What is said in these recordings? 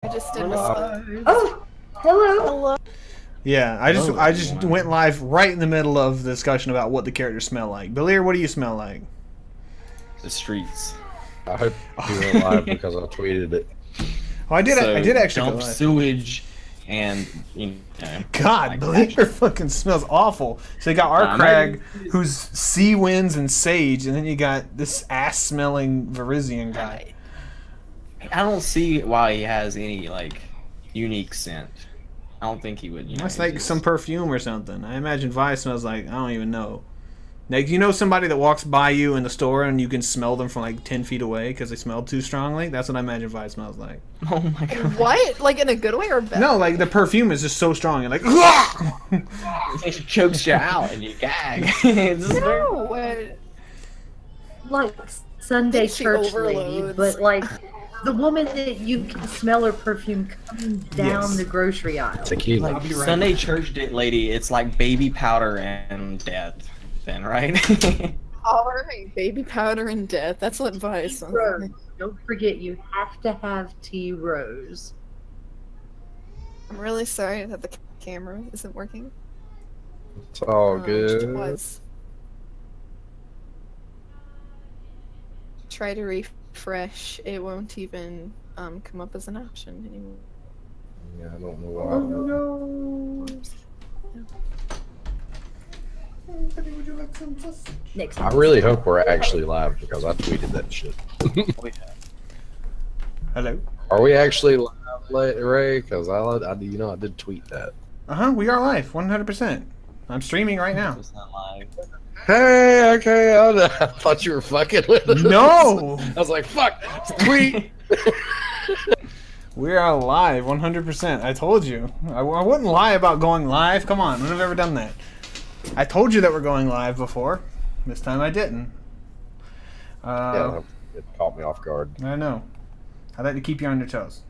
I just did my Oh, hello. Hello. Yeah, I just went live right in the middle of the discussion about what the characters smell like. Belir, what do you smell like? The streets. I hope you went live because I tweeted it. Oh, I did actually go dump live. sewage and you know. God, like Belir fucking smells awful. So you got Arkrag, who's sea winds and sage, and then you got this ass-smelling Verizian guy. I don't see why he has any like unique scent. I don't think he would. That's like some perfume or something. I imagine Vi smells like, I don't even know. Like, you know somebody that walks by you in the store and you can smell them from like 10 feet away because they smell too strongly? That's what I imagine Vi smells like. Oh my god. What? Like in a good way or bad? No, like the perfume is just so strong. You're like, It chokes you out and you gag. It's just No. Like Sunday She church lady, overloads. but like the woman that you can smell her perfume coming down Yes. the grocery aisle. Tequila. like Sunday church lady. It's like baby powder and death. Then right. Alright, baby powder and death. That's what advice. Rose. Don't forget, you have to have tea rose. I'm really sorry that the camera isn't working. It's all Which good. it was. Try to refresh. It won't even come up as an option anymore. Yeah, I don't know Oh why. no. Next I really hope we're actually live because I tweeted that shit. hello. Are we actually live, Ray? Because I did tweet that. We are live, 100%. I'm streaming right now. It's not live. Hey, okay, I thought you were fucking with us. No! I was like, fuck, tweet. We are live, 100%. I told you. I wouldn't lie about going live. Come on, when have I ever done that? I told you that we're going live before. This time I didn't. Yeah, it caught me off guard. I know. I like to keep you on your toes.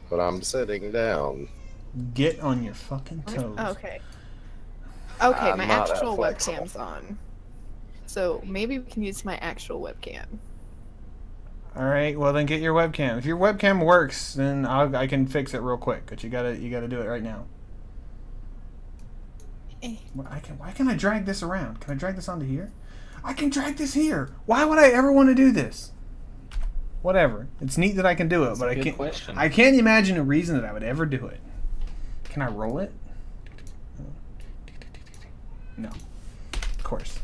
But I'm sitting down. Get on your fucking toes. Okay. Okay, I'm my not that actual flexible. webcam's on. So maybe we can use my actual webcam. All right. Well, then get your webcam. If your webcam works, then I can fix it real quick. But you gotta do it right now. Eh. Why can I drag this around? Can I drag this onto here? I can drag this here. Why would I ever want to do this? Whatever. It's neat that I can do it, but I Good can't. question. I can't imagine a reason that I would ever do it. Can I roll it? No. Of course.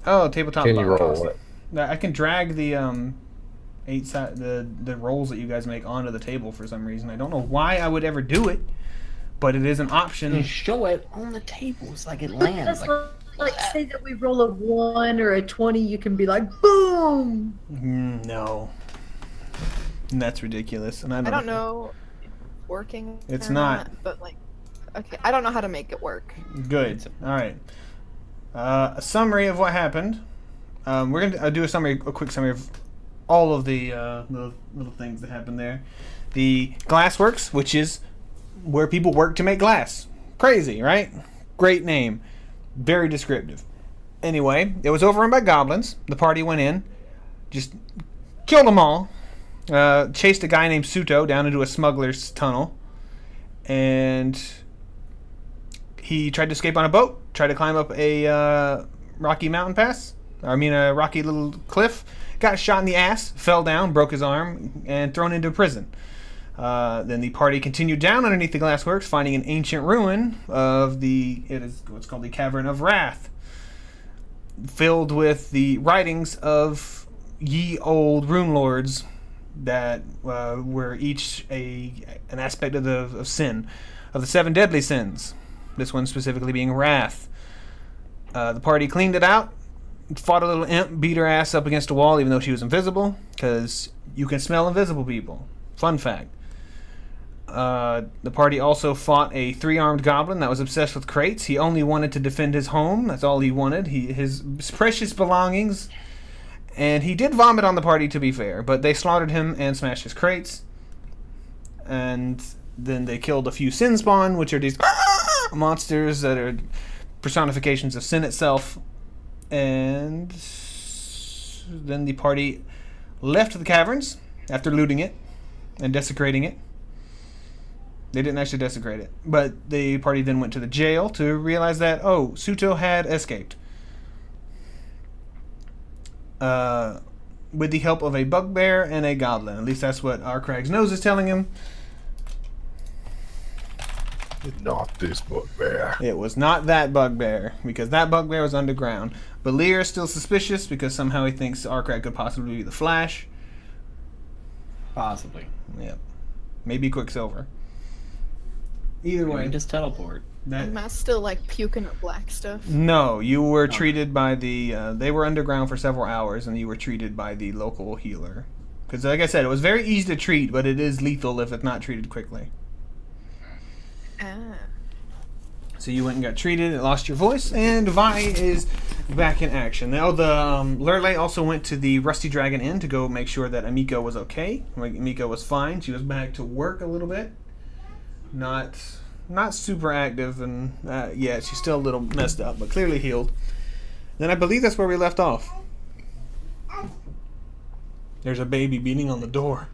Oh, tabletop. Can you bar. roll it? I can drag the the rolls that you guys make onto the table for some reason. I don't know why I would ever do it, but it is an option. You show it on the table. It's like it lands. That's like say that we roll a 1 or a 20, you can be like, boom! No. That's ridiculous. And I don't know if it's working. It's or not. But like, okay, I don't know how to make it work. Good. All right. A summary of what happened. We're gonna do a quick summary of all of the little things that happened there. The glassworks, which is where people work to make glass. Crazy, right? Great name. Very descriptive. Anyway, it was overrun by goblins. The party went in, just killed them all. Chased a guy named Suto down into a smuggler's tunnel, and he tried to escape on a boat. Tried to climb up a rocky mountain pass. A rocky little cliff. Got shot in the ass, fell down, broke his arm, and thrown into prison. Then the party continued down underneath the glassworks, finding an ancient ruin of it is what's called the Cavern of Wrath, filled with the writings of ye old Runelords that were each an aspect of sin, of the 7 deadly sins. This one specifically being wrath. The party cleaned it out, fought a little imp, beat her ass up against a wall even though she was invisible, because you can smell invisible people. Fun fact. The party also fought a 3-armed goblin that was obsessed with crates. He only wanted to defend his home. That's all he wanted. His precious belongings. And he did vomit on the party, to be fair, but they slaughtered him and smashed his crates. And then they killed a few sin spawn, which are these monsters that are personifications of sin itself. And then the party left the caverns after looting it, and desecrating it. They didn't actually desecrate it, but the party then went to the jail to realize that, oh, Suto had escaped. With the help of a bugbear and a goblin. At least that's what our Crag's nose is telling him. Not this bugbear. It was not that bugbear, because that bugbear was underground. Balir is still suspicious because somehow he thinks Arkrag could possibly be the Flash. Possibly. Yep. Maybe Quicksilver. Either We way. can just teleport. Am I still like puking up black stuff? No, you were treated by the... they were underground for several hours, and you were treated by the local healer. Because, like I said, it was very easy to treat, but it is lethal if it's not treated quickly. Ah. So you went and got treated, and lost your voice, and Vi is back in action. Now, the Lurley also went to the Rusty Dragon Inn to go make sure that Amiko was okay. Like, Amiko was fine. She was back to work a little bit. Not super active, and yeah, she's still a little messed up, but clearly healed. Then I believe that's where we left off. There's a baby beating on the door.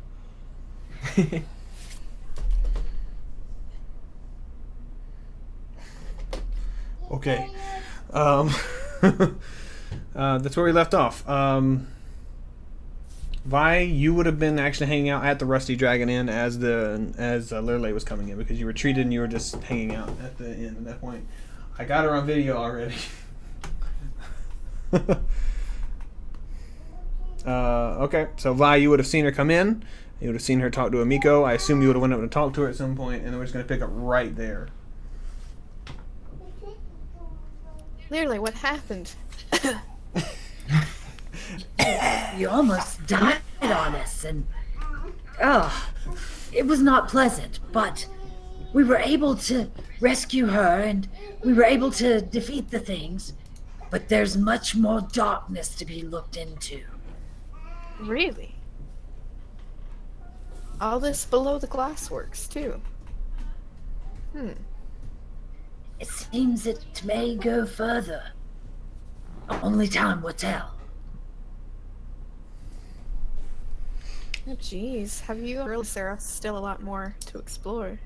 Okay. That's where we left off. Vi, you would have been actually hanging out at the Rusty Dragon Inn as Lurley was coming in, because you were treated and you were just hanging out at the inn at that point. I got her on video already. Okay, so Vi, you would have seen her come in. You would have seen her talk to Amiko. I assume you would have went up and talked to her at some point, and then we're just going to pick up right there. Clearly, what happened? You almost died on us, and it was not pleasant, but we were able to rescue her, and we were able to defeat the things, but there's much more darkness to be looked into. Really? All this below the glassworks, too. It seems it may go further. Only time will tell. Oh, jeez. Have you realized there's still a lot more to explore?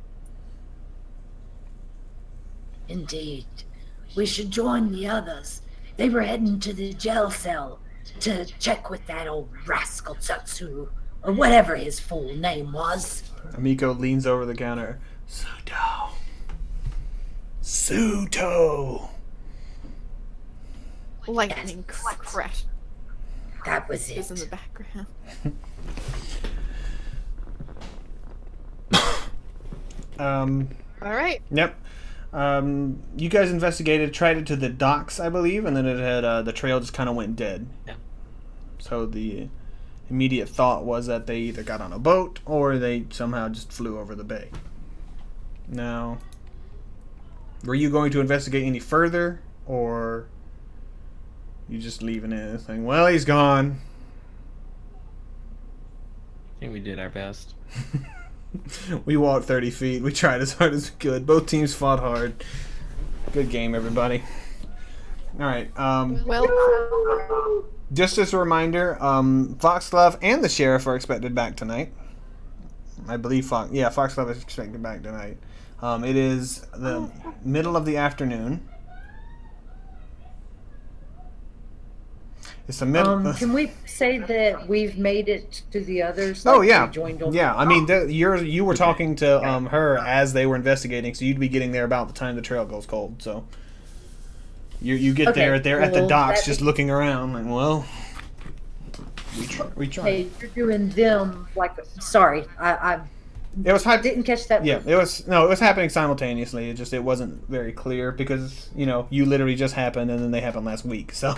Indeed. We should join the others. They were heading to the jail cell to check with that old rascal Tsutsu, or whatever his full name was. Amiko leans over the counter. Suto. Suto. Lightning Yes. crash That was is in the it. background. All right. Yep. You guys investigated, tried it to the docks, I believe, and then it had the trail just kind of went dead. Yeah. So the immediate thought was that they either got on a boat or they somehow just flew over the bay. Now, were you going to investigate any further, or you just leaving it and saying, well, he's gone? I think we did our best. We walked 30 feet. We tried as hard as we could. Both teams fought hard. Good game, everybody. All right. Well, Just as a reminder, Foxglove and the Sheriff are expected back tonight. I believe Foxglove is expected back tonight. It is the middle of the afternoon. It's the middle. Can we say that we've made it to the others? Oh like yeah, we joined on- yeah. I mean, you were talking to her as they were investigating, so you'd be getting there about the time the trail goes cold. So you get Okay, there at the well, docks, that- just looking around, like, well, we tried. Hey, you're doing them like. Sorry, I It was hype. didn't catch that. Yeah, it was happening simultaneously. It wasn't very clear because you literally just happened and then they happened last week. So,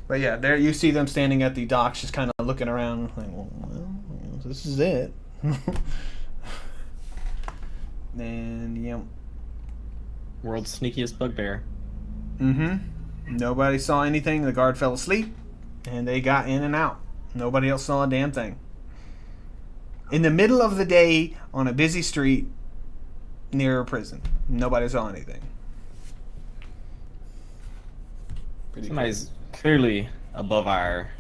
but yeah, there you see them standing at the docks, just kind of looking around, like, well, this is it. And World's sneakiest bugbear. nobody saw anything. The guard fell asleep, and they got in and out. Nobody else saw a damn thing. In the middle of the day on a busy street near a prison. Nobody saw anything. Somebody's clearly above our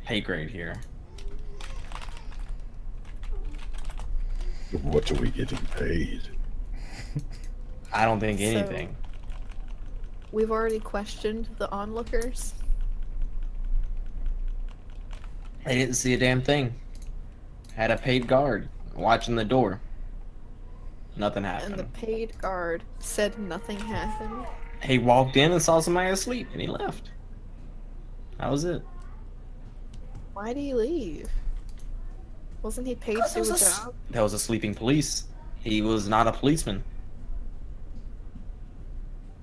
pay grade here. What are we getting paid? I don't think So- anything. We've already questioned the onlookers. They didn't see a damn thing. Had a paid guard watching the door. Nothing And the happened. paid guard said nothing happened. He walked in and saw somebody asleep, and he left. That was it. Why did he leave? Wasn't he paid to do a job? That was a sleeping police. He was not a policeman.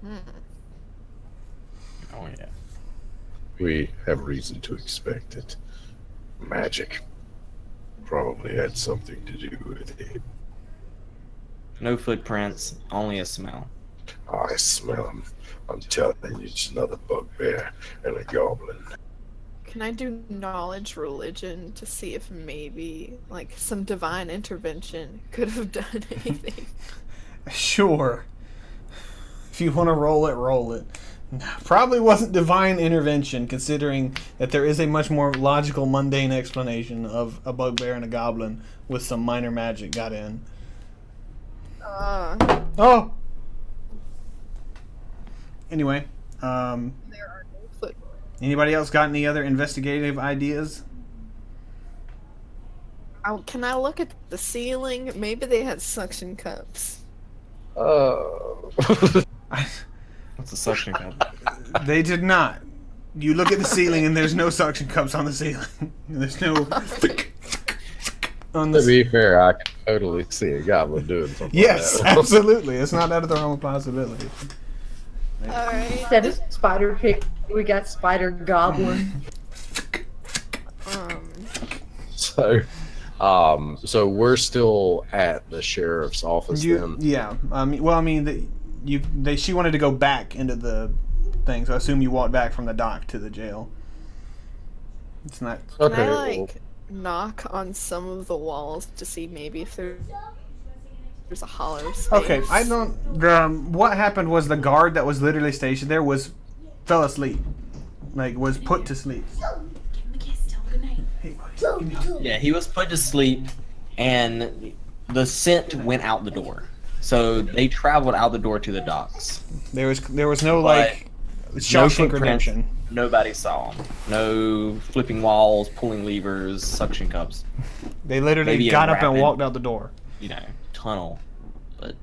Hmm. Oh yeah. We have reason to expect it. Magic probably had something to do with it. No footprints, only a smell. I smell him. I'm telling you, it's another bugbear and a goblin. Can I do knowledge religion to see if maybe, like, some divine intervention could have done anything? Sure. If you want to roll it, roll it. Probably wasn't divine intervention, considering that there is a much more logical, mundane explanation of a bugbear and a goblin with some minor magic got in. Oh! Anyway, There are no footprints. anybody else got any other investigative ideas? Can I look at the ceiling? Maybe they had suction cups. Oh. What's a suction cup? They did not. You look at the ceiling and there's no suction cups on the ceiling. There's no on the To be fair, I can totally see a goblin doing something. Yes, like that. absolutely. It's not out of the realm of possibility. Alright. Instead of spider pig, we got spider goblin. So we're still at the sheriff's office then. Yeah. She wanted to go back into the thing, so I assume you walked back from the dock to the jail. It's not. Can Okay. I, well, like, knock on some of the walls to see maybe if there's a hollow space? Okay, I don't. What happened was the guard that was literally stationed there fell asleep, was put to sleep. Hey, buddy, give me a hug. Yeah, he was put to sleep, and the scent went out the door. So they traveled out the door to the docks. There was no But Shawshank footprints, Redemption. Nobody saw him. No flipping walls, pulling levers, suction cups. They literally Maybe a got up and rabbit. walked out the door. Tunnel. But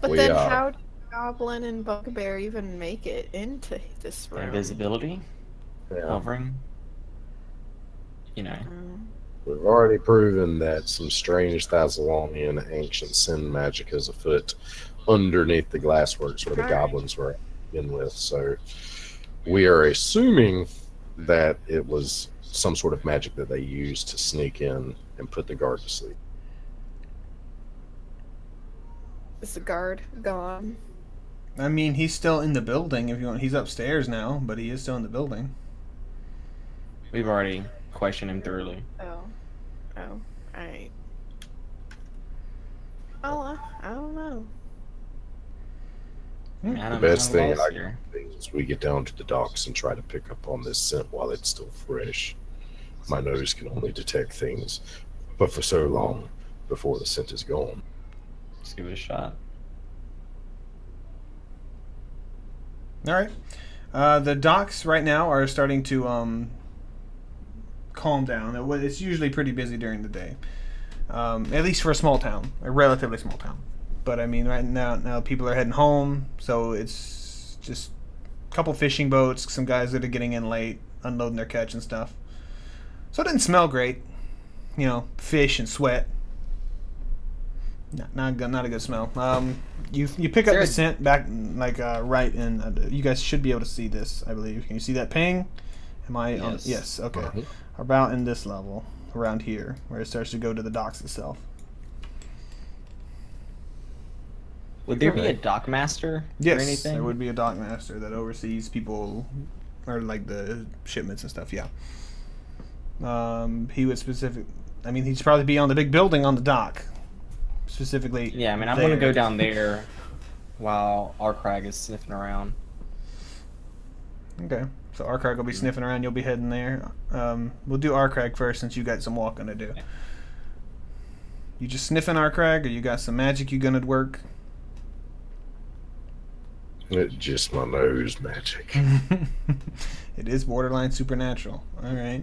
But we, then how did Goblin and Bugbear even make it into this room? invisibility, yeah. hovering. We've already proven that some strange Thessalonian ancient sin magic is afoot underneath the glassworks where the Right. goblins were in with. So we are assuming that it was some sort of magic that they used to sneak in and put the guard to sleep. Is the guard gone? I mean, he's still in the building. If you want, he's upstairs now, but he is still in the building. We've already questioned him thoroughly. Oh. Alright. Oh, I don't know. The best thing I can think is we get down to the docks and try to pick up on this scent while it's still fresh. My nose can only detect things, but for so long before the scent is gone. Let's give it a shot. All right. The docks right now are starting to calm down. It's usually pretty busy during the day, at least for a small town, a relatively small town. But I mean, right now people are heading home, so it's just a couple fishing boats, some guys that are getting in late, unloading their catch and stuff. So it didn't smell great, fish and sweat. Not a good smell. You pick up the scent back right in. You guys should be able to see this, I believe. Can you see that ping? Am I? Yes. Yes. Okay. Mhm. About in this level, around here, where it starts to go to the docks itself. Would there be a dock master or Yes, anything? there would be a dock master that oversees people, or like the shipments and stuff. Yeah. He would he'd probably be on the big building on the dock. Specifically. Yeah, I'm going to go down there while Arkrag is sniffing around. Okay. So Arkrag will be sniffing around. You'll be heading there. We'll do Arkrag first since you got some walking to do. You just sniffing Arkrag, or you got some magic you gonna work? It's just my nose magic. It is borderline supernatural. All right.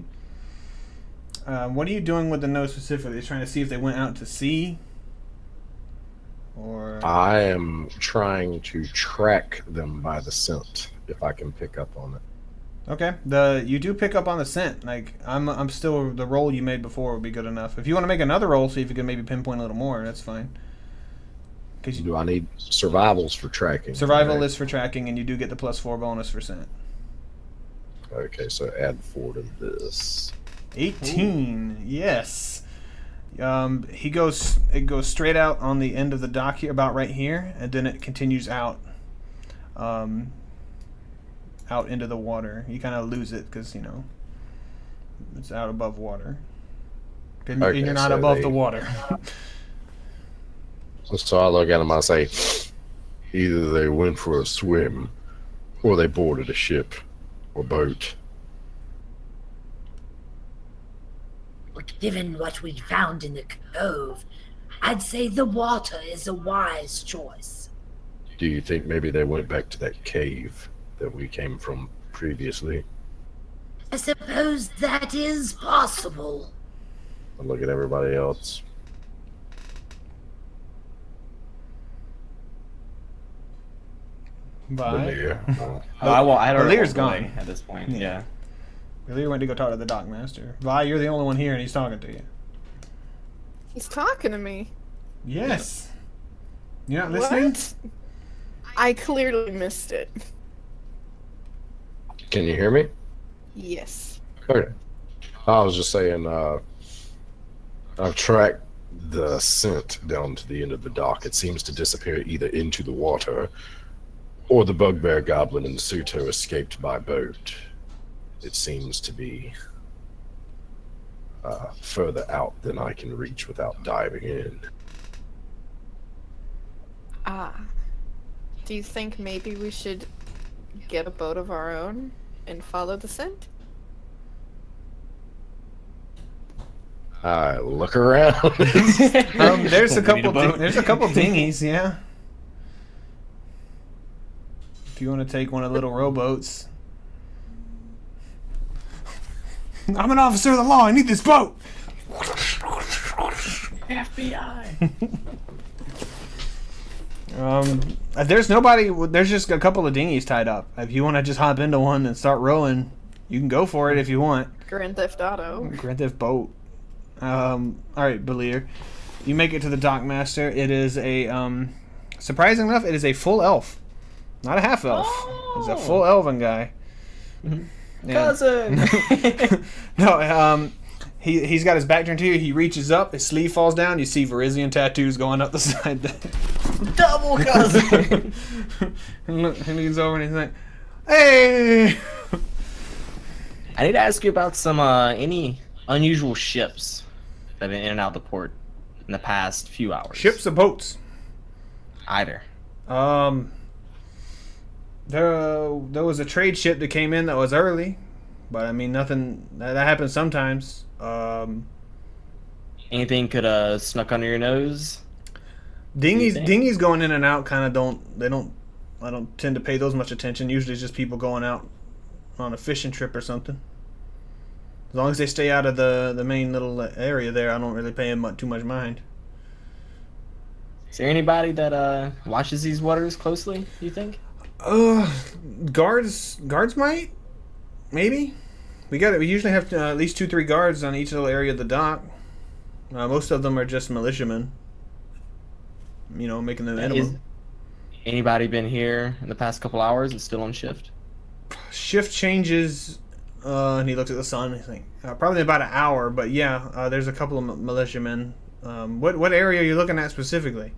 What are you doing with the nose specifically? Trying to see if they went out to sea, or I am trying to track them by the scent, if I can pick up on it. okay. You do pick up on the scent. Like I'm still the roll you made before would be good enough. If you want to make another roll, see if you can maybe pinpoint a little more. That's fine. Because Do I need survivals for tracking? survival Okay. is for tracking, and you do get the +4 bonus for scent. Okay, so add 4 to this. 18. Yes. It goes straight out on the end of the dock here, about right here, and then it continues out out into the water. You kind of lose it because it's out above water. And Okay, you're not so above they- the water. So I look at them, I say, either they went for a swim, or they boarded a ship or boat. But given what we found in the cove, I'd say the water is a wise choice. Do you think maybe they went back to that cave that we came from previously? I suppose that is possible. I look at everybody else. Bye. Linear. I had already Valir's walked away gone. at this point. Yeah. Yeah. Lear went to go talk to the dock master. Vi, you're the only one here, and he's talking to you. He's talking to me. Yes. You're not listening? What? I clearly missed it. Can you hear me? Yes. Okay. I was just saying, I've tracked the scent down to the end of the dock. It seems to disappear either into the water, or the bugbear goblin and Suto escaped by boat. It seems to be further out than I can reach without diving in. Ah. Do you think maybe we should get a boat of our own and follow the scent? I look around. There's a We need a couple. boat. There's a couple dinghies. Yeah. If you want to take one of the little rowboats. I'm an officer of the law. I need this boat. FBI. There's nobody. There's just a couple of dinghies tied up. If you want to just hop into one and start rowing, you can go for it if you want. Grand Theft Auto. Grand Theft Boat. All right, Belir. You make it to the dockmaster. It is a surprising enough, it is a full elf, not a half elf. It's a full elven guy. Yeah. Cousin. No, he's got his back turned to you. He reaches up. His sleeve falls down. You see Verizian tattoos going up the side there. Double cousin. And he leans over and he's like, "Hey." I need to ask you about some any unusual ships that have been in and out the port in the past few hours. Ships or boats? Either. There was a trade ship that came in that was early, but I mean nothing. That happens sometimes. Anything could have snuck under your nose? think? Dinghies going in and out kind of don't. I don't tend to pay those much attention. Usually, it's just people going out on a fishing trip or something. As long as they stay out of the main little area there, I don't really pay them too much mind. Is there anybody that watches these waters closely, you think? Guards might, maybe. We usually have at least 2-3 guards on each little area of the dock. Most of them are just militiamen. Making them Is minimum. anybody been here in the past couple hours and still on shift? Shift changes, and he looks at the sun. And he's like, probably about an hour, but yeah, there's a couple of militiamen. What area are you looking at specifically?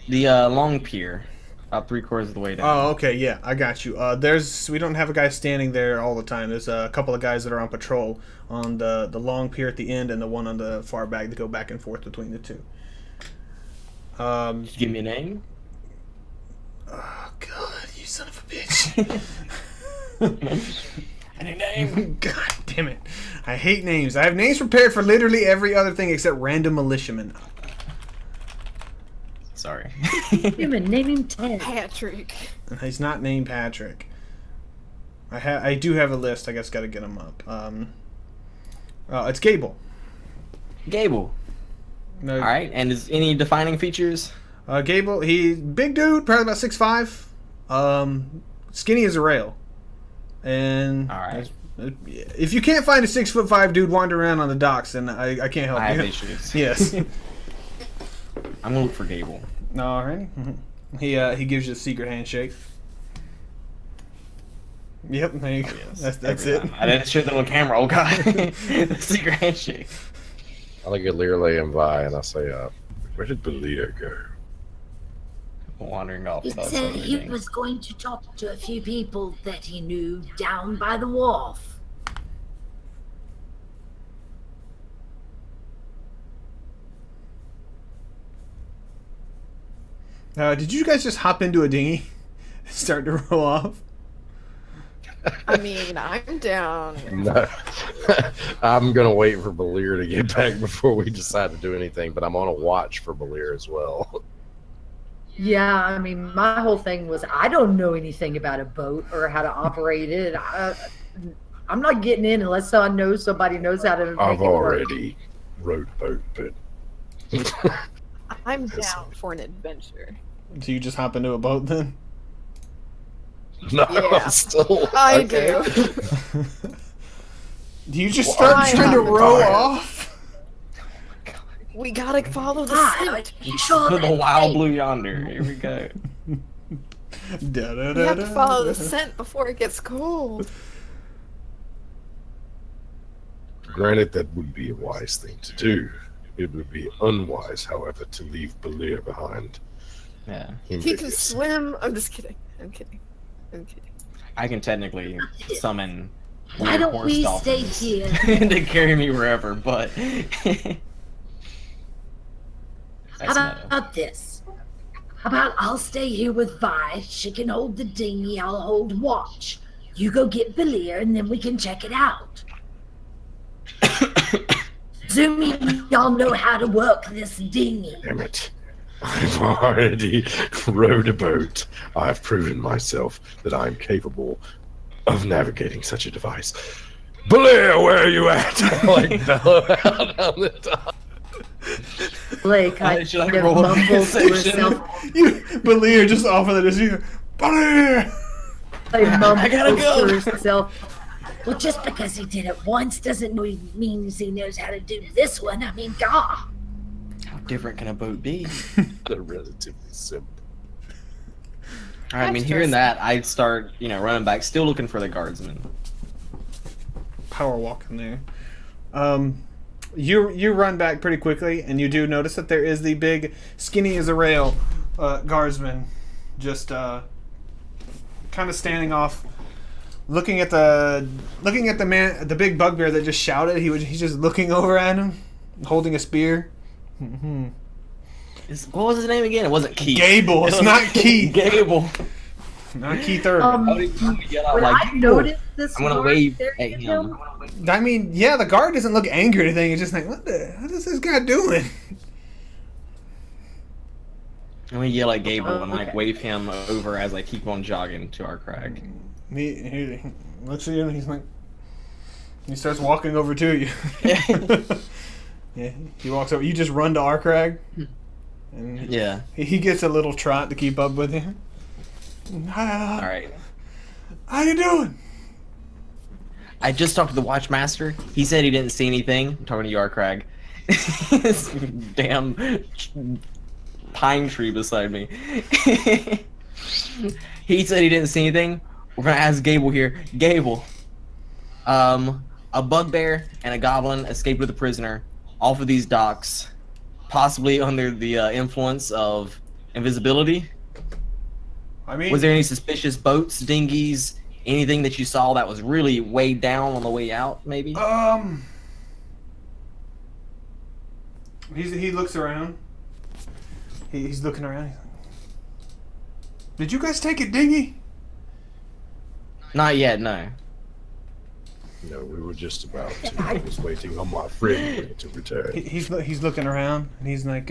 The long pier, about 3/4 of the way down. Oh, okay, yeah, I got you. We don't have a guy standing there all the time. There's a couple of guys that are on patrol on the long pier at the end and the one on the far back that go back and forth between the two. Could you give me a name? Oh God, you son of a bitch. Any name? God damn it. I hate names. I have names prepared for literally every other thing except random militiamen. Sorry. Human, name him Ted. Patrick. He's not named Patrick. I do have a list. I guess got to get him up. It's Gable. Gable. No, All right. And is any defining features? Gable. He big dude, probably about 6'5". Skinny as a rail. And All right. if you can't find a 6'5" dude wandering around on the docks, then I can't help I you. have issues. Yes. I'm gonna look for Gable. Alrighty. He gives you a secret handshake. Yep, there you go. Yes, That's every it. time. I didn't show that on camera. Oh god, the secret handshake. I look at Learley and Vi and I say, where did Belia go? Wandering off. He without said saying he anything. was going to talk to a few people that he knew down by the wharf. Did you guys just hop into a dinghy and start to row off? I mean, I'm down. No. I'm going to wait for Belia to get back before we decide to do anything, but I'm on a watch for Belia as well. Yeah, I mean, my whole thing was I don't know anything about a boat or how to operate it. I'm not getting in unless I know somebody knows how to make I've it work. already rowed boat, but I'm down for an adventure. Do you just hop into a boat then? no, Yeah. I'm still. I okay. do. Do you just Well, start I trying to have row fire. off? We gotta follow the Ah, scent. sure The that wild they- blue yonder. Here we go. We have to follow the scent before it gets cold. Granted, that would be a wise thing to do. It would be unwise, however, to leave Belia behind. Yeah, He can swim. I'm just kidding. I'm kidding. I'm kidding. I can technically summon. Why weird don't horse we dolphins stay here? to carry me wherever? But How that's meta. about this? How about I'll stay here with Vi. She can hold the dinghy. I'll hold watch. You go get Belia, and then we can check it out. Assuming y'all know how to work this dinghy. Damn it. I've already rowed a boat. I've proven myself that I'm capable of navigating such a device. Belia, where are you at? Like, bellow out on the top. Blake, I Should I kind of roll a mumbled to conversation? herself. You, Belia, just off of the distance. Belia! I mumbled gotta go. to herself. Well, just because he did it once doesn't mean he knows how to do this one. I mean, God. How different can a boat be? They're relatively simple. All right, I mean, hearing that, I'd start, running back, still looking for the guardsmen. Power walking there. You run back pretty quickly, and you do notice that there is the big, skinny as a rail guardsman, just kind of standing off, looking at the man, the big bugbear that just shouted. He's just looking over at him, holding a spear. Mm-hmm. What was his name again? It wasn't Keith. Gable. It's not Keith. Gable. Not Keith Irvin. When I noticed this, I'm gonna mark wave there at in him. I mean, yeah, the guard doesn't look angry or anything. It's just like, what is this guy doing? I'm gonna yell at Gable and Okay. wave him over as I keep on jogging to our crag. He looks at you and he's like, he starts walking over to you. Yeah, he walks over. You just run to Arkrag, and Yeah. he gets a little trot to keep up with you. All right. How you doing? I just talked to the Watchmaster. He said he didn't see anything. I'm talking to you, Arkrag. This damn pine tree beside me. He said he didn't see anything. We're gonna ask Gable here. Gable, a bugbear and a goblin escaped with a prisoner off of these docks, possibly under the influence of invisibility. I mean, Was there any suspicious boats, dinghies, anything that you saw that was really weighed down on the way out? Maybe. he looks around. He's looking around. He's like, did you guys take a dinghy? Not yet, no. No, we were just about to. I was waiting on my friend to return. He's looking around and he's like,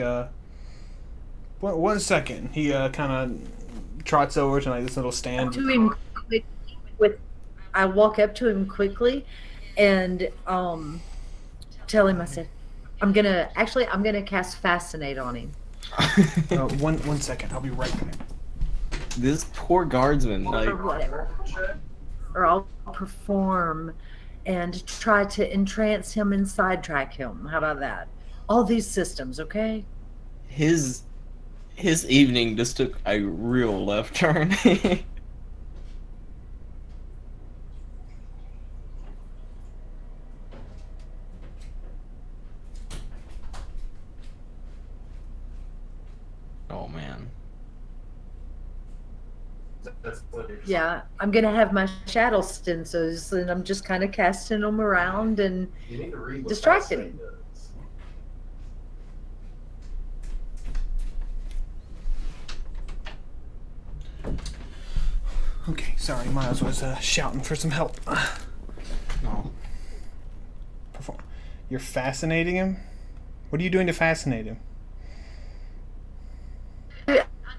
one second. He kind of trots over to like this little stand. To him quick I walk up to him quickly and tell him, I said, I'm gonna cast Fascinate on him. One second. I'll be right back. This poor guardsman, like, Or whatever. Or I'll perform and try to entrance him and sidetrack him. How about that? All these systems, okay? his evening just took a real left turn. Oh man. Yeah, I'm gonna have my shadow stencils and I'm just kind of casting them around and distracting him. Okay, sorry. Miles was shouting for some help. No. Perform. You're fascinating him? What are you doing to fascinate him?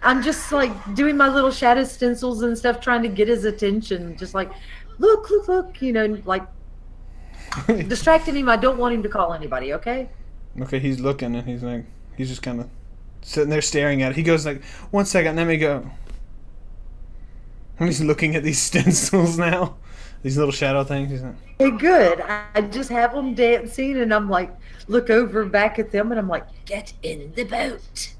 I'm just like doing my little shadow stencils and stuff, trying to get his attention. Just like, look, like distracting him. I don't want him to call anybody, okay? Okay, he's looking and he's just kind of sitting there staring at it. He goes like, 1 second, let me go. And he's looking at these stencils now. These little shadow things. He's like, Hey, good. I just have them dancing and I'm like, look over back at them and I'm like, Get in the boat.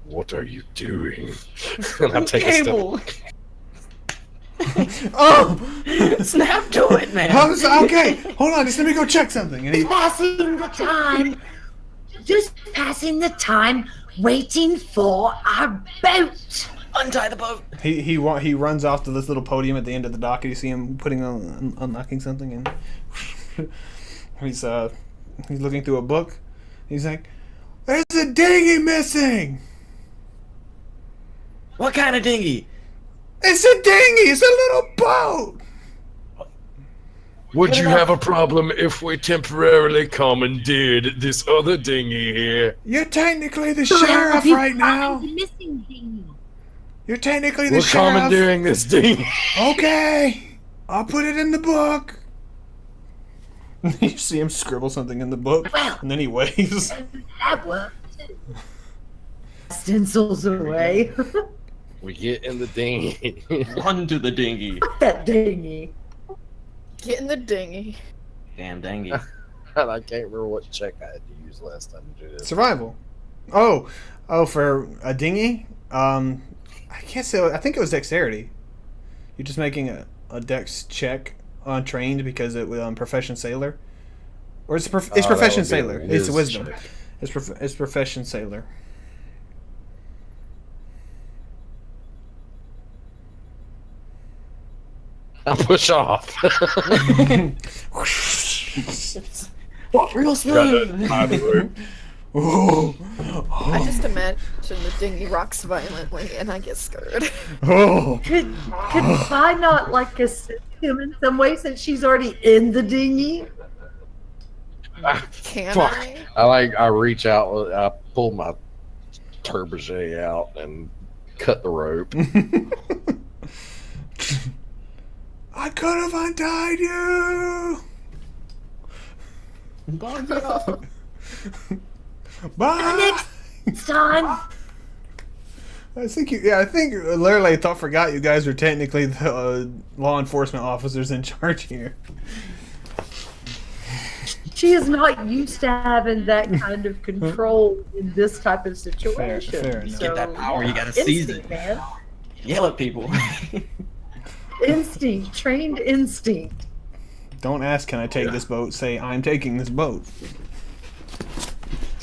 What are you doing? And I take a Cable. oh! Snap to it, man. Okay, hold on, just let me go check something. And he, Passing the time. Just passing the time, waiting for our boat. Untie the boat. he runs off to this little podium at the end of the dock. And you see him putting on unlocking something, and he's looking through a book. He's like, "There's a dinghy missing." What kind of dinghy? It's a dinghy. It's a little boat. Would you have a problem if we temporarily commandeered this other dinghy here? You're technically the So how sheriff have you right found now. the missing dinghy? You're technically the We're sheriff. commandeering this dinghy. Okay, I'll put it in the book. You see him scribble something in the book, Well. and then he waves. That worked. stencils away. We get in the dinghy. Run to the dinghy. That dinghy. Get in the dinghy. Damn dinghy. And I can't remember what check I had to use last time to do this. Survival. Oh, for a dinghy? I can't say. I think it was dexterity. You're just making a dex check on trained because it profession sailor, or it's that profession would be a sailor. It's whiz wisdom. check. It's profession sailor. I'll push off. Real smooth. Oh, I just imagine the dinghy rocks violently and I get scared. oh. Could I not like assist him in some way since she's already in the dinghy? Can Fuck. I? I reach out, I pull my turbojet out and cut the rope. I could have untied you. Bye. Next time. I think literally forgot you guys were technically the law enforcement officers in charge here. She is not used to having that kind of control in this type of situation. fair enough. Get that power, you gotta seize it. Instinct, man. Yell at people. Instinct, trained instinct. Don't ask, can I take this boat? Say, I'm taking this boat.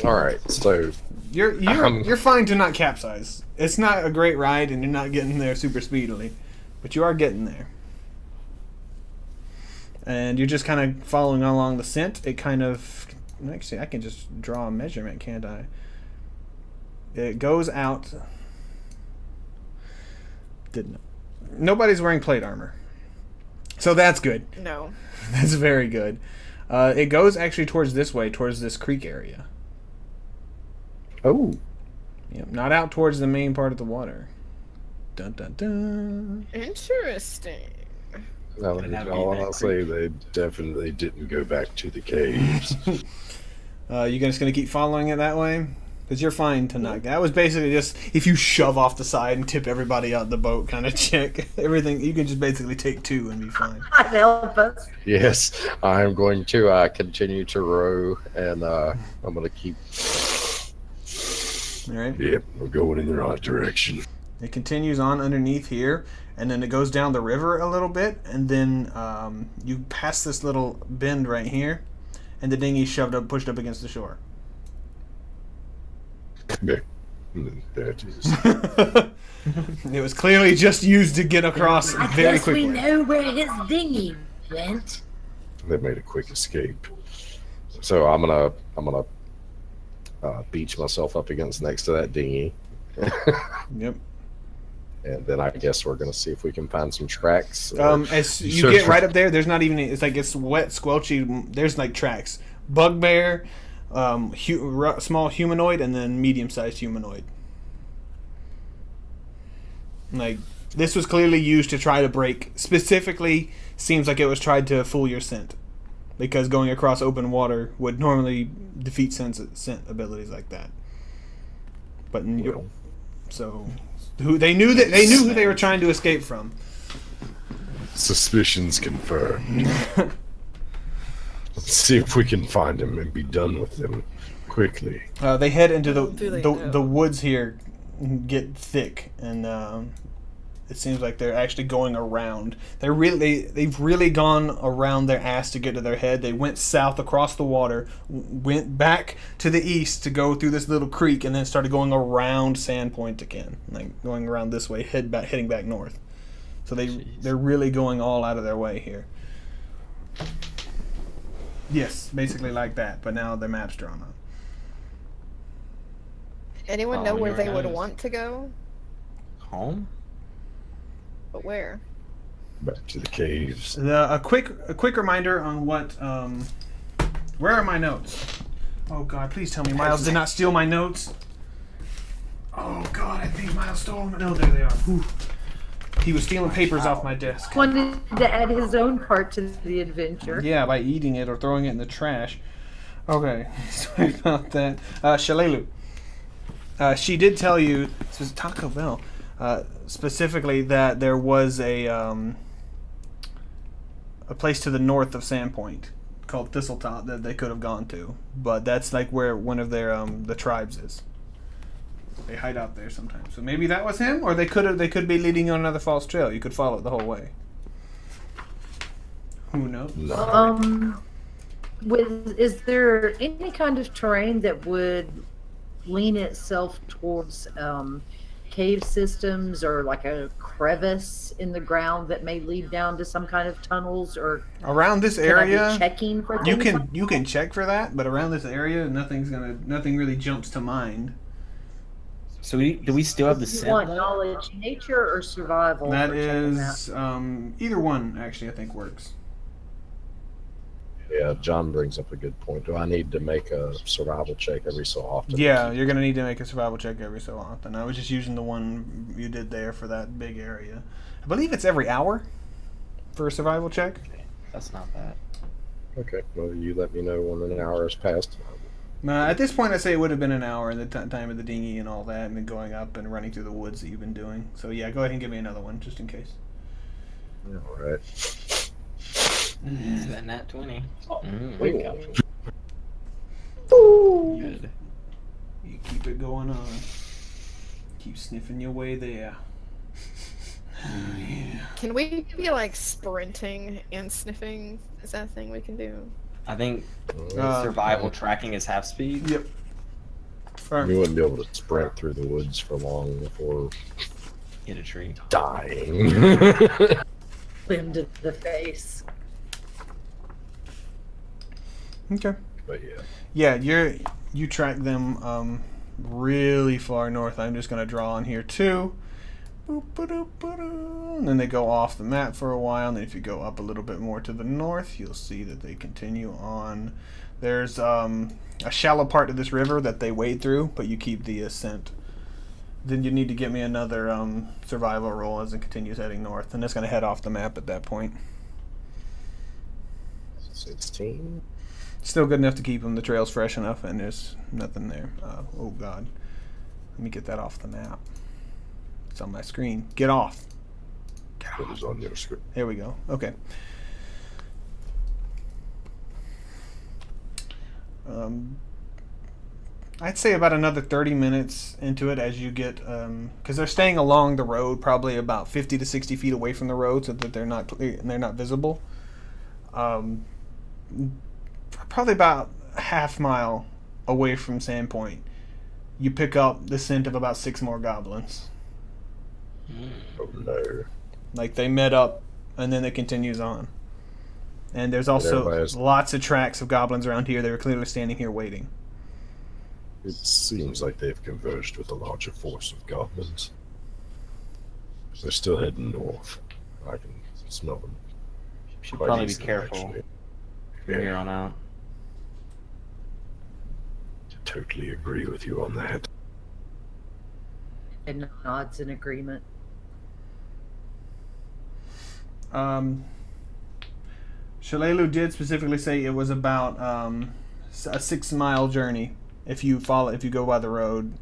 All right, so You're fine to not capsize. It's not a great ride, and you're not getting there super speedily, but you are getting there. And you're just kind of following along the scent. It kind of actually, I can just draw a measurement, can't I? It goes out Didn't know. Nobody's wearing plate armor. So that's good. No. That's very good. It goes actually towards this way, towards this creek area. Oh, Yep, not out towards the main part of the water. Dun dun dun. Interesting. no, all I'll say, they definitely didn't go back to the caves. You guys gonna keep following it that way? Because you're fine to not. That was basically just if you shove off the side and tip everybody out the boat kind of check. Everything, you can just basically take 2 and be fine. God help us. Yes, I'm going to continue to row, and I'm going to keep. All right. Yep, we're going in the right direction. It continues on underneath here, and then it goes down the river a little bit, and then you pass this little bend right here, and the dinghy's pushed up against the shore. Yeah, there it is. It was clearly just used to get across I very guess quickly. we know where his dinghy went. They made a quick escape. So I'm gonna beach myself up against next to that dinghy, Yep. and then I guess we're gonna see if we can find some tracks. As you search get for- right up there, there's not even. It's like it's wet, squelchy. There's like tracks. Bugbear, small humanoid, and then medium-sized humanoid. Like this was clearly used to try to break. Specifically, seems like it was tried to fool your scent, because going across open water would normally defeat scent abilities like that. But Well. so they knew who they were trying to escape from. Suspicions confirmed. Let's see if we can find him and be done with him quickly. They head into Do they the know? the woods here, get thick, and it seems like they're actually going around. They've really gone around their ass to get to their head. They went south across the water, went back to the east to go through this little creek, and then started going around Sandpoint again, like going around this way, heading back north. So they're really going all out of their way here. Yes, basically like that, but now their map's drawn up. Anyone know Following where your they would nose. want to go? Home? But where? Back to the caves. A quick reminder on what. Where are my notes? Oh God, please tell me Miles did not steal my notes. Oh God, I think Miles stole them. No, there they are. Whew. He was stealing papers off my desk. Wanted to add his own part to the adventure. Yeah, by eating it or throwing it in the trash. Okay, sorry about that. Shalelu. She did tell you, this was Taco Bell, specifically that there was a place to the north of Sandpoint called Thistletop that they could have gone to, but that's like where one of their the tribes is. They hide out there sometimes, so maybe that was him, or they could be leading you on another false trail. You could follow it the whole way. Who knows? No. Is there any kind of terrain that would lean itself towards cave systems, or like a crevice in the ground that may lead down to some kind of tunnels, or Around this can I be area, checking for you things can like check for that, but around this area, nothing really jumps to mind. So do we still have the You scent? want though? knowledge, nature, or survival? That for checking is either one actually. I think works. Yeah, John brings up a good point. Do I need to make a survival check every so often? Yeah, you're gonna need to make a survival check every so often. I was just using the one you did there for that big area. I believe it's every hour for a survival check. That's not bad. Okay, well, you let me know when an hour has passed. At this point, I say it would have been an hour in the time of the dinghy and all that, and then going up and running through the woods that you've been doing. So yeah, go ahead and give me another one just in case. All right. Is that nat 20? Wait. Good. You keep it going on. Keep sniffing your way there. Oh, yeah. Can we be like sprinting and sniffing? Is that a thing we can do? I think Uh, survival tracking is half speed. Yep. Or- You wouldn't be able to sprint through the woods for long before Hit a tree. dying. him to the face? Okay. But yeah. Yeah, you track them really far north. I'm just gonna draw on here too. And then they go off the map for a while, and then if you go up a little bit more to the north, you'll see that they continue on. There's a shallow part of this river that they wade through, but you keep the ascent. Then you need to get me another survival roll as it continues heading north, and it's going to head off the map at that point. 16. Still good enough to keep them. The trail's fresh enough, and there's nothing there. Oh God, let me get that off the map. It's on my screen. Get off. It is on your screen. There we go. Okay. I'd say about another 30 minutes into it as you get, because they're staying along the road, probably about 50 to 60 feet away from the road, so that they're not clear and they're not visible. Probably about a half mile away from Sandpoint, you pick up the scent of about 6 more goblins. Oh no. Like they met up, and then it continues on. And there's also lots of tracks of goblins around here. They were clearly standing here waiting. It seems like they've converged with a larger force of goblins. They're still heading north. I can smell them. Should Quite probably be easily, careful actually. from here on out. Totally agree with you on that. And nods in agreement. Shalelu did specifically say it was about a 6-mile journey if you go by the road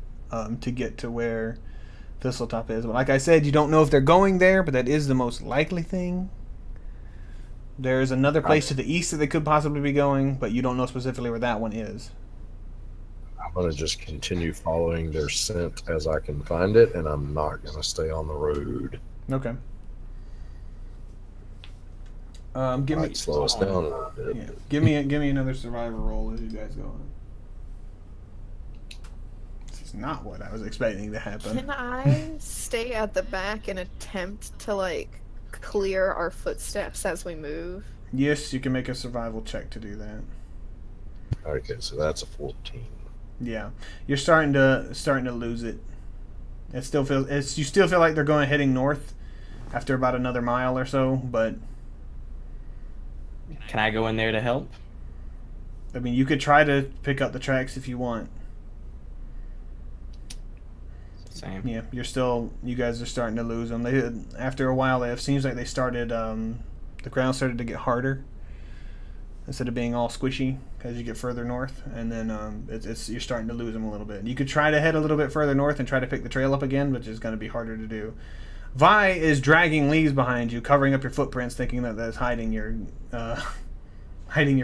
to get to where Thistletop is. But like I said, you don't know if they're going there, but that is the most likely thing. There's another place to the east that they could possibly be going, but you don't know specifically where that one is. I'm going to just continue following their scent as I can find it, and I'm not going to stay on the road. Okay. Might slow us down a little bit. Yeah, give me another survivor roll as you guys go on. This is not what I was expecting to happen. Can I stay at the back and attempt to like clear our footsteps as we move? Yes, you can make a survival check to do that. Okay, so that's a 14. Yeah, you're starting to lose it. You still feel like they're heading north after about another mile or so, but Can I go in there to help? I mean, you could try to pick up the tracks if you want. Same. Yeah, you guys are starting to lose them. After a while, it seems like they started, the ground started to get harder instead of being all squishy as you get further north, and then you're starting to lose them a little bit. You could try to head a little bit further north and try to pick the trail up again, which is going to be harder to do. Vi is dragging leaves behind you, covering up your footprints, thinking that that's hiding your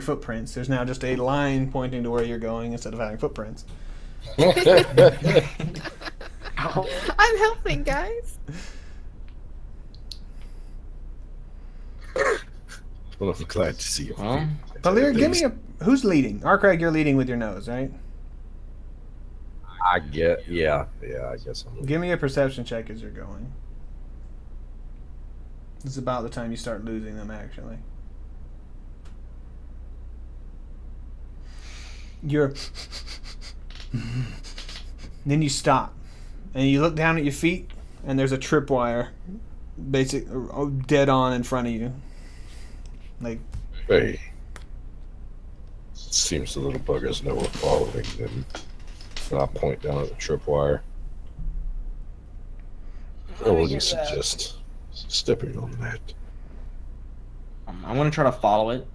footprints. There's now just a line pointing to where you're going instead of having footprints. I'm helping, guys. Well, I'm glad to see you. Well, Valir, give me who's leading? Arcraig, you're leading with your nose, right? I guess I'm. Give me a perception check as you're going. It's about the time you start losing them, actually. Then you stop, and you look down at your feet, and there's a tripwire, dead on in front of you. Like, Hey. Seems the little buggers know we're following them. And I point down at the tripwire. I wouldn't suggest stepping on that. I'm gonna try to follow it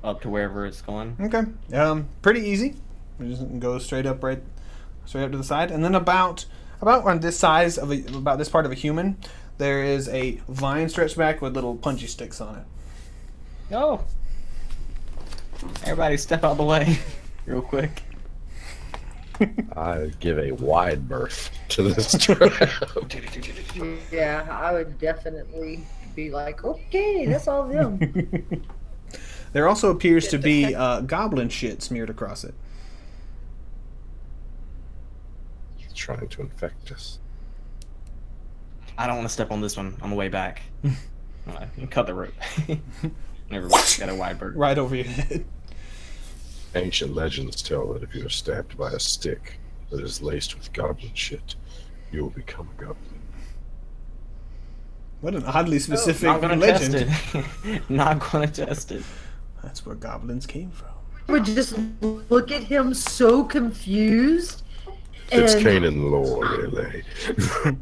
up to wherever it's going. okay, pretty easy. You just go straight up to the side, and then about on this size of about this part of a human, there is a vine stretched back with little punchy sticks on it. Oh! Everybody step out the way, real quick. I give a wide berth to this trap. Yeah, I would definitely be like, okay, that's all them. There also appears to be goblin shit smeared across it. Trying to infect us. I don't want to step on this one on the way back. Cut the rope. Never mind, got a wide berth. Right over your head. Ancient legends tell that if you are stabbed by a stick that is laced with goblin shit, you will become a goblin. What an oddly specific Not gonna legend. test it. Not gonna test it. That's where goblins came from. Would just look at him so confused. It's and Canaan lore, really. I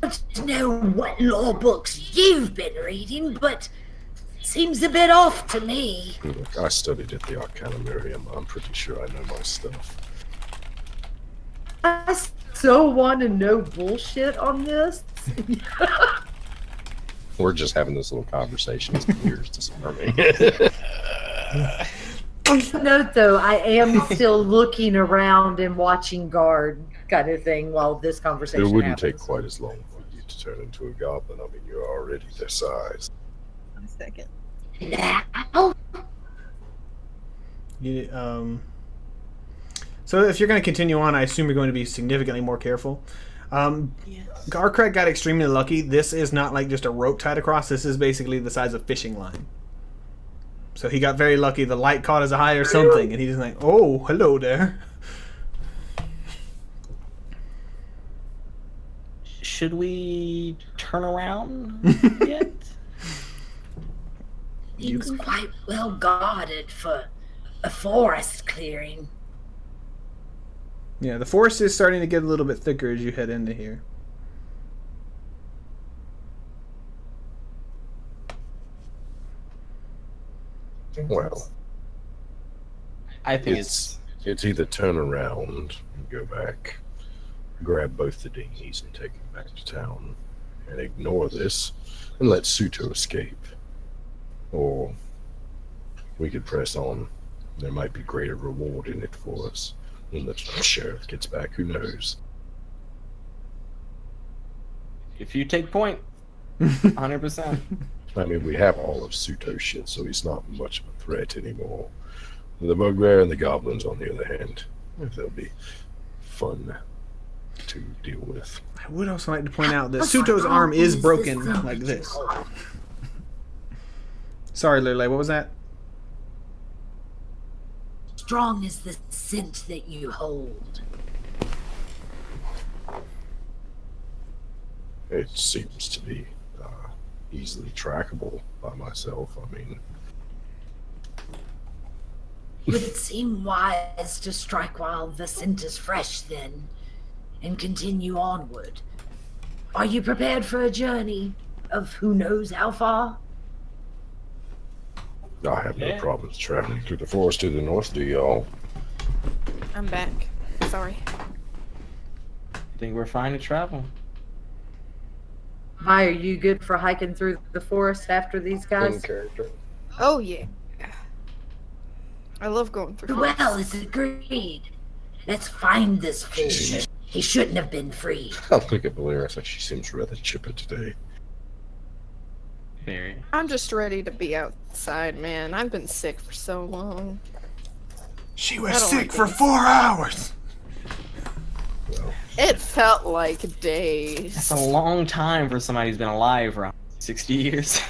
don't know what law books you've been reading, but seems a bit off to me. Look, I studied at the Arcanumarium. I'm pretty sure I know my stuff. I so want to know bullshit on this. We're just having this little conversation. It's ears disarming. Note though, I am still looking around and watching guard kind of thing while this conversation It wouldn't happens. take quite as long for you to turn into a goblin. I mean, you're already their size. 1 second. Now? So if you're going to continue on, I assume you're going to be significantly more careful. Yes. Garcrack got extremely lucky. This is not like just a rope tied across. This is basically the size of fishing line. So he got very lucky. The light caught his eye or something, and he's like, "Oh, hello there." Should we turn around yet? Seems quite well guarded for a forest clearing. Yeah, the forest is starting to get a little bit thicker as you head into here. Well, I think it's either turn around and go back, grab both the dinghies and take them back to town, and ignore this and let Suto escape. Or we could press on. There might be greater reward in it for us. When the sheriff gets back, who knows? if you take point, 100%. I mean, we have all of Suto's shit, so he's not much of a threat anymore. The bugbear and the goblins, on the other hand, they'll be fun to deal with. I would also like to point out that Suto's arm is broken like this. Sorry, Lele, what was that? Strong is the scent that you hold. It seems to be easily trackable by myself. I mean, Would it seem wise to strike while the scent is fresh then, and continue onward? Are you prepared for a journey of who knows how far? I have no Yeah. problems traveling through the forest to the north, do y'all? I'm back. Sorry. I think we're fine to travel. Mai, are you good for hiking through the forest after these In guys? character. Oh yeah. I love going through. Well, it's agreed. Let's find this fool. He shouldn't have been freed. I look at Valeria, it's like she seems rather chipper today. Very. I'm just ready to be outside, man. I've been sick for so long. She I was don't sick like for this. 4 hours. Well, It felt like days. That's a long time for somebody who's been alive around 60 years.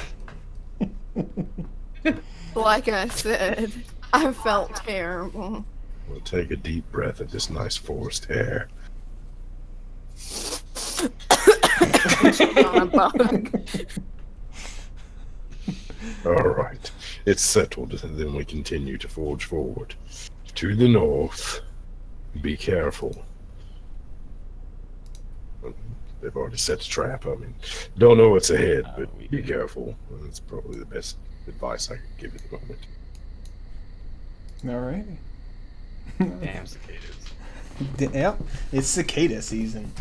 Like I said, I felt terrible. we'll take a deep breath of this nice forest air. On a bug. All right, it's settled, and then we continue to forge forward. To the north. Be careful. They've already set the trap. I mean, don't know what's ahead, but be careful. That's probably the best advice I could give at the moment. All right. Damn cicadas. Yep, it's cicada season.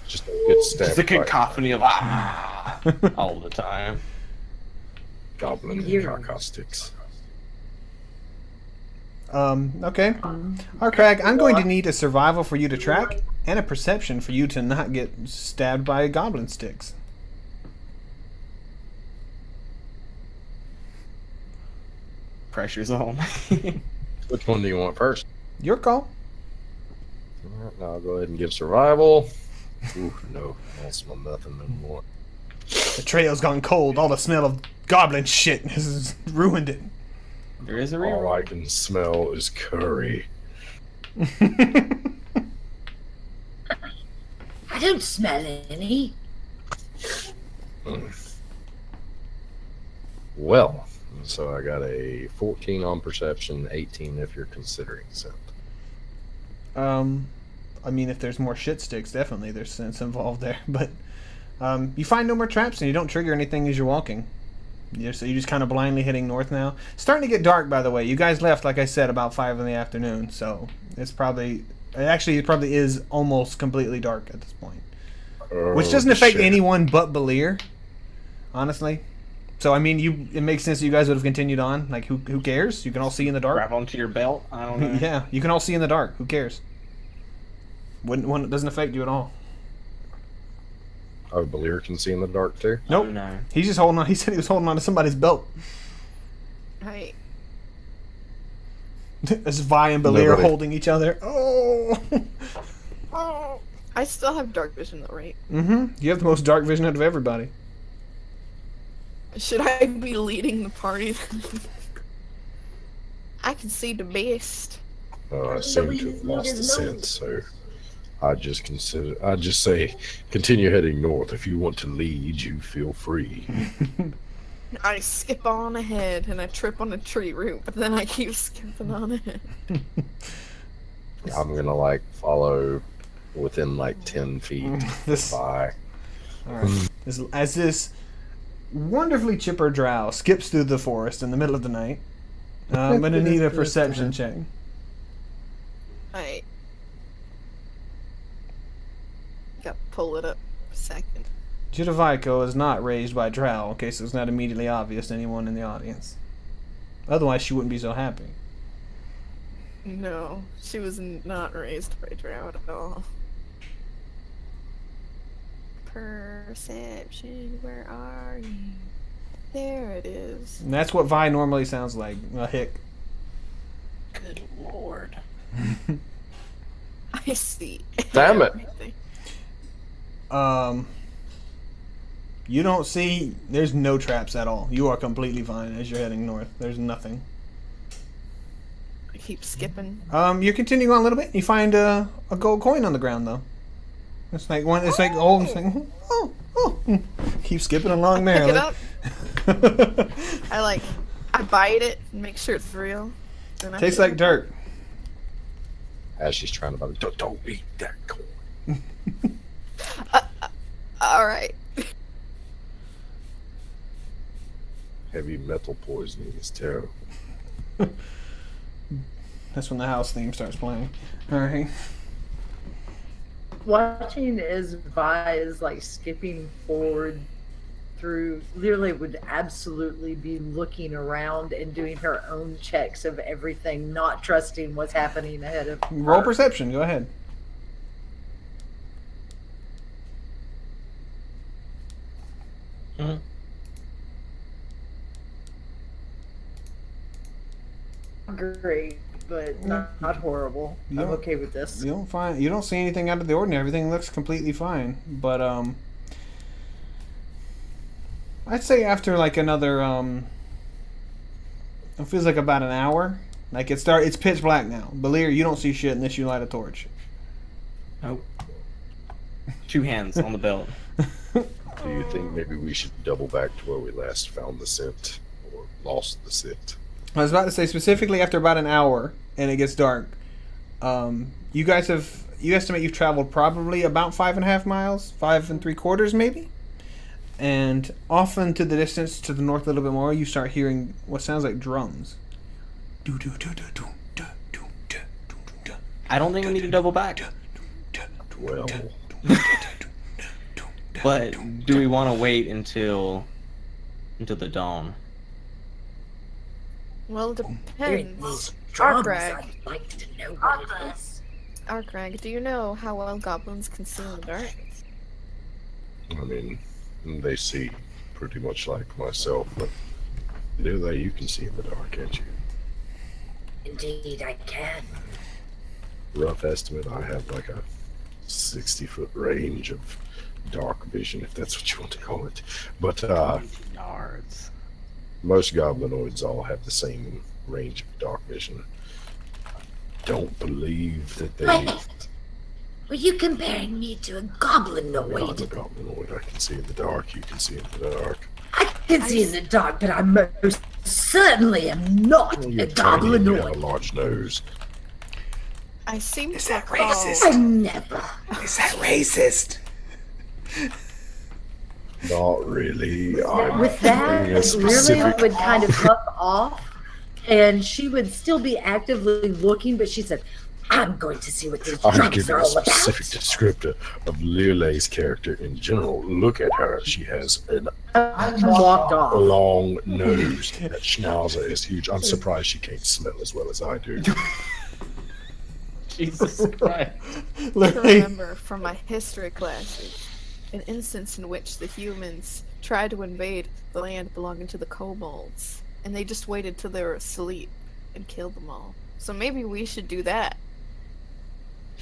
Just don't get stabbed Just a by cacophony of all the time. goblin Here. caustics. Okay. Craig, I'm going to need a survival for you to track and a perception for you to not get stabbed by goblin sticks. Pressure's on. Which one do you want first? Your call. All right, now I'll go ahead and give survival. Ooh, no, I don't smell nothing no more. The trail's gone cold. All the smell of goblin shit has ruined it. There is a All reroll. I can smell is curry. I don't smell any. Well, so I got a 14 on perception, 18 if you're considering scent. I mean, if there's more shit sticks, definitely there's sense involved there. But you find no more traps, and you don't trigger anything as you're walking. So you're just kind of blindly heading north now. It's starting to get dark, by the way. You guys left, like I said, about 5 in the afternoon, so it probably is almost completely dark at this point. Which doesn't affect anyone but Belir, honestly. So I mean, it makes sense that you guys would have continued on. Like, who cares? You can all see in the dark. Grab onto your belt. I don't know. Yeah, you can all see in the dark. Who cares? It doesn't affect you at all. Oh, Belir can see in the dark too? Nope. Oh, no. He's just holding on. He said he was holding on to somebody's belt. Right. It's Vi and Belir Nobody. holding each other. Oh. Oh, I still have dark vision though, right? Mm-hmm. You have the most dark vision out of everybody. Should I be leading the party then? I can see the best. I seem to have lost the scent, so I just say, continue heading north. If you want to lead, you feel free. I skip on ahead and I trip on a tree root, but then I keep skipping on ahead. I'm gonna follow within 10 feet. This- Bye. All right. As this wonderfully chipper drow skips through the forest in the middle of the night, I'm gonna need a perception check. Alright. Gotta pull it up a second. Judovico is not raised by drow, in case it was not immediately obvious to anyone in the audience. Otherwise, she wouldn't be so happy. No, she was not raised by drow at all. Perception, where are you? There it is. And that's what Vi normally sounds like. A hick. Good lord. I see. Damn it. Everything. You don't see. There's no traps at all. You are completely fine as you're heading north. There's nothing. I keep skipping. You're continuing on a little bit. You find a gold coin on the ground though. It's like one. It's like old. It's like, oh. Keep skipping along Pick merrily. it up. I bite it and make sure it's real. Then I Tastes put it like dirt. As she's trying to don't eat that corn. Alright. Heavy metal poisoning is terrible. That's when the house theme starts playing. All right. Watching as Vi is skipping forward through, literally would absolutely be looking around and doing her own checks of everything, not trusting what's happening ahead of her. Roll perception. Go ahead. Mhm. Great, but not horrible. You I'm don't- okay with this. You don't see anything out of the ordinary. Everything looks completely fine. But I'd say after another it feels like about an hour. It's pitch black now. Belir, you don't see shit unless you light a torch. Nope. 2 hands on the belt. Do you think maybe we should double back to where we last found the scent or lost the scent? I was about to say specifically after about an hour and it gets dark. You estimate you've traveled probably about 5.5 miles, 5 3/4 maybe. And often to the distance, to the north a little bit more, you start hearing what sounds like drums. I don't think we need to double back. Well, But do we want to wait until the dawn? Well, it Hearing depends. these drums, Arkrag. I'd like to know what it is. Arkrag, do you know how well goblins can see in the dark? I mean, they see pretty much like myself, but you can see in the dark, can't you? Indeed, I can. Rough estimate, I have a 60-foot range of dark vision, if that's what you want to call it. But Yards. most goblinoids all have the same range of dark vision. Don't believe that they... Were you comparing me to a I'm not a goblinoid? goblinoid. I can see in the dark. You can see in the dark. I can see in the dark, but I most certainly am not Well, a you're tiny and you have a goblinoid. large nose. I seem Is to that recall. racist? I never. Is that racist? Not really. I'm With that, being a Lily specific. would kind of huff off, and she would still be actively looking, but she said, I'm going to see what these I'm drums giving are a all about. specific descriptor of Lilei's character in general. Look at her. She has an walked off. long nose. That schnauzer is huge. I'm surprised she can't smell as well as I do. Jesus Christ. I Literally. remember from my history classes an instance in which the humans tried to invade the land belonging to the kobolds, and they just waited till they were asleep and killed them all. So maybe we should do that.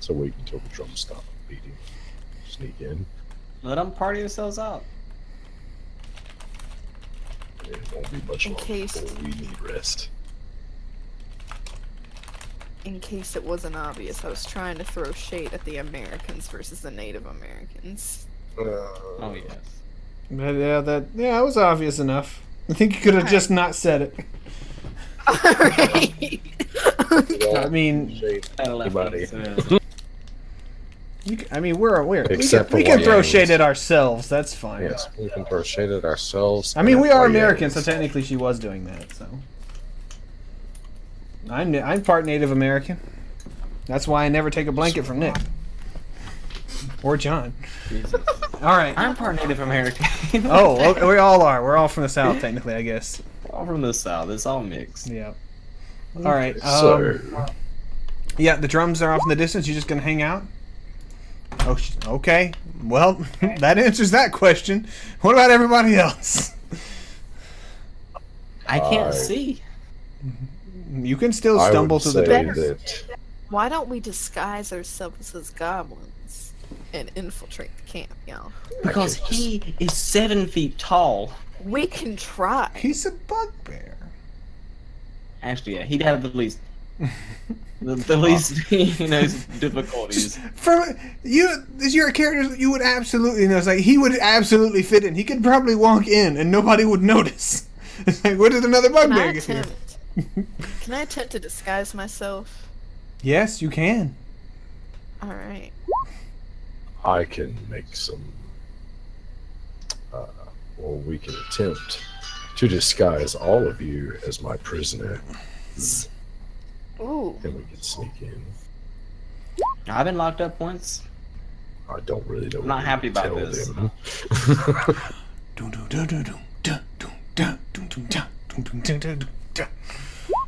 So wait until the drums stop beating. Sneak in. Let them party themselves out. It won't be much In longer case- before we need rest. In case it wasn't obvious, I was trying to throw shade at the Americans versus the Native Americans. Oh, yes. But yeah, that was obvious enough. I think you could have just not said it. Alright. I mean, Kinda left Everybody. it. Except for we can throw Wayans. shade at ourselves. That's fine. Yes, we can throw shade at ourselves. I mean, we are Wayans. Americans, so technically she was doing that. So I'm part Native American. That's why I never take a blanket from Nick or John. Jesus. All right. I'm part Native American. Oh, okay, we all are. We're all from the South, technically, I guess. all from the South. It's all mixed. Yeah. All right. So, Yeah, the drums are off in the distance. You just gonna hang out? Oh, okay. Well, that answers that question. What about everybody else? I can't I- see. You can still I stumble would to the say door. that Why don't we disguise ourselves as goblins and infiltrate the camp, y'all? Because he is 7 feet tall. We can try. He's a bugbear. Actually, yeah, he'd have the least. The least, difficulties. From you, as your character, you would absolutely know. It's like he would absolutely fit in. He could probably walk in and nobody would notice. It's like, where did another Can I bugbear get here? attempt? Can I attempt to disguise myself? Yes, you can. All right. I can make some. Well, we can attempt to disguise all of you as my prisoner, Ooh. and we can sneak in. I've been locked up once. I don't really know. I'm not what happy to about tell this. them. Dun, dun, dun, dun, dun, dun, dun, dun, dun, dun, dun, dun, dun, dun, dun, dun.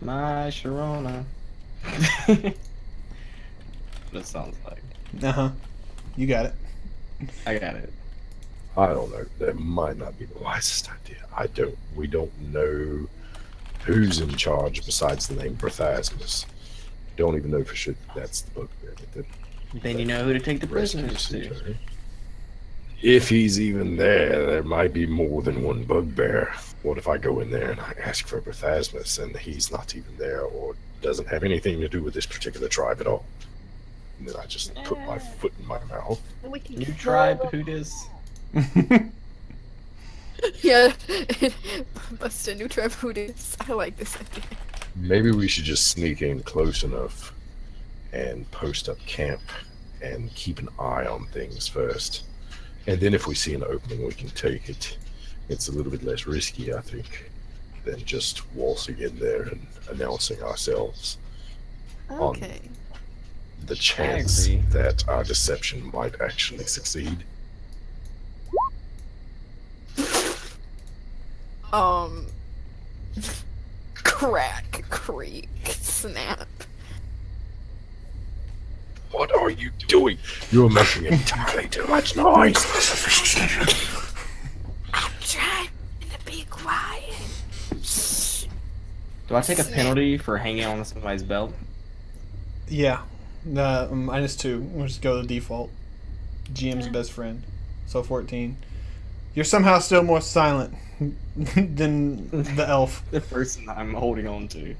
My Sharona. That sounds like. Uh-huh. You got it. I got it. I don't know. That might not be the wisest idea. We don't know who's in charge besides the name Prothasmus. Don't even know for sure that's the bugbear. Then you know who to take the Rescue prisoners to. center. If he's even there might be more than one bugbear. What if I go in there and I ask for Prothasmus and he's not even there or doesn't have anything to do with this particular tribe at all? And then I just put my foot in my mouth. We can New tribe, who dis? Yeah. Bust a new tribe who dis. I like this idea. Maybe we should just sneak in close enough and post up camp and keep an eye on things first. And then if we see an opening, we can take it. It's a little bit less risky, I think, than just waltzing in there and announcing ourselves. Okay. The chance agree. that our deception might actually succeed. Crack, creak, snap. What are you doing? You're making entirely too much noise. I'm trying to be quiet. Shh. Do I take a penalty for hanging on somebody's belt? Yeah. -2. We'll just go to the default. GM's best friend. So 14. You're somehow still more silent than the elf. The person I'm holding on to.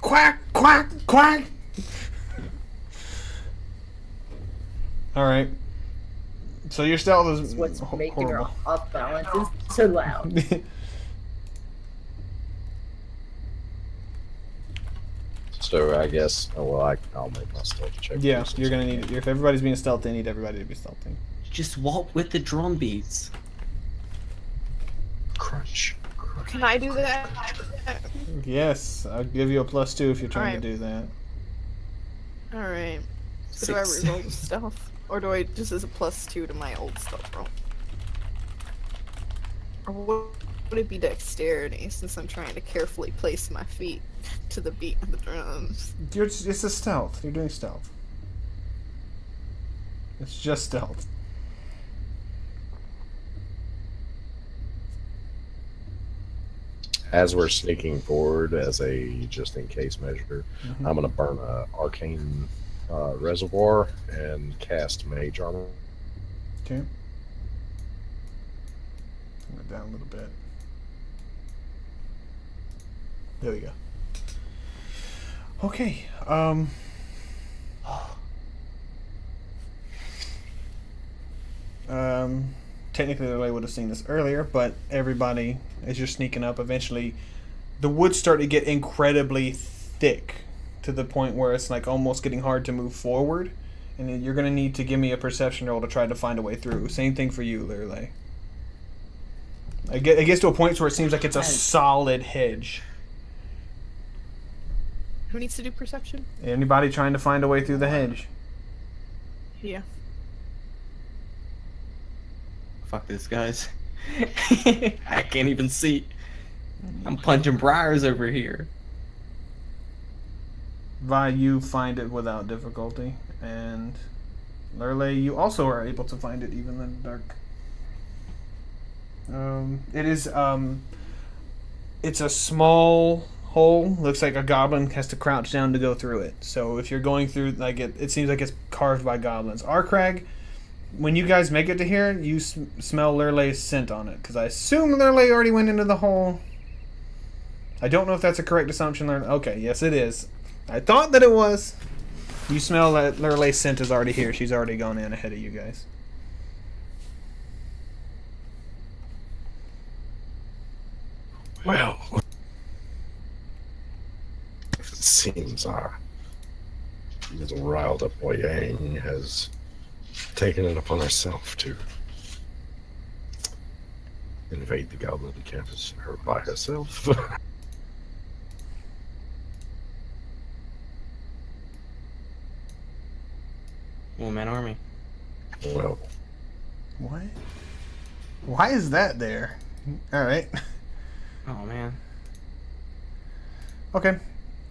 Quack, quack, quack. All right. So your stealth is It's what's making her horrible. off balance and so loud. So I guess, I'll make my stealth check. Yeah, since you're gonna I'm- need. If everybody's being stealthy, I need everybody to be stealthy. Just walk with the drum beats. Crunch. Can I do that? Yes, I'll give you a +2 if you're trying Alright. to do that. Alright. So do I 6. reroll the stealth? Or do I just as a +2 to my old stealth roll? Or would it be dexterity since I'm trying to carefully place my feet to the beat of the drums? It's a stealth. You're doing stealth. It's just stealth. As we're sneaking forward, as a just-in-case measure, I'm going to burn a arcane reservoir and cast mage armor. Okay. Bring it down a little bit. There we go. Okay. Technically, I would have seen this earlier, but everybody, as you're sneaking up, eventually, the woods start to get incredibly thick to the point where it's like almost getting hard to move forward, and then you're gonna need to give me a perception roll to try to find a way through. Same thing for you, Lurley. It gets to a point where it seems like it's a solid hedge. Who needs to do perception? Anybody trying to find a way through the hedge? Yeah. Fuck this, guys. I can't even see. I'm punching briars over here. Vi, you find it without difficulty, and Lurley, you also are able to find it even in the dark. It is it's a small hole. Looks like a goblin has to crouch down to go through it. So if you're going through, like it seems like it's carved by goblins. Arkrag, when you guys make it to here, you smell Lurley's scent on it, because I assume Lurley already went into the hole. I don't know if that's a correct assumption. Okay, yes it is. I thought that it was. You smell that Lurley's scent is already here. She's already gone in ahead of you guys. Well, it seems our little riled up Yang has taken it upon herself to invade the goblin campus her by herself. One-man army. Well, What? Why is that there? All right. Oh, man. Okay.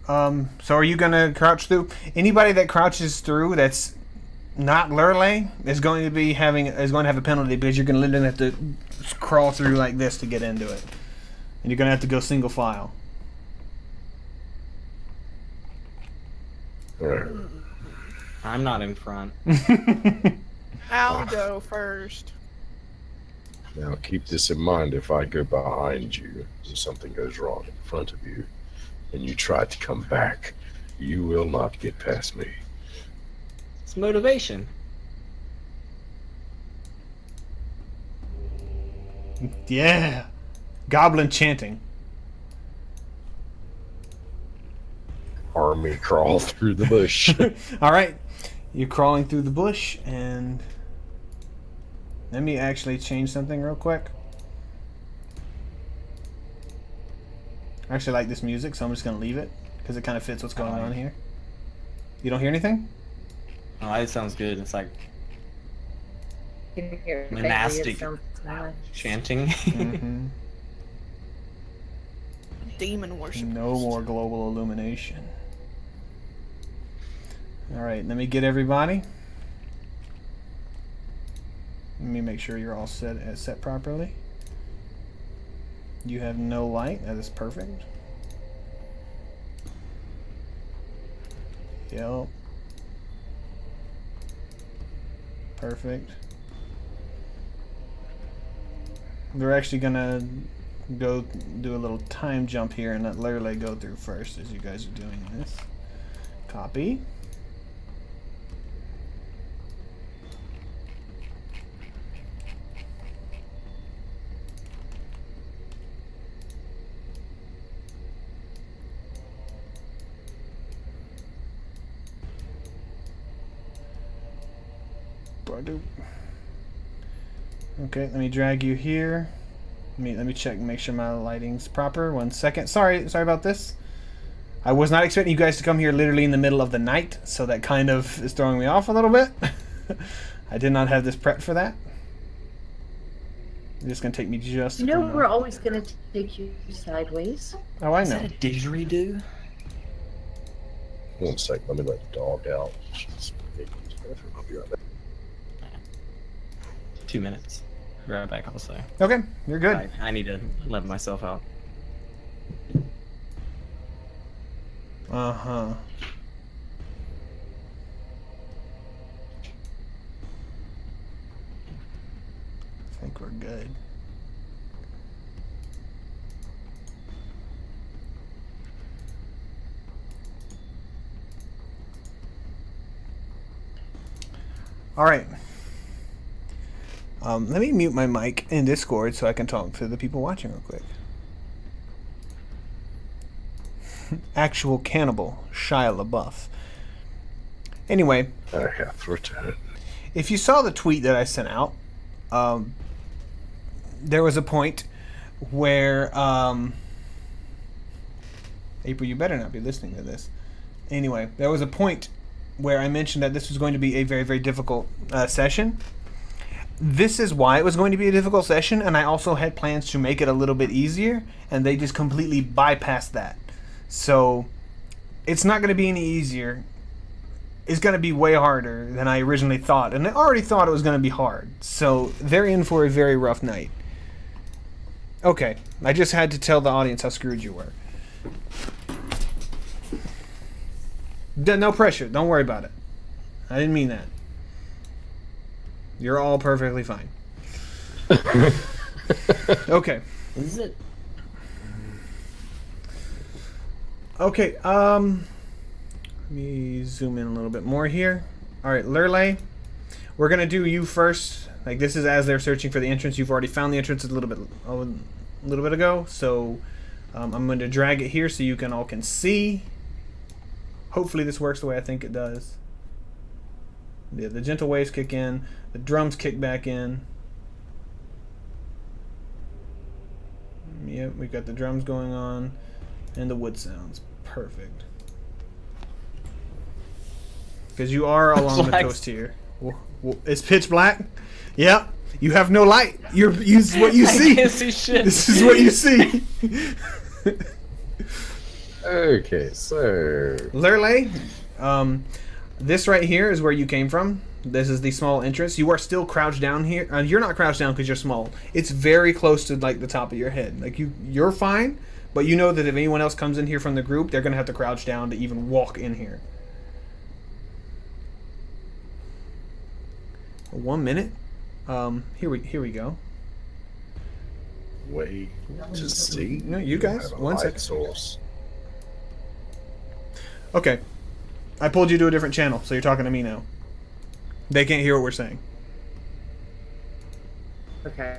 So are you gonna crouch through? Anybody that crouches through that's not Lurley is going to have a penalty, because you're gonna literally have to crawl through like this to get into it, and you're gonna have to go single file. I'm not in front. I'll go first. now keep this in mind. If I go behind you, if something goes wrong in front of you, and you try to come back, you will not get past me. It's motivation. Yeah. Goblin chanting. Army crawl through the bush. All right. You're crawling through the bush, and let me actually change something real quick. I actually like this music, so I'm just gonna leave it because it kind of fits what's going on here. You don't hear anything? Oh, that sounds good. It's like You can hear it faintly, Monastic. it sounds nice. chanting. Mm-hmm. Demon worship. No more global illumination. Alright, let me get everybody. Let me make sure you're all set properly. You have no light. That is perfect. Yep. Perfect. They're actually gonna go do a little time jump here and let Lurley go through first as you guys are doing this. Copy. door. Dude. Okay, let me drag you here. Let me check and make sure my lighting's proper. 1 second. Sorry about this. I was not expecting you guys to come here literally in the middle of the night, so that kind of is throwing me off a little bit. I did not have this prepped for that. It's gonna take me just. You know, we're always gonna take you sideways. Oh, I Is know. that a didgeridoo? 1 sec, let me let the dog out. I'll be right back. 2 minutes. Be right back, I'll say. Okay, you're good. I need to let myself out. Uh-huh. I think we're good. All right. Let me mute my mic in Discord so I can talk to the people watching real quick. Actual cannibal, Shia LaBeouf. Anyway, I have returned. if you saw the tweet that I sent out, there was a point where April, you better not be listening to this. Anyway, there was a point where I mentioned that this was going to be a very, very difficult session. This is why it was going to be a difficult session, and I also had plans to make it a little bit easier, and they just completely bypassed that. So it's not going to be any easier. It's going to be way harder than I originally thought, and I already thought it was going to be hard. So they're in for a very rough night. Okay, I just had to tell the audience how screwed you were. No pressure. Don't worry about it. I didn't mean that. You're all perfectly fine. Okay. Is it? Okay, let me zoom in a little bit more here. Alright, Lurley, we're gonna do you first. Like, this is as they're searching for the entrance. You've already found the entrance a little bit ago, so I'm going to drag it here so you all can see. Hopefully this works the way I think it does. Yeah, the gentle waves kick in, the drums kick back in. Yep, we've got the drums going on, and the wood sounds. Perfect. Because you are along the coast here. It's pitch black. Yep. You have no light. This is what you see. I can't see shit. This is what you see. Okay, so Lurley, this right here is where you came from. This is the small entrance. You are still crouched down here. You're not crouched down because you're small. It's very close to like the top of your head. Like you're fine, but you know that if anyone else comes in here from the group, they're gonna have to crouch down to even walk in here. 1 minute. Here we go. way to see. No, you guys, have a 1 light second. source. Okay. I pulled you to a different channel, so you're talking to me now. They can't hear what we're saying. Okay.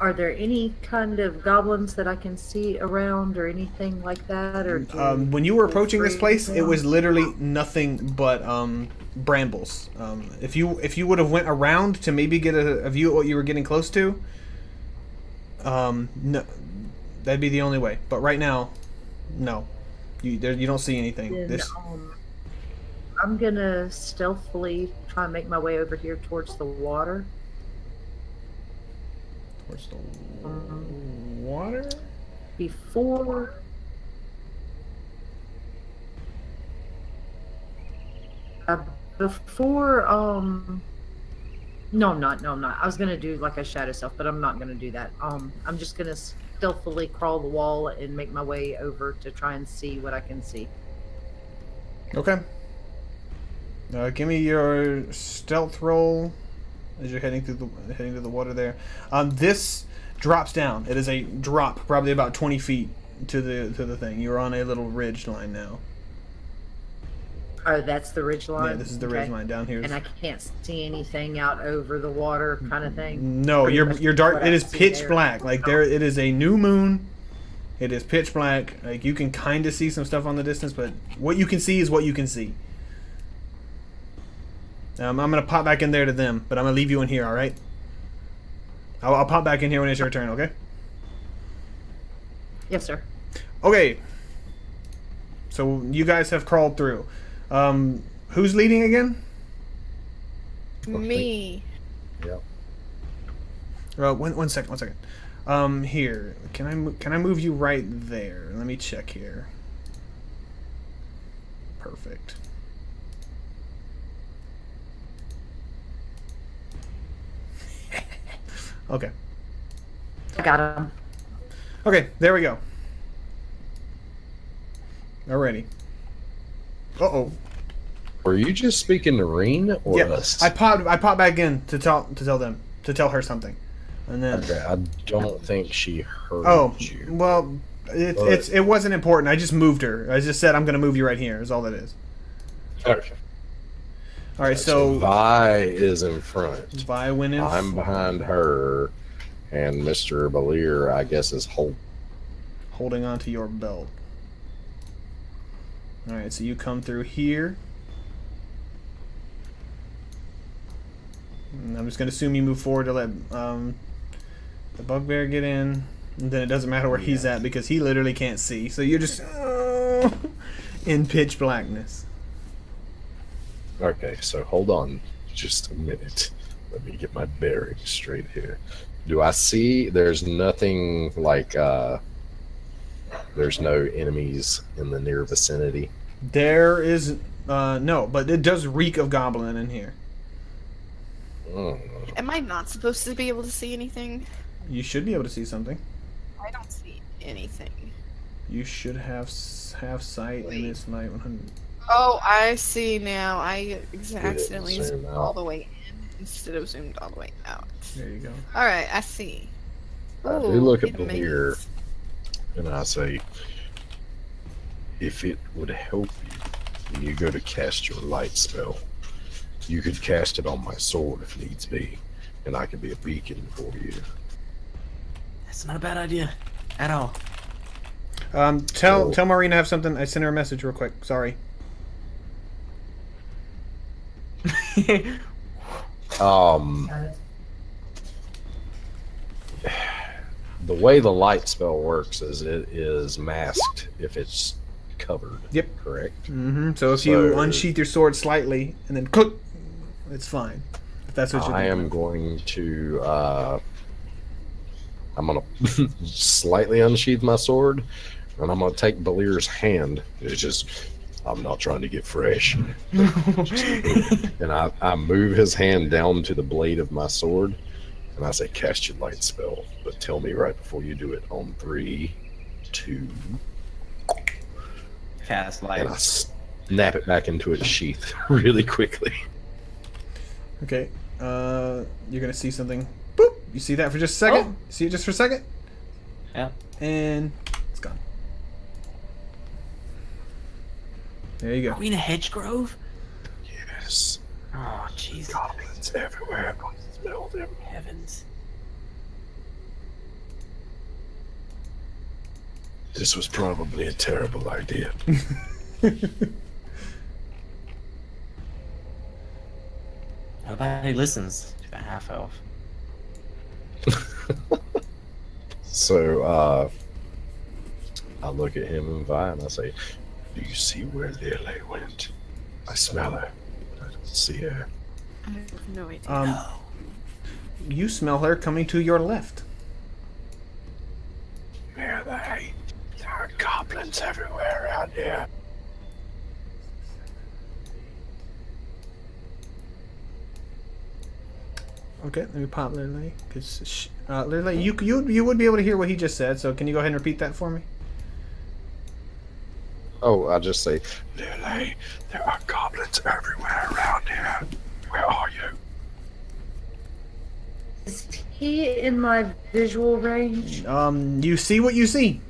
Are there any kind of goblins that I can see around or anything like that? Or When you were approaching this place, it was literally nothing but brambles. If you would have went around to maybe get a view of what you were getting close to, no, that'd be the only way. But right now, no, you don't see anything. Then, I'm gonna stealthily try and make my way over here towards the water. Towards the water? Before no, I'm not. I was gonna do like a shadow self, but I'm not gonna do that. I'm just gonna stealthily crawl the wall and make my way over to try and see what I can see. Okay. Give me your stealth roll as you're heading to the water there. This drops down. It is a drop, probably about 20 feet to the thing. You're on a little ridge line now. Oh, that's the ridge line. Yeah, this is the ridge line down here. And I can't see anything out over the water, kind of thing. No, Pretty you're much dark. what It I is see pitch there. black. Like there, it is a new moon. It is pitch black. Like you can kind of see some stuff on the distance, but what you can see is what you can see. I'm gonna pop back in there to them, but I'm gonna leave you in here. All right? I'll pop back in here when it's your turn. Okay? Yes, sir. Okay. So you guys have crawled through. Who's leading again? Me. Yep. One second. Here. Can I move you right there? Let me check here. Perfect. Okay. I got him. Okay, there we go. Alrighty. Uh-oh. Were you just speaking to Reen or Yeah, us? I popped back in to tell her something. And then Okay, I don't think she heard Oh, you. well, it wasn't important. I just moved her. I just said I'm going to move you right here. Is all that is. Okay. All right, So so Vi is in front. Vi went in. I'm behind her, and Mr. Balir, I guess, is holding onto your belt. All right, so you come through here. And I'm just going to assume you move forward to let the bugbear get in. And then it doesn't matter where he's at because he literally can't see. So you're just in pitch blackness. Okay, so hold on just a minute. Let me get my bearings straight here. Do I see there's nothing like there's no enemies in the near vicinity? There is no, but it does reek of goblin in here. Mm. Am I not supposed to be able to see anything? You should be able to see something. I don't see anything. You should have sight in this light 100. Oh, I see now. I accidentally zoom zoomed out. all the way in instead of zoomed all the way out. There you go. Alright, I see. I do Ooh, look at it Balir makes- and I say, if it would help you when you go to cast your light spell, you could cast it on my sword if needs be, and I could be a beacon for you. That's not a bad idea at all. Tell Maureen to have something. I sent her a message real quick. Sorry. The way the light spell works is it is masked if it's covered. Yep. Correct. Mm-hmm. So if you So- unsheath your sword slightly and then click, it's fine. If that's what you're I doing. am going to I'm gonna slightly unsheath my sword, and I'm gonna take Balir's hand. It's just I'm not trying to get fresh. And I move his hand down to the blade of my sword, and I say, cast your light spell. But tell me right before you do it on 3, 2, Cast and light. I snap it back into its sheath really quickly. Okay. You're gonna see something. Boop. You see that for just a second? Oh. See it just for a second? Yeah. And it's gone. There you Are go. we in a hedge grove? Yes. Oh, jeez. Goblins everywhere. I can smell them. Heavens. This was probably a terrible idea. Nobody listens to the half elf. So, I look at him and Vi and I say, do you see where Lily went? I smell her. I don't see her. I have no idea. No. You smell her coming to your left. Where are they? There are goblins everywhere around here. Okay, let me pop Lily. Cause Lily, you would be able to hear what he just said. So can you go ahead and repeat that for me? Oh, I just say, Lily, there are goblins everywhere around here. Where are you? Is he in my visual range? You see what you see.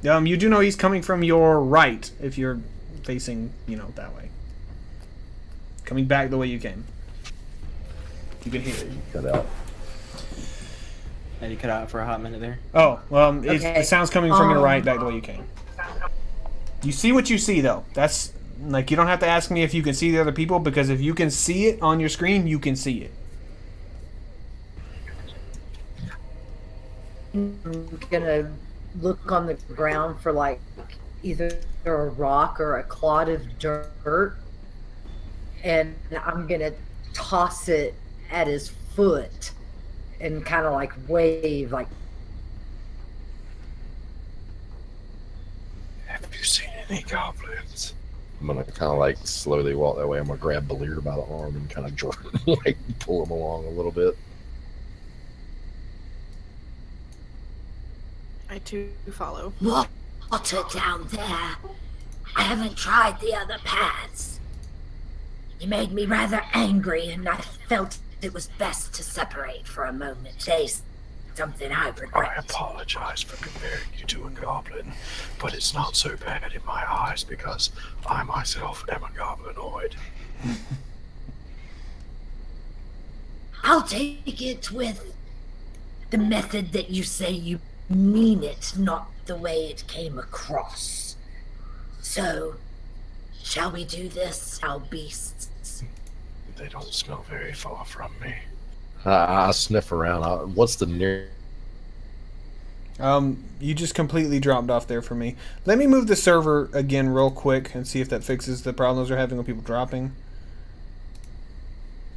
You do know he's coming from your right if you're facing, that way. Coming back the way you came. You can hear it. Cut out. And you cut out for a hot minute there. Oh, Okay. the sound's coming from your right back the way you came. You see what you see, though. That's Like, you don't have to ask me if you can see the other people, because if you can see it on your screen, you can see it. I'm gonna look on the ground for like either a rock or a clod of dirt, and I'm gonna toss it at his foot and kind of like wave, like, Have you seen any goblins? I'm gonna kind of like slowly walk that way. I'm gonna grab Belir by the arm and kind of like pull him along a little bit. I too follow. Water down there. I haven't tried the other paths. He made me rather angry, and I felt it was best to separate for a moment. Today's something I I regret. apologize for comparing you to a goblin, but it's not so bad in my eyes because I myself am a goblinoid. I'll take it with the method that you say you mean it, not the way it came across. So, shall we do this, our beasts? They don't smell very far from me. I sniff around. What's the near? You just completely dropped off there for me. Let me move the server again real quick and see if that fixes the problems we're having with people dropping.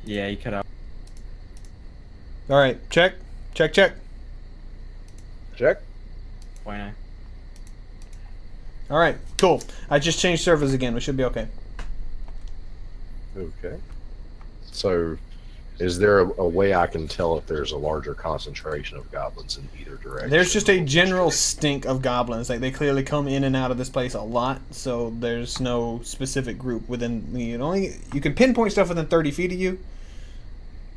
Yeah, you cut out. All right, check. Check. Why not? All right, cool. I just changed servers again. We should be okay. Okay. So, is there a way I can tell if there's a larger concentration of goblins in either direction? There's just a general stink of goblins. Like, they clearly come in and out of this place a lot, so there's no specific group within the... You can pinpoint stuff within 30 feet of you.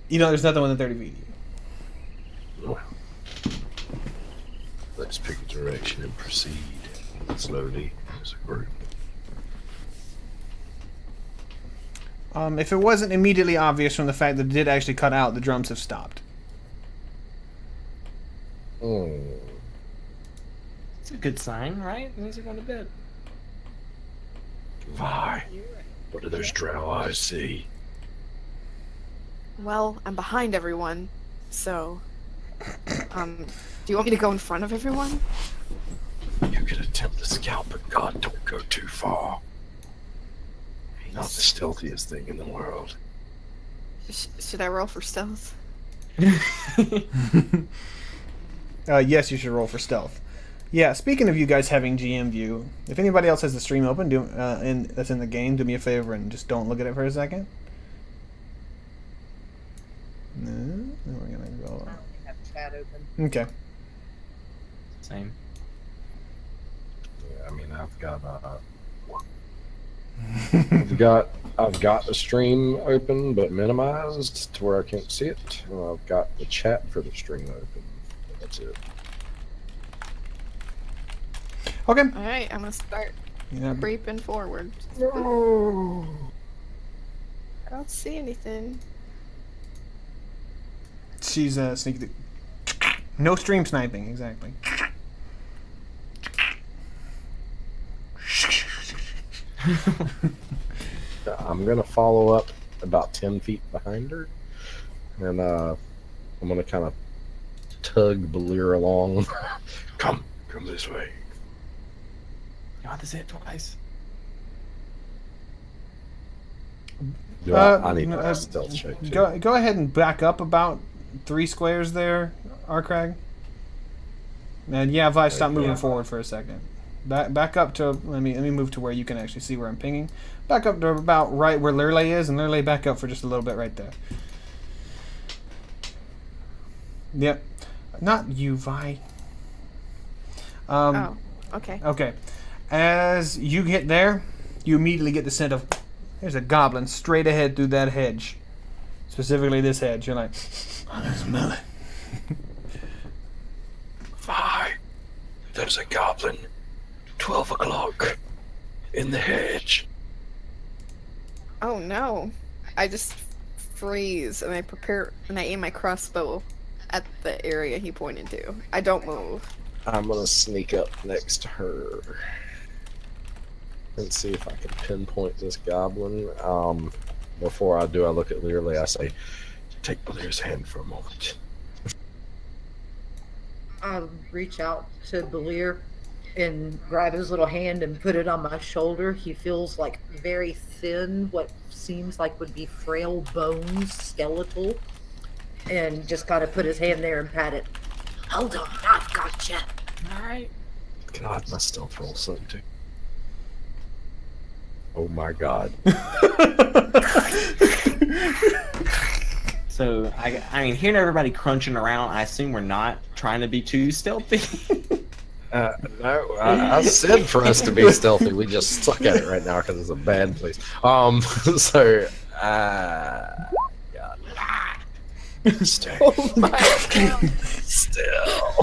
You know, there's nothing within 30 feet of you. Well, let's pick a direction and proceed slowly as a group. If it wasn't immediately obvious from the fact that it did actually cut out, the drums have stopped. It's a good sign, right? These are going to bed. Why? What do those drow eyes see? Well, I'm behind everyone, so... do you want me to go in front of everyone? You could attempt to scout, but God, don't go too far. You're not the stealthiest thing in the world. Should I roll for stealth? Yes, you should roll for stealth. Yeah, speaking of you guys having GM view, if anybody else has the stream open that's in the game, do me a favor and just don't look at it for a second. No, then we're gonna go. I don't have chat open. Okay. Same. Yeah, I mean, I've got the stream open but minimized to where I can't see it. And I've got the chat for the stream open. That's it. Okay. Alright, I'm gonna start Yeah. creeping forward. I don't see anything. She's sneaky. No stream sniping, exactly. I'm gonna follow up about 10 feet behind her, and I'm gonna kind of tug Belir along. Come this way. You have to say it twice. I need a stealth check. Too. Go ahead and back up about 3 squares there, Arkrag. And yeah, Vi, stop moving forward for a second. Back up to let me move to where you can actually see where I'm pinging. Back up to about right where Lurley is, and Lurley back up for just a little bit right there. Yep. Not you, Vi. Oh, okay. Okay. As you get there, you immediately get the scent of there's a goblin straight ahead through that hedge. Specifically this hedge. You're like, I can smell it. Vi, there's a goblin. 12 o'clock in the hedge. Oh no. I just freeze and I aim my crossbow at the area he pointed to. I don't move. I'm gonna sneak up next to her. Let's see if I can pinpoint this goblin. Before I do, I look at Learley. I say, "Take Blair's hand for a moment." I reach out to Belir and grab his little hand and put it on my shoulder. He feels like very thin, what seems like would be frail bones, skeletal, and just kind of put his hand there and pat it. Hold on, I've got you. All right. God, my stealth roll sucked too. Oh my god. So I mean, hearing everybody crunching around, I assume we're not trying to be too stealthy. No, I said for us to be stealthy. We just suck at it right now because it's a bad place. So, God. Stay. Oh my god! Still.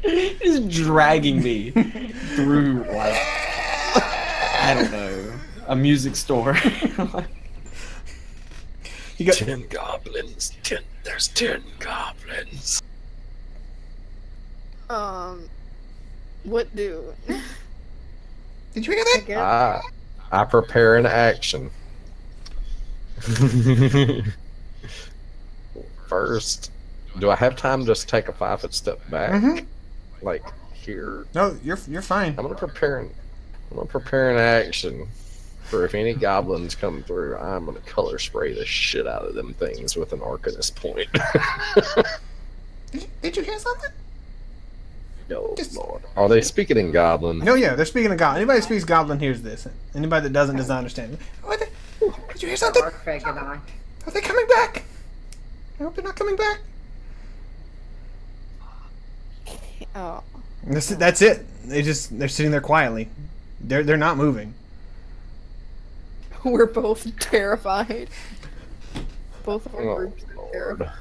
It's dragging me through like I don't know, a music store. You got 10 goblins. There's 10 goblins. What do? Did you hear I that? guess. I prepare an action. First, do I have time to just take a 5-foot step back? Mhm. Like here? No, you're fine. I'm gonna prepare an action for if any goblins come through. I'm gonna color spray the shit out of them things with an arcanist point. Did you hear something? No, Just- Lord. Are they speaking in goblin? No, yeah, they're speaking of Goblin. Anybody who speaks Goblin hears this. Anybody that doesn't does not understand. What did you hear something? Craig and I. Are they coming back? I hope they're not coming back. Oh. That's it. They're sitting there quietly. They're not moving. We're both terrified. Both of our Oh, groups are Lord. terrified.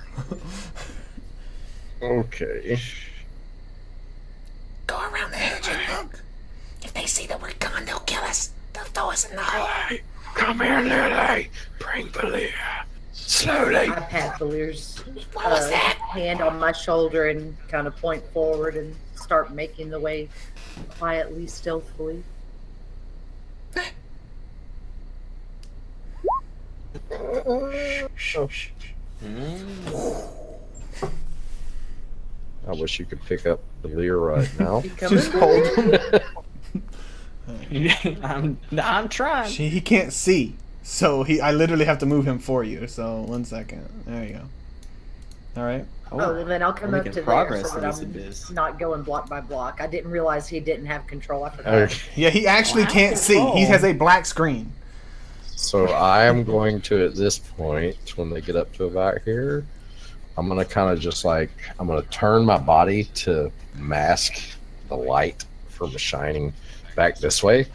Okay. Go around the hedge and look. If they see that we're gone, they'll kill us. They'll throw us in the hole. Lily, come here, Lily. Bring Belia. Slowly. I pat Belir's What was that? hand on my shoulder and kind of point forward and start making the way quietly, stealthily. I wish you could pick up Belia right now. You coming? Just hold him. I'm trying. He can't see, so I literally have to move him for you. So 1 second. There you go. All right. Oh, well, then I'll come We're up making to there progress so in that this I'm abyss. not going block by block. I didn't realize he didn't have control. I forgot. Okay. Yeah, he actually can't see. He has a black screen. So I am going to, at this point, when they get up to about here, I'm going to kind of just like, I'm going to turn my body to mask the light from shining back this way.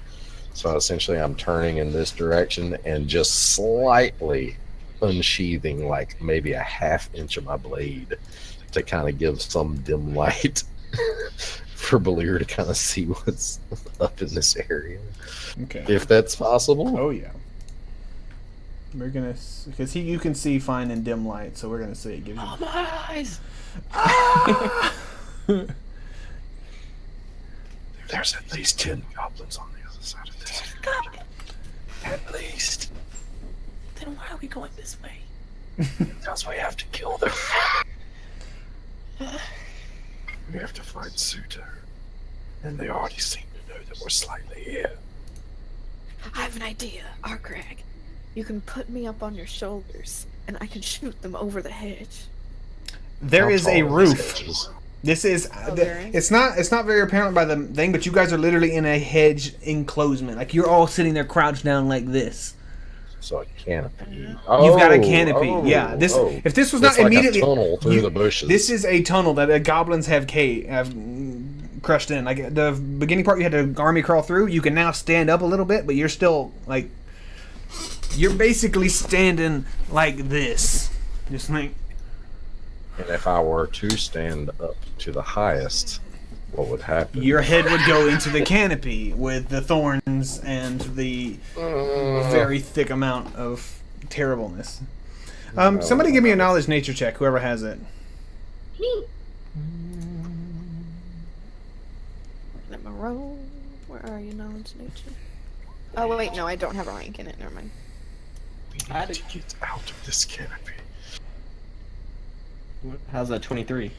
So essentially I'm turning in this direction and just slightly unsheathing like maybe a 1/2 inch of my blade to kind of give some dim light for Belir to kind of see what's up in this area. Okay. If that's possible. Oh yeah. We're gonna, because you can see fine in dim light, so we're gonna say it gives you. Oh my eyes! There's at least 10 goblins on the other side of this. At least. Then why are we going this way? Because we have to kill them. We have to find Suter. And they already seem to know that we're slightly here. I have an idea, Arkrag. You can put me up on your shoulders, and I can shoot them over the hedge. There How is a tall are these roof. hedges? This is there is? it's not very apparent by the thing, but you guys are literally in a hedge enclosement. Like you're all sitting there crouched down like this. So a canopy. You've got a Oh, canopy. oh, yeah. This oh. if this was It's not like immediately a tunnel through the bushes. This is a tunnel that the goblins have crushed in. Like the beginning part you had to army crawl through, you can now stand up a little bit, but you're still like you're basically standing like this. Just like And if I were to stand up to the highest, what would happen? your head would go into the canopy with the thorns and the very thick amount of terribleness. Somebody give me a knowledge nature check, whoever has it. Let me roll. Where are you, knowledge nature? Oh wait, no, I don't have a rank in it. Never mind. We need to get out of this canopy. How's that 23?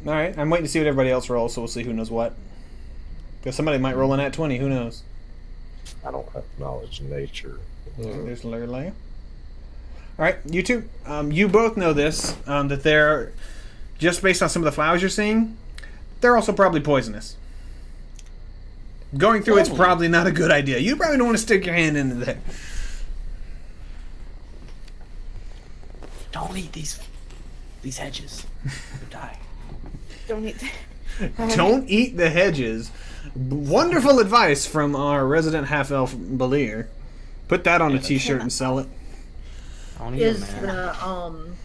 All right, I'm waiting to see what everybody else rolls, so we'll see who knows what. Because somebody might roll in at 20. Who knows? I don't have knowledge in nature. There's Lurley. All right, you two. You both know this. That they're just based on some of the flowers you're seeing. They're also probably poisonous. Going through it's probably not a good idea. You probably don't want to stick your hand into there. Don't eat these hedges. You'll die. Don't eat. Don't eat the hedges. Wonderful advice from our resident half-elf Balir. Put that on a t-shirt and sell it. I don't eat Is them, man.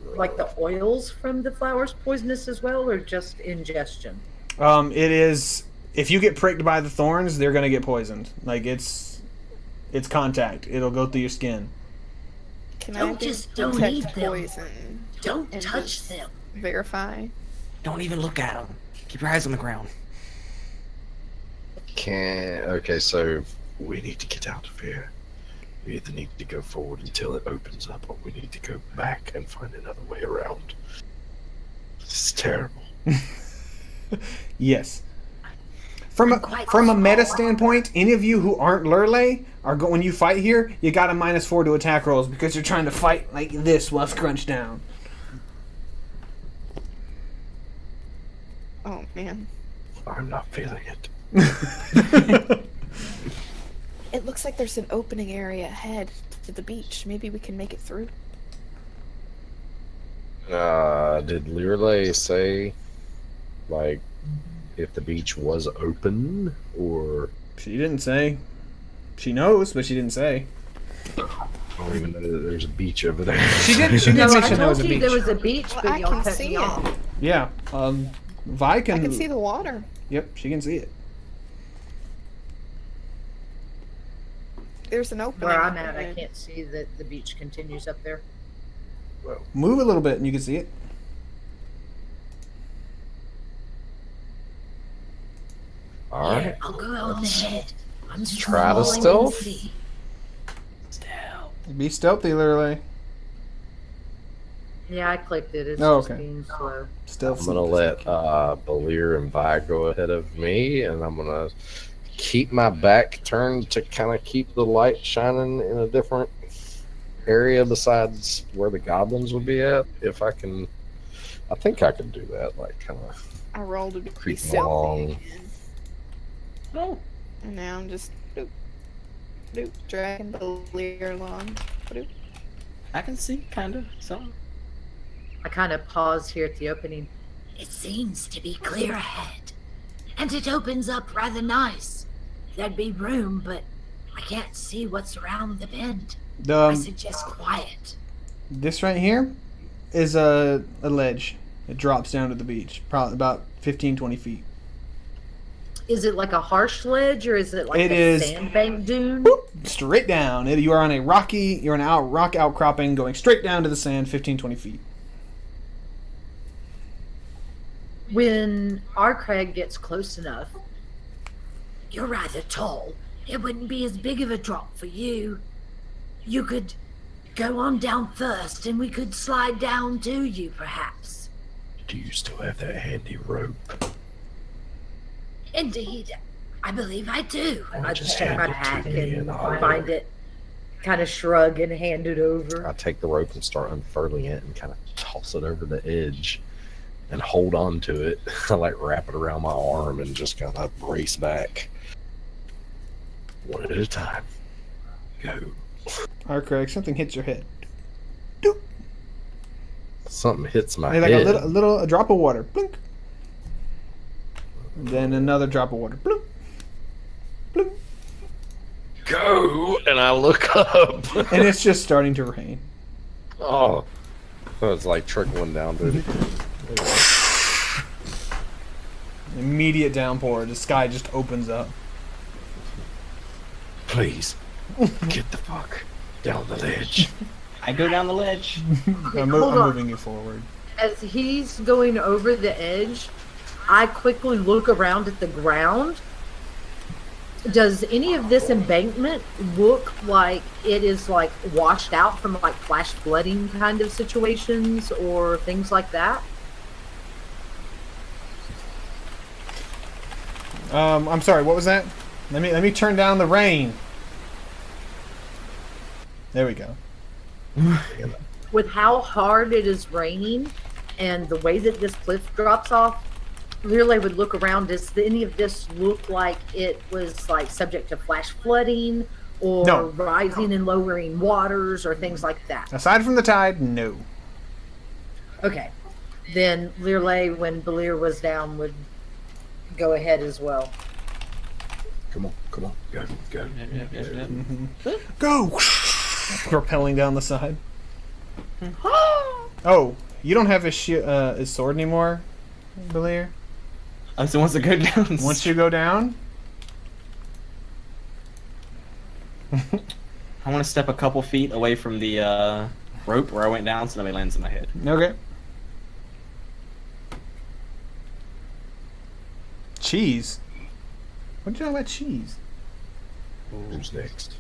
the like the oils from the flowers poisonous as well, or just ingestion? It is. If you get pricked by the thorns, they're gonna get poisoned. Like it's contact. It'll go through your skin. Can Don't I just detect don't eat them. poison? Don't And touch just them. Verify. Don't even look at them. Keep your eyes on the ground. Okay, so we need to get out of here. We either need to go forward until it opens up, or we need to go back and find another way around. This is terrible. Yes. From a meta standpoint, any of you who aren't Lurley are when you fight here, you got a -4 to attack rolls because you're trying to fight like this while scrunched down. Oh man. I'm not feeling it. It looks like there's an opening area ahead to the beach. Maybe we can make it through. Did Lirley say, like, if the beach was open, or... She didn't say. She knows, but she didn't say. I don't even know that there's a beach over there. She did. She did No, I mention there was told a you beach. there was a beach, Well, but I y'all can cut see me it. off. Yeah. Vi can. I can see the water. Yep, she can see it. There's an opening. Where I'm at, I ahead. can't see that the beach continues up there. Well, Move a little bit and you can see it. alright. I'll go out ahead. I'm just Try to following and stealth? see. Be stealthy, Lurley. Yeah, I clicked it. It's Oh, just okay. being slow. Stealth. I'm gonna let Balir and Vi go ahead of me, and I'm gonna keep my back turned to kind of keep the light shining in a different area besides where the goblins would be at. If I can, I think I can do that. Like kind of I rolled to be creeping stealthy. along. Oh. And now I'm just doop, doop, dragging the leer along. Doop. I can see, kind of, some. I kind of pause here at the opening. It seems to be clear ahead. And it opens up rather nice. There'd be room, but I can't see what's around the bend. I suggest quiet. This right here is a ledge. It drops down to the beach, probably about 15-20 feet. Is it like a harsh ledge, or is it like It a is- sandbank dune? Straight down. You are on a you're on a rock outcropping going straight down to the sand, 15-20 feet. When our crag gets close enough, You're rather tall. It wouldn't be as big of a drop for you. You could go on down first, and we could slide down to you, perhaps. Do you still have that handy rope? Indeed, I believe I do. I just check my hand it to pack me and I'll- find it, kind of shrug and hand it over. I take the rope and start unfurling it and kind of toss it over the edge and hold on to it. I like wrap it around my arm and just kind of brace back. One at a time. Go. Alright, Craig, something hits your head. Something hits my Like head. a drop of water. Blink. Then another drop of water. Blink. Blink. Go! And I look up. And it's just starting to rain. Oh. It's like trickling down, dude. Immediate downpour. The sky just opens up. Please. Get the fuck down the ledge. I go down the ledge. I'm hold on. moving you forward. As he's going over the edge, I quickly look around at the ground Does any of this embankment look like it is like washed out from like flash flooding kind of situations or things like that? I'm sorry. What was that? Let me turn down the rain. There we go. With how hard it is raining and the way that this cliff drops off, clearly would look around. Does any of this look like it was like subject to flash flooding or No. rising and lowering waters or things like that? Aside from the tide, no. Okay. Then Learlay, when Belir was down, would go ahead as well. Come on. Go. Go! Propelling down the side. Oh, you don't have his sword anymore, Belir? Oh, so once it go down. Once you go down? I want to step a couple feet away from the rope where I went down so nobody lands in my head. Okay. Cheese? What do you know about cheese? Who's next?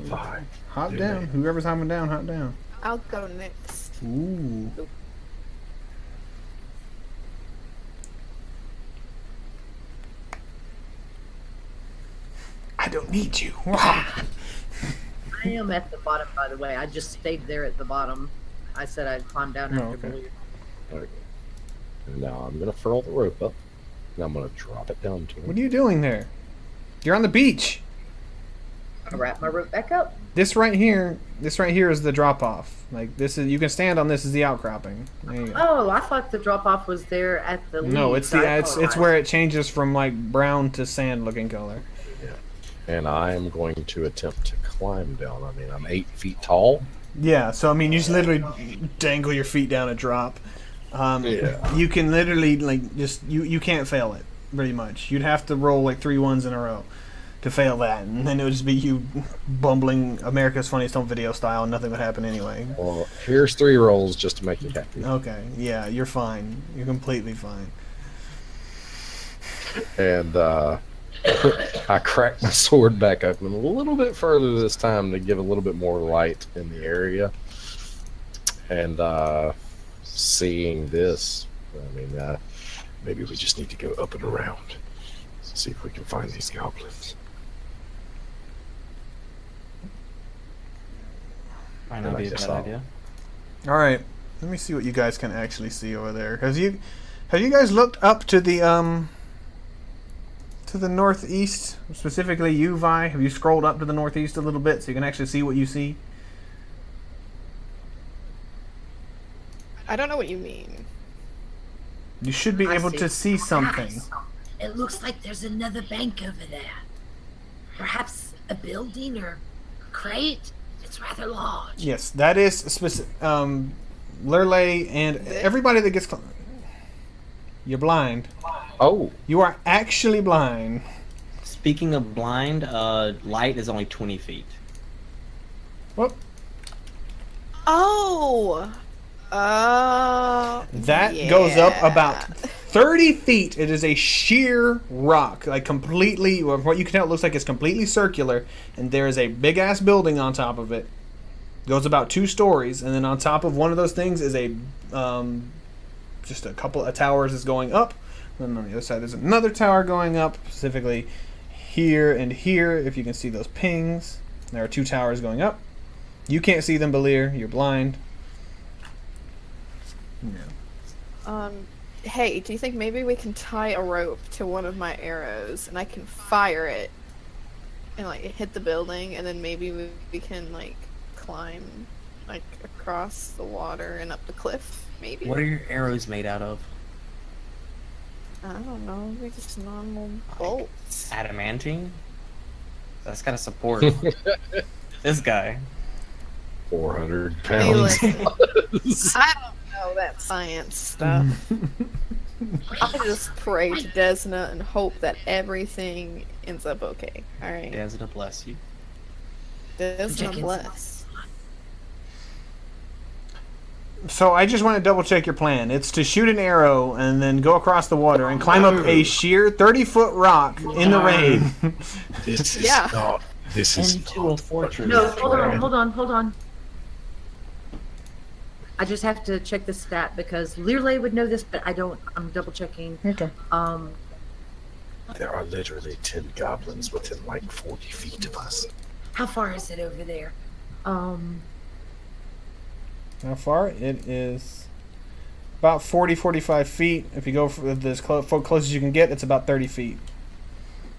5. Hop There down. they- Whoever's hopping down, hop down. I'll go next. Ooh. I don't need you. I am at the bottom, by the way. I just stayed there at the bottom. I said I'd climb down Oh, after okay. Belir. Okay. Now I'm gonna furl the rope up. And I'm gonna drop it down to him. What are you doing there? You're on the beach. I wrap my rope back up. This right here is the drop off. Like this is, you can stand on this as the outcropping. There you go. Oh, I thought the drop off was there at the No, leaves. it's the I it's apologize. where it changes from like brown to sand looking color. And I am going to attempt to climb down. I mean, I'm 8 feet tall. Yeah, so I mean, you just literally dangle your feet down a drop. Yeah. You can literally like just you can't fail it pretty much. You'd have to roll like 3 ones in a row to fail that, and then it would just be you bumbling America's Funniest Home Video style, and nothing would happen anyway. Well, here's 3 rolls just to make you happy. Okay, yeah, you're fine. You're completely fine. And I cracked my sword back open a little bit further this time to give a little bit more light in the area. And seeing this, I mean, maybe we just need to go up and around. See if we can find these goblins. Might not be a bad idea. All right, let me see what you guys can actually see over there. Have you guys looked up to the northeast, specifically you, Vi? Have you scrolled up to the northeast a little bit so you can actually see what you see? I don't know what you mean. You should be I able see. to see something. Guys, it looks like there's another bank over there. Perhaps a building or crate? It's rather large. Yes, that is specific. Lurley and everybody that gets. You're blind. Oh, You are actually blind. Speaking of blind, light is only 20 feet. Well, Oh. that goes up yeah. about 30 feet. It is a sheer rock, like completely. Well, what you can tell, it looks like it's completely circular, and there is a big ass building on top of it. Goes about 2 stories, and then on top of one of those things is a just a couple of towers is going up. And on the other side, there's another tower going up, specifically here and here. If you can see those pings, there are 2 towers going up. You can't see them, Belir. You're blind. Yeah. Hey, do you think maybe we can tie a rope to one of my arrows and I can fire it and like hit the building, and then maybe we can like climb like across the water and up the cliff? Maybe. What are your arrows made out of? I don't know. They're just normal bolts. Adamantine? That's gotta support this guy. 400 Hey, pounds. listen, I don't know that science stuff. I just pray to Desna and hope that everything ends up okay. All right, Desna bless you. Desna Chickens. bless. So I just want to double check your plan. It's to shoot an arrow and then go across the water and climb up a sheer 30-foot rock in the rain. This is Yeah. not. This is Into a fortress. No, hold on. I just have to check the stat because Learlay would know this, but I don't. I'm double checking. Okay. There are literally 10 goblins within like 40 feet of us. How far is it over there? How far? It is about 40-45 feet. If you go for as close as you can get, it's about 30 feet.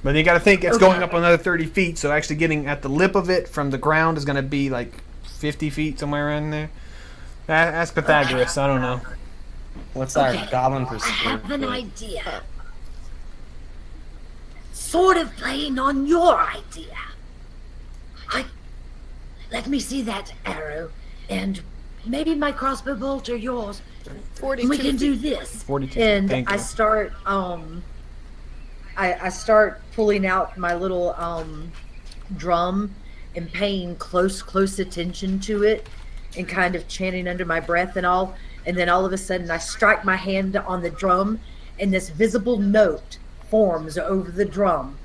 But you got to think it's going up another 30 feet, so actually getting at the lip of it from the ground is going to be like 50 feet, somewhere around there. Ask Pythagoras, I don't know. What's our goblin I have an perspective? idea. Sort of playing on your idea. Let me see that arrow, and maybe my crossbow bolt or yours. 42 We can do feet. this. 42. And Thank I you. start I start pulling out my little drum and paying close attention to it and kind of chanting under my breath and all, and then all of a sudden I strike my hand on the drum and this visible note forms over the drum.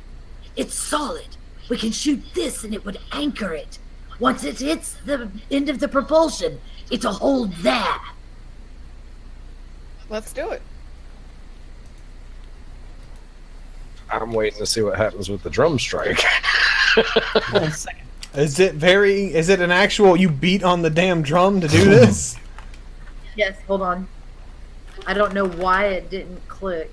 It's solid. We can shoot this and it would anchor it. Once it hits the end of the propulsion, it'll hold there. Let's do it. I'm waiting to see what happens with the drum strike. One second. Is it an actual, you beat on the damn drum to do this? Yes, hold on. I don't know why it didn't click.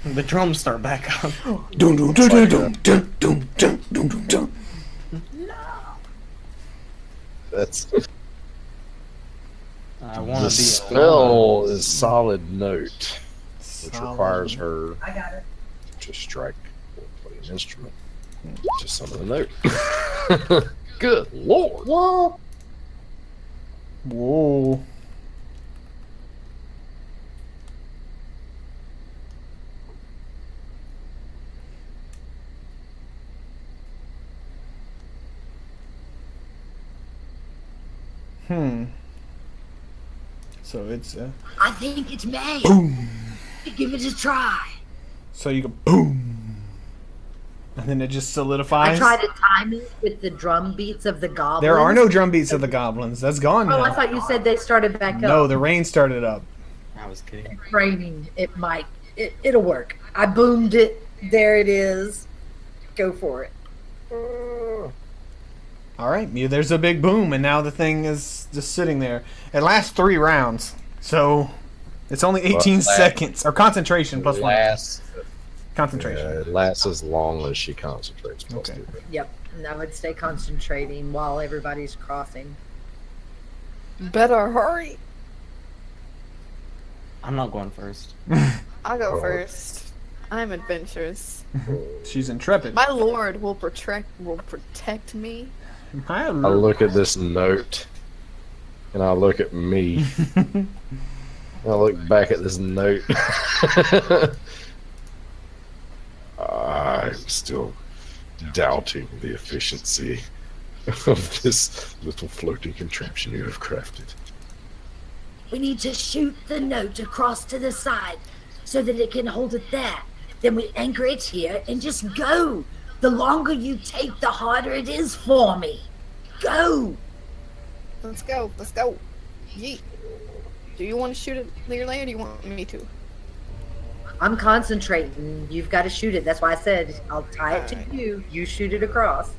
The drums start back up. Dun, dun, dun, dun, dun, dun, dun, dun, dun, dun, dun. That's I the want to be spell is solid note, which Solid. requires her I got it. to strike or play an instrument to summon a note. Good lord! Whoa! Whoa. So it's I think it's May. boom. Give it a try. So you go boom, and then it just solidifies. I try to time it with the drum beats of the goblins. There are no drum beats of the goblins. That's gone Oh, now. I thought you said they started back up. No, the rain started up. I was kidding. Raining. It might. It'll work. I boomed it. There it is. Go for it. All right, yeah, there's a big boom, and now the thing is just sitting there. It lasts 3 rounds, so it's only 18 seconds. Or concentration plus 1. Lasts, Concentration. it lasts as long as she concentrates. Plus Okay. 2. Yep. And I would stay concentrating while everybody's crossing. Better hurry. I'm not going first. I'll go Oh. first. I'm adventurous. She's intrepid. My lord will protect me. My I lord. look at this note, and I look at me. And I look back at this note. I'm still doubting the efficiency of this little floating contraption you have crafted. We need to shoot the note across to the side so that it can hold it there. Then we anchor it here and just go. The longer you take, the harder it is for me. Go. Let's go. Let's go. Yeet. Do you want to shoot it, Learlay, or do you want me to? I'm concentrating. You've got to shoot it. That's why I said I'll tie it to Alright. you. You shoot it across.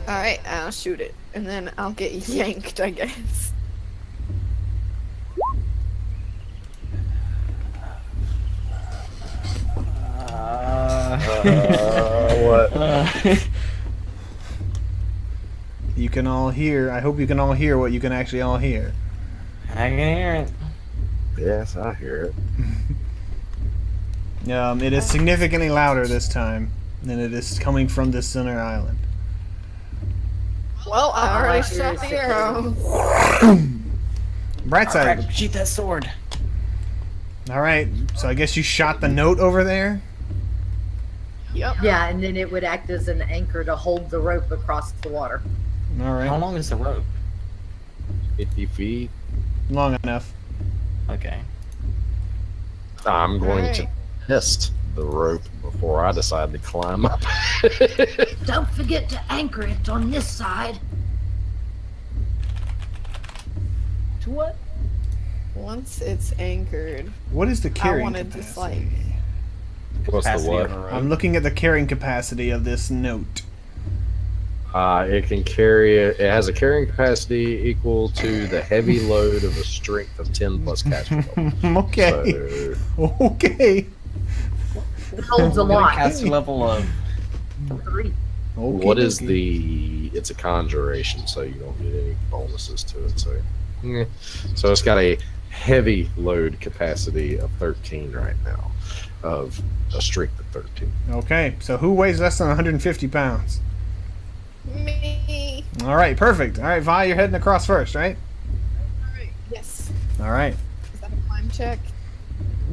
Alright, I'll shoot it. And then I'll get yanked, I guess. What? You can all hear. I hope you can all hear what you can actually all hear. I can hear it. Yes, I hear it. It is significantly louder this time than it is coming from the center island. Well, I I already hear shot it the sickly. arrow. Bright side. Crap, shoot that sword. All right. So I guess you shot the note over there. Yep. Yeah, and then it would act as an anchor to hold the rope across the water. All How right. long is the rope? 50 feet. Long enough. Okay. I'm going to Alright. test the rope before I decide to climb up. Don't forget to anchor it on this side. To what? Once it's anchored, What is the I carrying wanna capacity? just like What's the Capacity what? of a rope. I'm looking at the carrying capacity of this note. It can carry it. It has a carrying capacity equal to the heavy load of a strength of 10 plus caster level. Okay. So, Okay. It holds a We're gonna lot. cast a level of 3. Okay. what is the? It's a conjuration, so you don't get any bonuses to it. So it's got a heavy load capacity of 13 right now, of a strength of 13. Okay. So who weighs less than 150 pounds? me. All right. Perfect. All right, Vi, you're heading across first, right? Alright, yes. All right. Is that a climb check?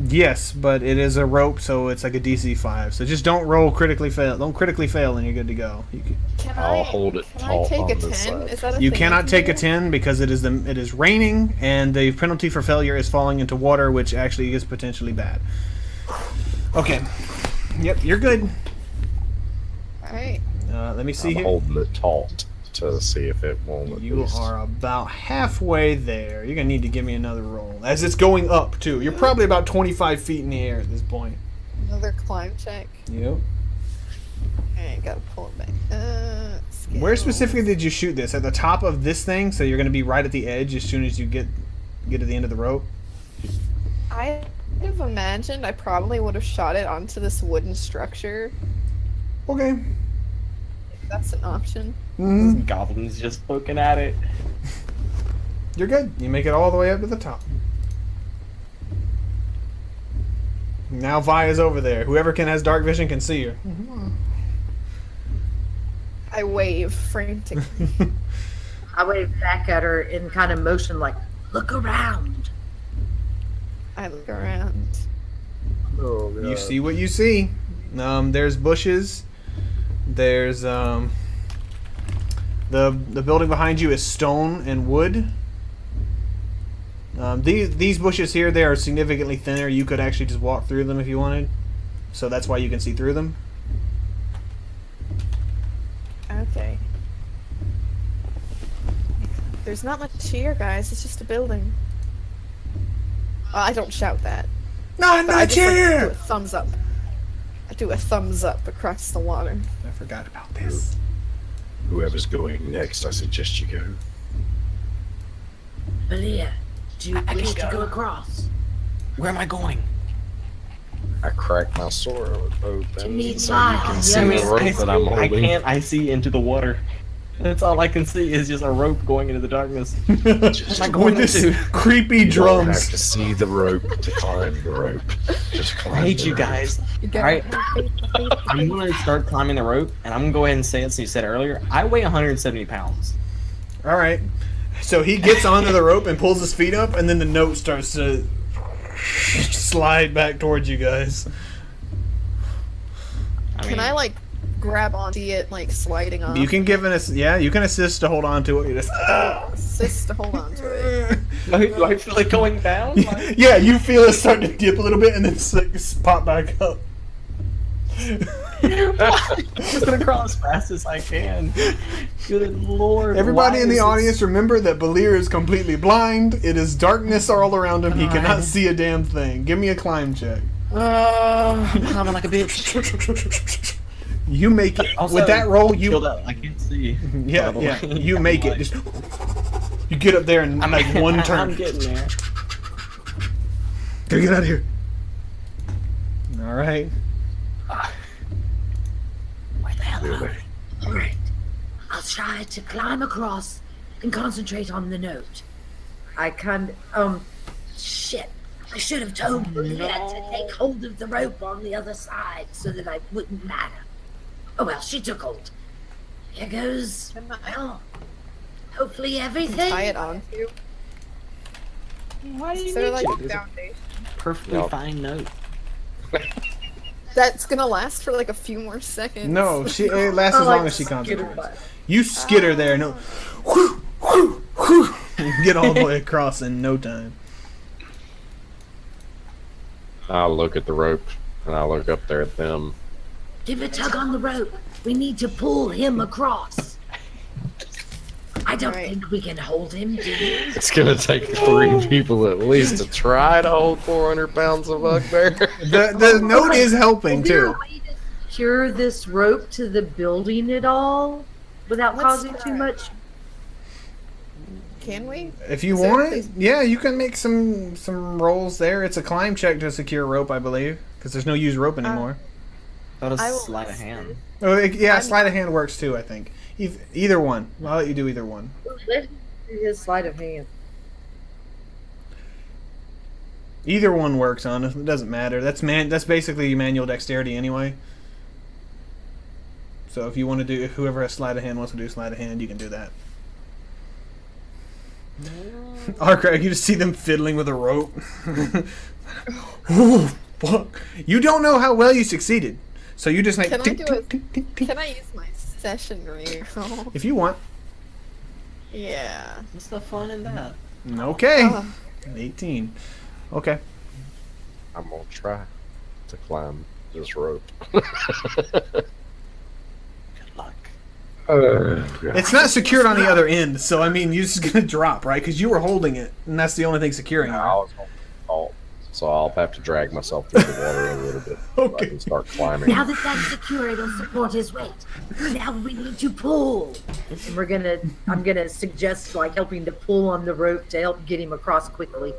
Yes, but it is a rope, so it's like a DC 5. So just don't roll critically fail. Don't critically fail, and you're good to go. Can I'll I hold it Can I taut take on a this 10? side. Is that a You thing I cannot can take a do? 10 because it is raining, and the penalty for failure is falling into water, which actually is potentially bad. Okay. Yep, you're good. Alright. Let me see I'm here. holding it taut to see if it won't. at You least- are about halfway there. You're gonna need to give me another roll as it's going up too. You're probably about 25 feet in the air at this point. Another climb check. Yep. Alright, gotta pull it back. Where Skills. specifically did you shoot this? At the top of this thing, so you're gonna be right at the edge as soon as you get to the end of the rope. I would have imagined I probably would have shot it onto this wooden structure. Okay. If that's an option. Mm-hmm. Goblins just poking at it. You're good. You make it all the way up to the top. Now Vi is over there. Whoever has dark vision can see her. I wave frantically. I wave back at her in kind of motion like, look around. I look around. Oh, You God. see what you see. There's bushes. There's the building behind you is stone and wood. These bushes here, they are significantly thinner. You could actually just walk through them if you wanted. So that's why you can see through them. Okay. There's not much here, guys. It's just a building. I don't shout that. Not But I much just like, do here! a thumbs up. I do a thumbs up across the water. I forgot about this. Whoever's going next, I suggest you go. Malia, do you wish to go. go across? Where am I going? I crack my sword open need so you miles. can Yeah, see I the mean, rope that I'm I holding. can't. I see into the water. That's all I can see is just a rope going into the darkness. Just am I going With this into? creepy You don't have drums. to see the rope to climb the rope. Just climb I hate the you rope. guys. You Alright. I'm gonna start climbing the rope, and I'm gonna go ahead and say it since you said it earlier. I weigh 170 pounds. All right. So he gets onto the rope and pulls his feet up, and then the note starts to slide back towards you guys. Can I like grab onto it, like sliding off? You can give you can assist to hold on to it. You just, Assist to hold on to it. Do I feel it going down? Like, yeah, you feel it start to dip a little bit, and then pop back up. I'm just gonna crawl as fast as I can. Good lord. Everybody why in the is audience, remember that Balir is completely blind. It is darkness all around him. He God. cannot see a damn thing. Give me a climb check. I'm climbing like a bitch. You make it. Also, With that roll, Shield you up. I can't see. yeah, By the yeah, way. you make it. Just you get up there and like one turn. I'm getting there. Gotta get out of here. All right. Where the hell am I? Really? All right. I'll try to climb across and concentrate on the note. I kind Shit. I should have told Malia to take hold of the rope on the other side so that I wouldn't matter. Oh well, she took hold. Here goes, Can I well, hopefully everything. tie it onto? Why do Is you there need like to? a There's a foundation? perfectly No. fine note. That's gonna last for like a few more seconds. No, it lasts as long as she concentrates. You skitter there, no. Whew, whew, whew. You get all the way across in no time. I look at the rope and I look up there at them. Give a tug on the rope. We need to pull him across. I don't Right. think we can hold him, do you? It's gonna take 3 people at least to try to hold 400 pounds of bugbear. The note is helping Is there too. a way to secure this rope to the building at all without Let's causing too try. much? Can we? If you Is there want a it, place- yeah, you can make some rolls there. It's a climb check to secure rope, I believe, because there's no used rope anymore. Thought a I will sleight of listen. hand. Yeah, sleight of hand works too, I think. Either one. I'll let you do either one. Let him do his sleight of hand. Either one works, honestly. It doesn't matter. That's basically manual dexterity anyway. So if you want to do, if whoever has sleight of hand wants to do sleight of hand, you can do that. Arcraig, you just see them fiddling with a rope. Ooh, fuck. You don't know how well you succeeded, so you just like. Can I tick, do tick, it? tick, tick, tick. Can I use my session reel? If you want. Yeah. What's the fun in that? Okay. Ugh. 18. Okay. I'm gonna try to climb this rope. Good luck. It's not secured on the other end, so I mean, you're just gonna drop, right? Because you were holding it, and that's the only thing securing it. So I'll have to drag myself through the water a little bit so Okay. I can start climbing. Now that that's secure, it'll support his weight. Now we need to pull. And I'm gonna suggest like helping to pull on the rope to help get him across quickly.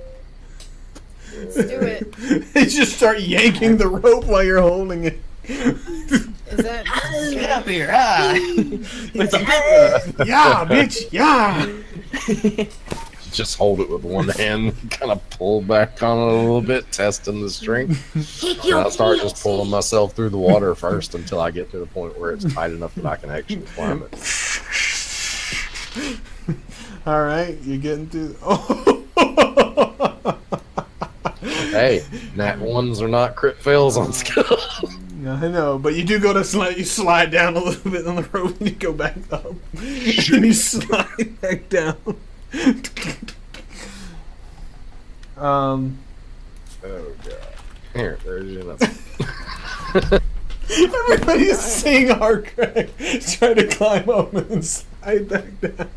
Let's do it. They just start yanking the rope while you're holding it. Is that? Get up here! Ah! With a Yeah, bitch, yeah. Just hold it with one hand, kind of pull back on it a little bit, testing the strength. Kick And your I'll start feet. just pulling myself through the water first until I get to the point where it's tight enough that I can actually climb it. All right, you're getting through. Oh. Hey, nat ones are not crit fails on skill. I know, but you do go to slide. You slide down a little bit on the rope, and you go back up, and you slide back down. Oh god. Here, there's another. Everybody's seeing our Craig try to climb up and then slide back down.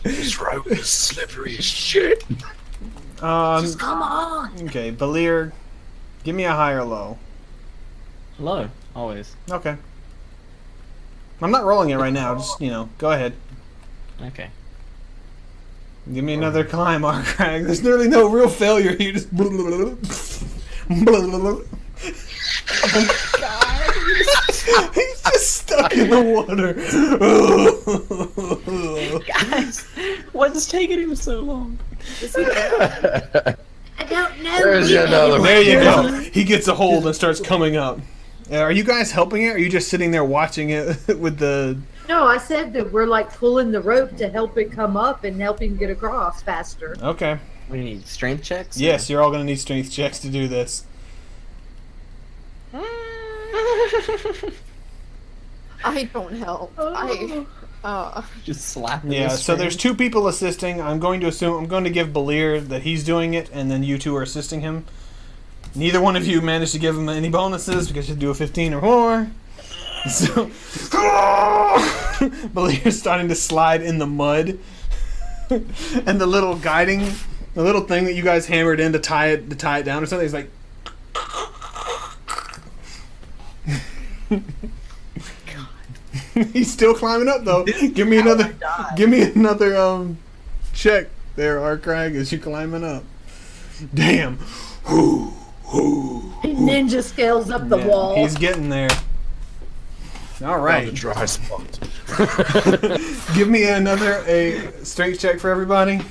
This rope is slippery as shit. Just come on. Okay, Balir, give me a high or low. Low, always. Okay. I'm not rolling it right now. Just go ahead. Okay. Give me another climb, Arcrag. There's nearly no real failure. You just. He's just stuck in the water. Guys, what's taking him so long? I don't know. There's We another can- one. There you go. He gets a hold and starts coming up. Are you guys helping it? Or are you just sitting there watching it with the? No, I said that we're like pulling the rope to help it come up and help him get across faster. Okay. We need strength checks? Yes, you're all gonna need strength checks to do this. I don't help. Just slap him Yeah. with So there's strength. 2 people assisting. I'm going to give Balir that he's doing it, and then you 2 are assisting him. Neither one of you managed to give him any bonuses because you do a 15 or more. So Balir's starting to slide in the mud, and the little thing that you guys hammered in to tie it down or something is like. He's still climbing up though. Give me another check there, Arcrag, as you climbing up. Damn. He ninja scales up the Yeah, wall. he's getting there. All right. A dry spot. Give me a strength check for everybody.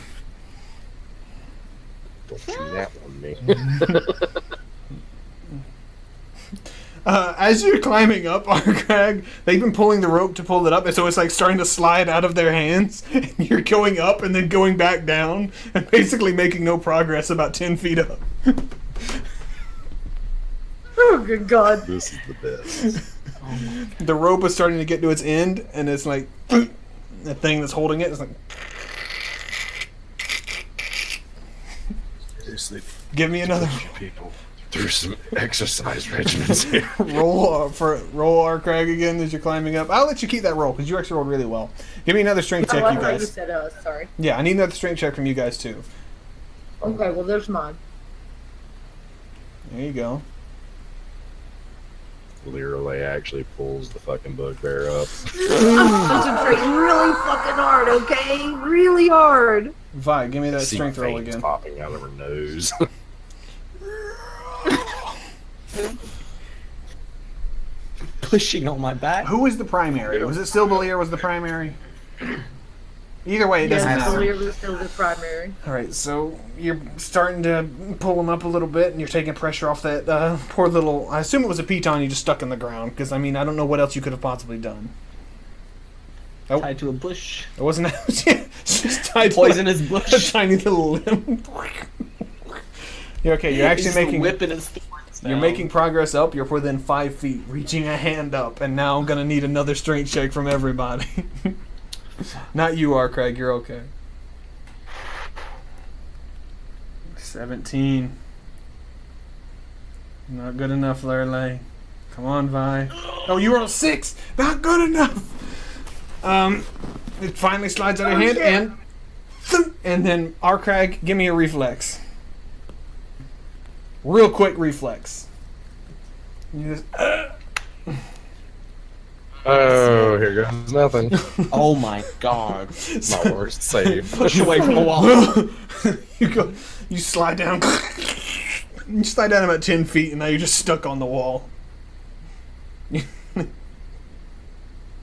Don't you that one, me. As you're climbing up, Arcrag, they've been pulling the rope to pull it up, and so it's like starting to slide out of their hands. And you're going up and then going back down, and basically making no progress about 10 feet up. Oh, good God. This is the best. The rope is starting to get to its end, and it's like the thing that's holding it is like. Seriously, Give me another people. There's some exercise regimens here. roll R Craig again as you're climbing up. I'll let you keep that roll because you actually rolled really well. Give me another strength check, Oh, I you thought you guys. said sorry. Yeah, I need another strength check from you guys too. Okay, well, there's mine. There you go. Literally actually pulls the fucking bugbear up. I'm concentrating really fucking hard, okay? Really hard. Vi, give me that See strength roll veins again. popping out of her nose. Pushing on my back. Who was the primary? Was it still Belir was the primary? Either way, it doesn't Yes, matter. Belir was still the primary. All right, so you're starting to pull him up a little bit, and you're taking pressure off that poor little. I assume it was a piton you just stuck in the ground, because I mean I don't know what else you could have possibly done. Oh, Tied to a bush. it wasn't. It's just tied to Poisonous a bush. tiny little limb. You're okay. You're actually He's making. whipping his thorns You're down. making progress up. You're within 5 feet, reaching a hand up, and now I'm gonna need another strength check from everybody. Not you, R. Craig. You're okay. 17. Not good enough, Lurley. Come on, Vi. Oh, you were on 6. Not good enough. It finally slides out of your hand, and then R. Craig, give me a reflex. Real quick reflex. You just, Oh, here goes nothing. Oh my god. My worst save. Push away from the wall. you slide down. You slide down about 10 feet, and now you're just stuck on the wall.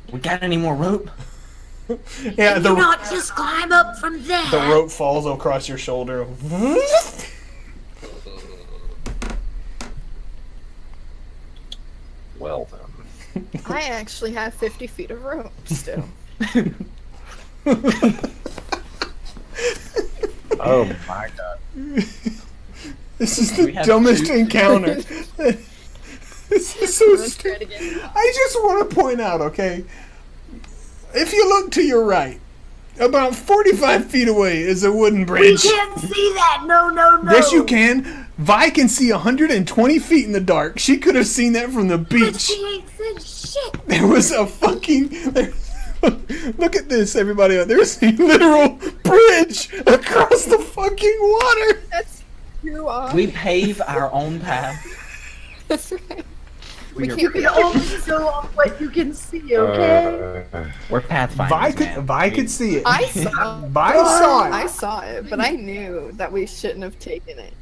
We got any more rope? Yeah, You not just climb up from there. the rope falls across your shoulder. Well then. I actually have 50 feet of rope still. Oh my god. This is We the have dumbest two. encounter. This is so Let's try stupid. it again. I just want to point out, okay? If you look to your right, about 45 feet away is a wooden We bridge. can't see that. No, no, no. Yes, you can. Vi can see 120 feet in the dark. She could have seen that from the But beach. she ain't said shit. There was a fucking. Look at this, everybody. There's a literal bridge across the fucking water. That's too off. We pave our own path. That's right. We We are- can't You be can only go on what you can see, okay? We're pathfinders, Vi could, man. Vi could see it. I saw. Vi saw it. I saw it, but I knew that we shouldn't have taken it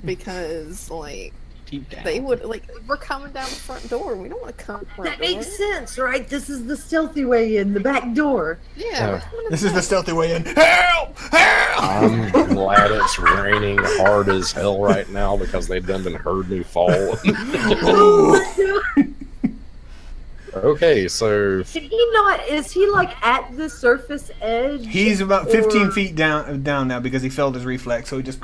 because, like, Deep down. they would we're coming down the front door. We don't want to come front That door. makes sense, right? This is the stealthy way in, the back door. Yeah. we're coming in This is the back. stealthy way in. Help! Help! I'm glad it's raining hard as hell right now because they've done been heard me fall. Okay, so Did he not? Is he like at the surface edge? He's about 15 Or- feet down now because he failed his reflex, so he just.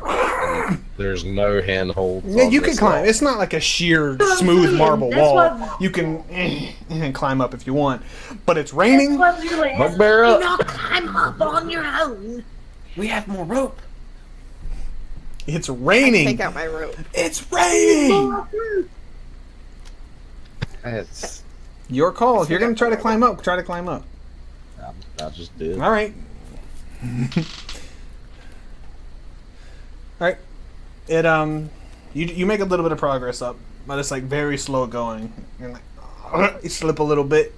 there's no handholds. Yeah, on you can this climb. wall. It's not like a sheer, That's what I'm smooth saying. marble That's wall. what- You can climb up if you want, but it's That's raining. what I'm really asking. Bugbear You up. not climb up on your own. We have more rope. It's I raining. take out my rope. It's raining. It's, Your call. If you're gonna try to climb up, try to climb up. I just did. All right. All right. It you make a little bit of progress up, but it's like very slow going. You're like you slip a little bit.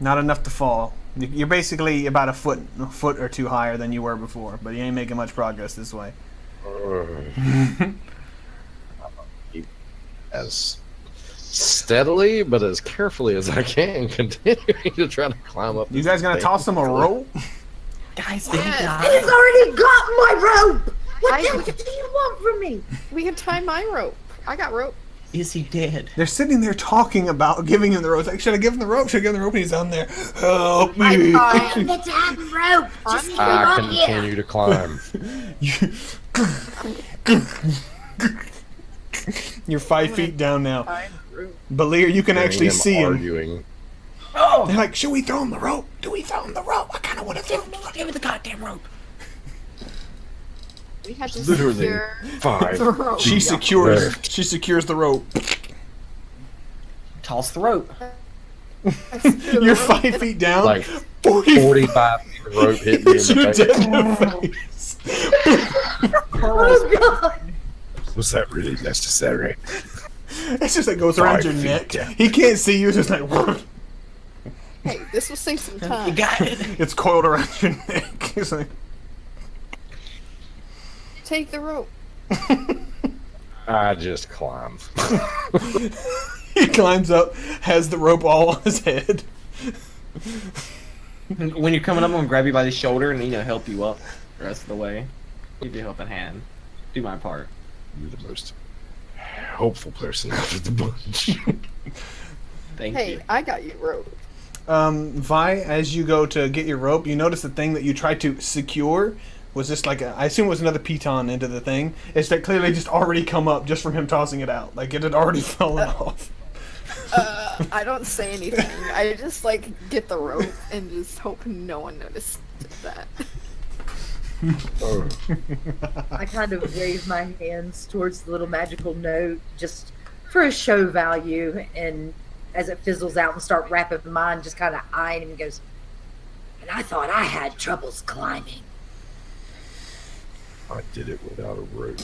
Not enough to fall. You're basically about a foot or two higher than you were before, but you ain't making much progress this way. As steadily but as carefully as I can, continuing to try to climb up. You this guys gonna thing. toss him a rope? Guys, Yes. He's already got my rope. What I- else do you want from me? We can tie my rope. I got rope. Is he dead? They're sitting there talking about giving him the rope. Like, should I give him the rope? Should I give him the rope? And he's down there. Help me! Damn the damn rope. Just I'm get I on here. continue to climb. You're 5 feet down now. I'm rude. But Lear, you can Hearing actually them see him. arguing. Oh! They're like, should we throw him the rope? Do we throw him the rope? I kind of want to throw him the rope. Give me the goddamn rope. We had to Literally secure 5. the rope. She secures the rope. Toss the rope. I secured the You're rope. 5 feet down. Like 40 45 feet of rope hit me in You're the dead face. in the face. Oh god! Was that really necessary? It's just like goes around 5 your feet neck. down. He can't see you. It's just like Hey, this will save some You time. got it. it's coiled around your neck. It's like Take the rope. I just climbed. he climbs up, has the rope all on his head. When you're coming up, I'm gonna grab you by the shoulder and help you up the rest of the way. Give you a helping hand. Do my part. You're the most hopeful person out of the bunch. Thank Hey, you. I got you rope. Vi, as you go to get your rope, you notice the thing that you tried to secure was just like I assume it was another piton into the thing. It's that clearly just already come up just from him tossing it out. Like it had already fallen off. I don't say anything. I just like get the rope and just hope no one noticed that. Oh, I kind of wave my hands towards the little magical note just for a show value, and as it fizzles out and start wrapping mine, just kind of eyeing him and goes, and I thought I had troubles climbing. I did it without a rope.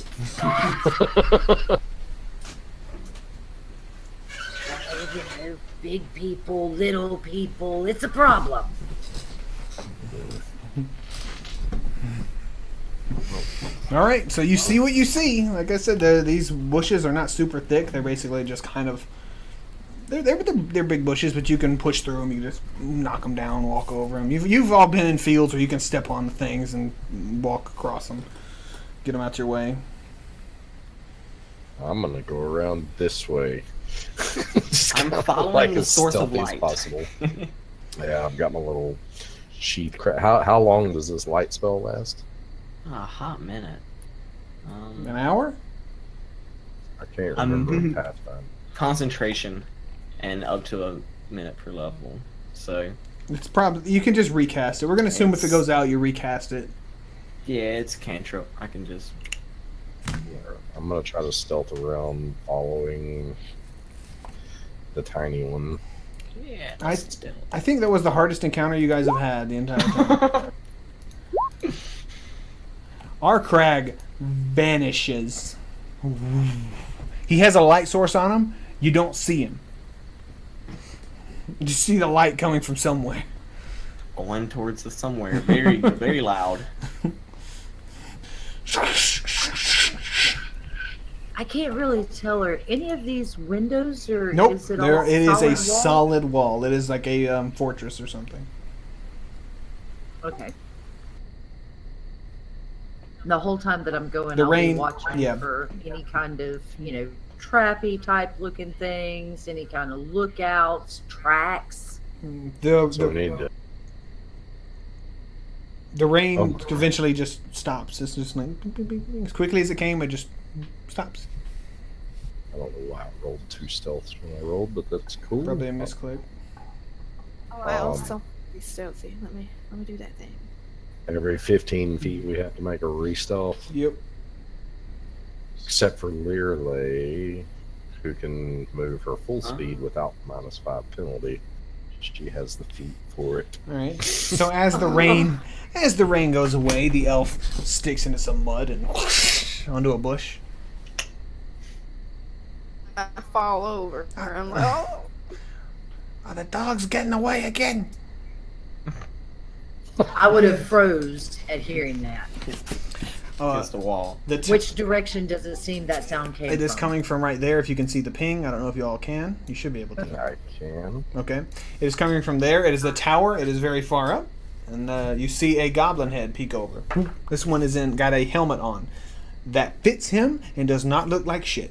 Big people, little people, it's a problem. All right, so you see what you see. Like I said, these bushes are not super thick. They're basically just kind of they're big bushes, but you can push through them. You just knock them down, walk over them. You've all been in fields where you can step on the things and walk across them, get them out your way. I'm gonna go around this way. Just I'm kinda following like the as source of stealthy as light. possible. Yeah, I've got my little sheath. How long does this light spell last? A hot minute. An hour? I can't remember Um, Pathfinder. Concentration, and up to a minute per level. So It's probably you can just recast it. We're gonna assume if it goes out, you recast it. yeah, it's cantrip. I can just. I'm gonna try to stealth around, following the tiny one. Yeah. I- Still. I think that was the hardest encounter you guys have had the entire time. Our crag vanishes. He has a light source on him. You don't see him. You just see the light coming from somewhere. Going towards the somewhere. Very, very loud. I can't really tell, are any of these windows, or Nope. is it There all it is a wall? solid wall. It is like a fortress or something. Okay. The whole time that I'm going, The I'll rain- be watching yeah. for any kind of, trappy type looking things, any kind of lookouts, tracks. So we The need to. the rain Oh. eventually just stops. It's just like beep, beep, beep, beep. As quickly as it came, it just stops. I don't know why I rolled 2 stealths when I rolled, but that's cool. Probably a misclick. Oh, I Um, also be stealthy. Let me do that thing. Every 15 feet, we have to make a re-stealth, Yep. except for Learley, who can move her full speed without -5 penalty. She has the feet for it. All right. So as the rain goes away, the elf sticks into some mud and onto a bush. I fall over. I'm like, oh. Oh, the dog's getting away again. I would have froze at hearing that. Against the wall. Which direction does it seem that sound came It is from? coming from right there. If you can see the ping, I don't know if you all can. You should be able to. I can. Okay. It is coming from there. It is the tower. It is very far up, and you see a goblin head peek over. This one is got a helmet on that fits him and does not look like shit.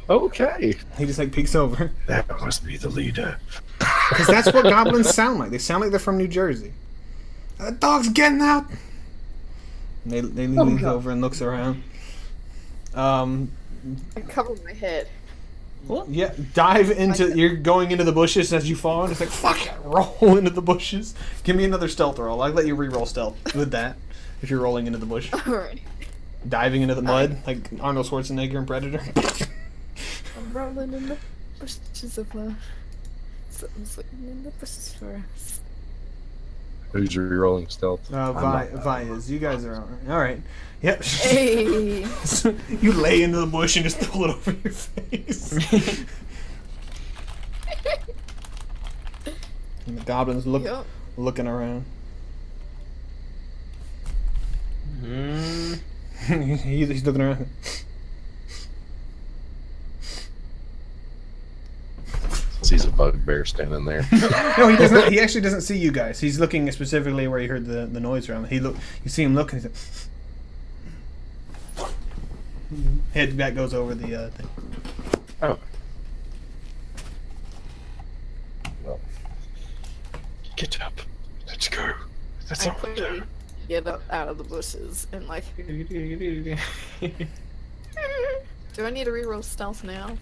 Okay. He just like peeks over That must be the leader. because that's what goblins sound like. They sound like they're from New Jersey. The dog's getting out. And they leans God. over and looks around. Um, I cover my head. yeah, dive into. You're going into the bushes as you fall, and it's like fuck it, roll into the bushes. Give me another stealth roll. I'll let you re-roll stealth with that if you're rolling into the bush. Alright. Diving into the mud like Arnold Schwarzenegger in Predator. I'm rolling in the bushes of love. Something's waiting in the bushes for us. Who's re-rolling stealth? Vi is. You guys are alright. Yep. Hey! You lay into the bush and just pull it over your face. And the goblins Yup. looking around. Mm. He's looking around. Sees a bugbear standing there. No, he doesn't. He actually doesn't see you guys. He's looking specifically where he heard the noise from. You see him look, and he's like, head back goes over the thing. Oh. Well, get up. Let's go. That's I all. quickly get up out of the bushes and like. Do I need to reroll stealth now?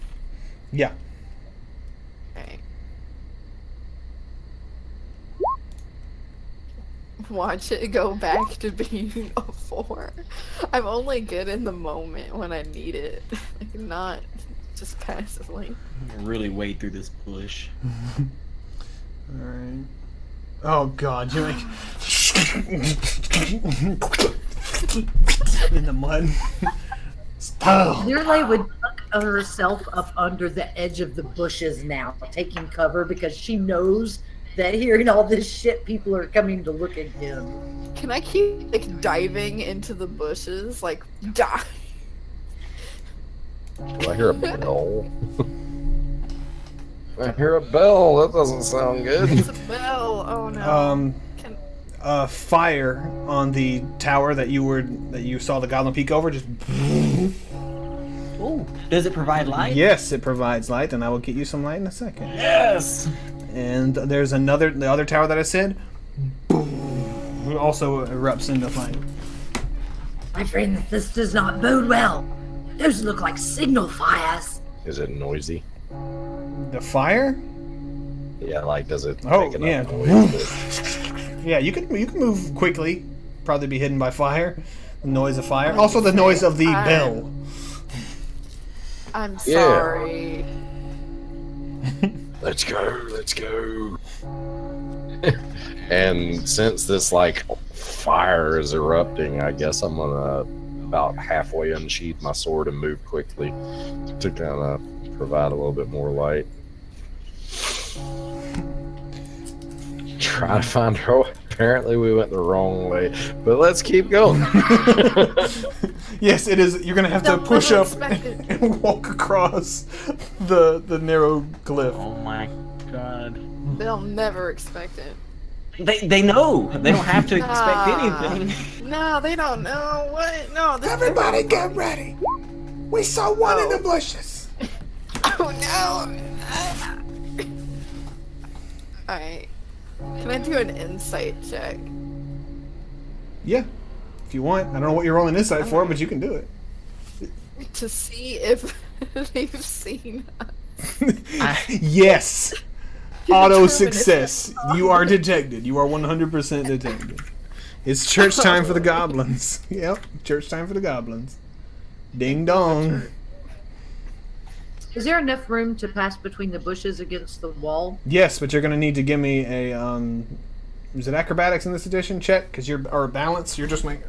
Yeah. Okay. Watch it go back to being a 4. I'm only good in the moment when I need it, like not just passively. Really wade through this bush. All right. Oh God, you're like in the mud. Oh. Lirley would tuck herself up under the edge of the bushes now, taking cover because she knows that hearing all this shit, people are coming to look at him. Can I keep like diving into the bushes, like dive? Do I hear a bell? I hear a bell. That doesn't sound good. It's a bell. Oh no. Can... Fire on the tower that you saw the goblin peek over. Just Ooh, does it provide light? yes, it provides light, and I will get you some light in a second. Yes. And there's the other tower that I said, also erupts into flame. My friend, this does not bode well. Those look like signal fires. Is it noisy? The fire? Yeah, like does it Oh, make yeah. enough noise? Yeah, you can move quickly. Probably be hidden by fire. The noise of fire. Also the noise of the bell. I'm Yeah. sorry. Let's go, let's go. And since this like fire is erupting, I guess I'm gonna about halfway unsheath my sword and move quickly to kind of provide a little bit more light. Try to find her. Apparently we went the wrong way, but let's keep going. Yes, it is. You're gonna have to No, push I up don't expect and walk across the narrow cliff. Oh my god. They'll never expect it. They know. They don't have to expect Nah. anything. No, they don't know. What? No. This Everybody get ready. We saw one in the bushes. Oh no. Alright. Can I do an insight check? Yeah, if you want. I don't know what you're rolling insight for, but you can do it. To see if they've seen us. Yes. To Auto determine if success. they're- You are detected. You are 100% detected. It's church time for the goblins. Yep, church time for the goblins. Ding dong. Is there enough room to pass between the bushes against the wall? Yes, but you're gonna need to give me a is it acrobatics in this edition check? Because or balance. You're just like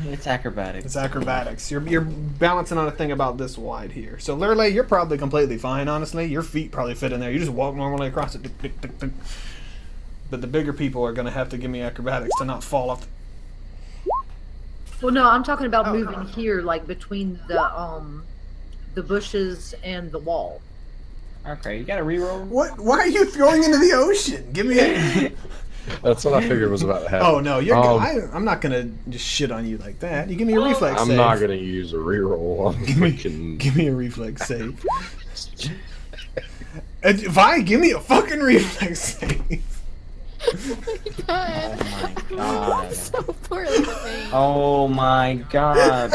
It's acrobatics. it's acrobatics. You're balancing on a thing about this wide here. So Lurley, you're probably completely fine. Honestly, your feet probably fit in there. You just walk normally across it. Tick, tick, tick, tick. But the bigger people are gonna have to give me acrobatics to not fall off. Well, no, I'm talking about Oh, moving no. here, like between the bushes and the wall. Okay, you got to reroll. What? Why are you throwing into the ocean? Give me a. That's what I figured was about to happen. Oh no, you're. Um, I'm not gonna just shit on you like that. You give me a reflex I'm save. not gonna use a reroll. I'm freaking. Give me a reflex save. Vi, give me a fucking reflex save. God. Oh my god. so poorly made. Oh my god.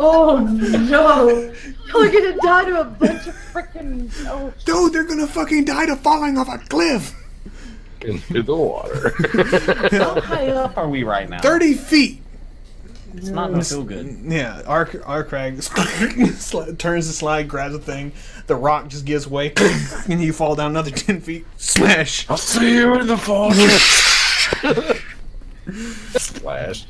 Oh no! You're gonna die to a bunch of freaking. Oh, Dude, they're gonna fucking die to falling off a cliff. Into the water. How high up are we right now? 30 feet. It's not gonna feel good. Yeah, our Crag turns the slide, grabs the thing, the rock just gives way, and you fall down another 10 feet. Smash! I'll see you in the fortress. Splash.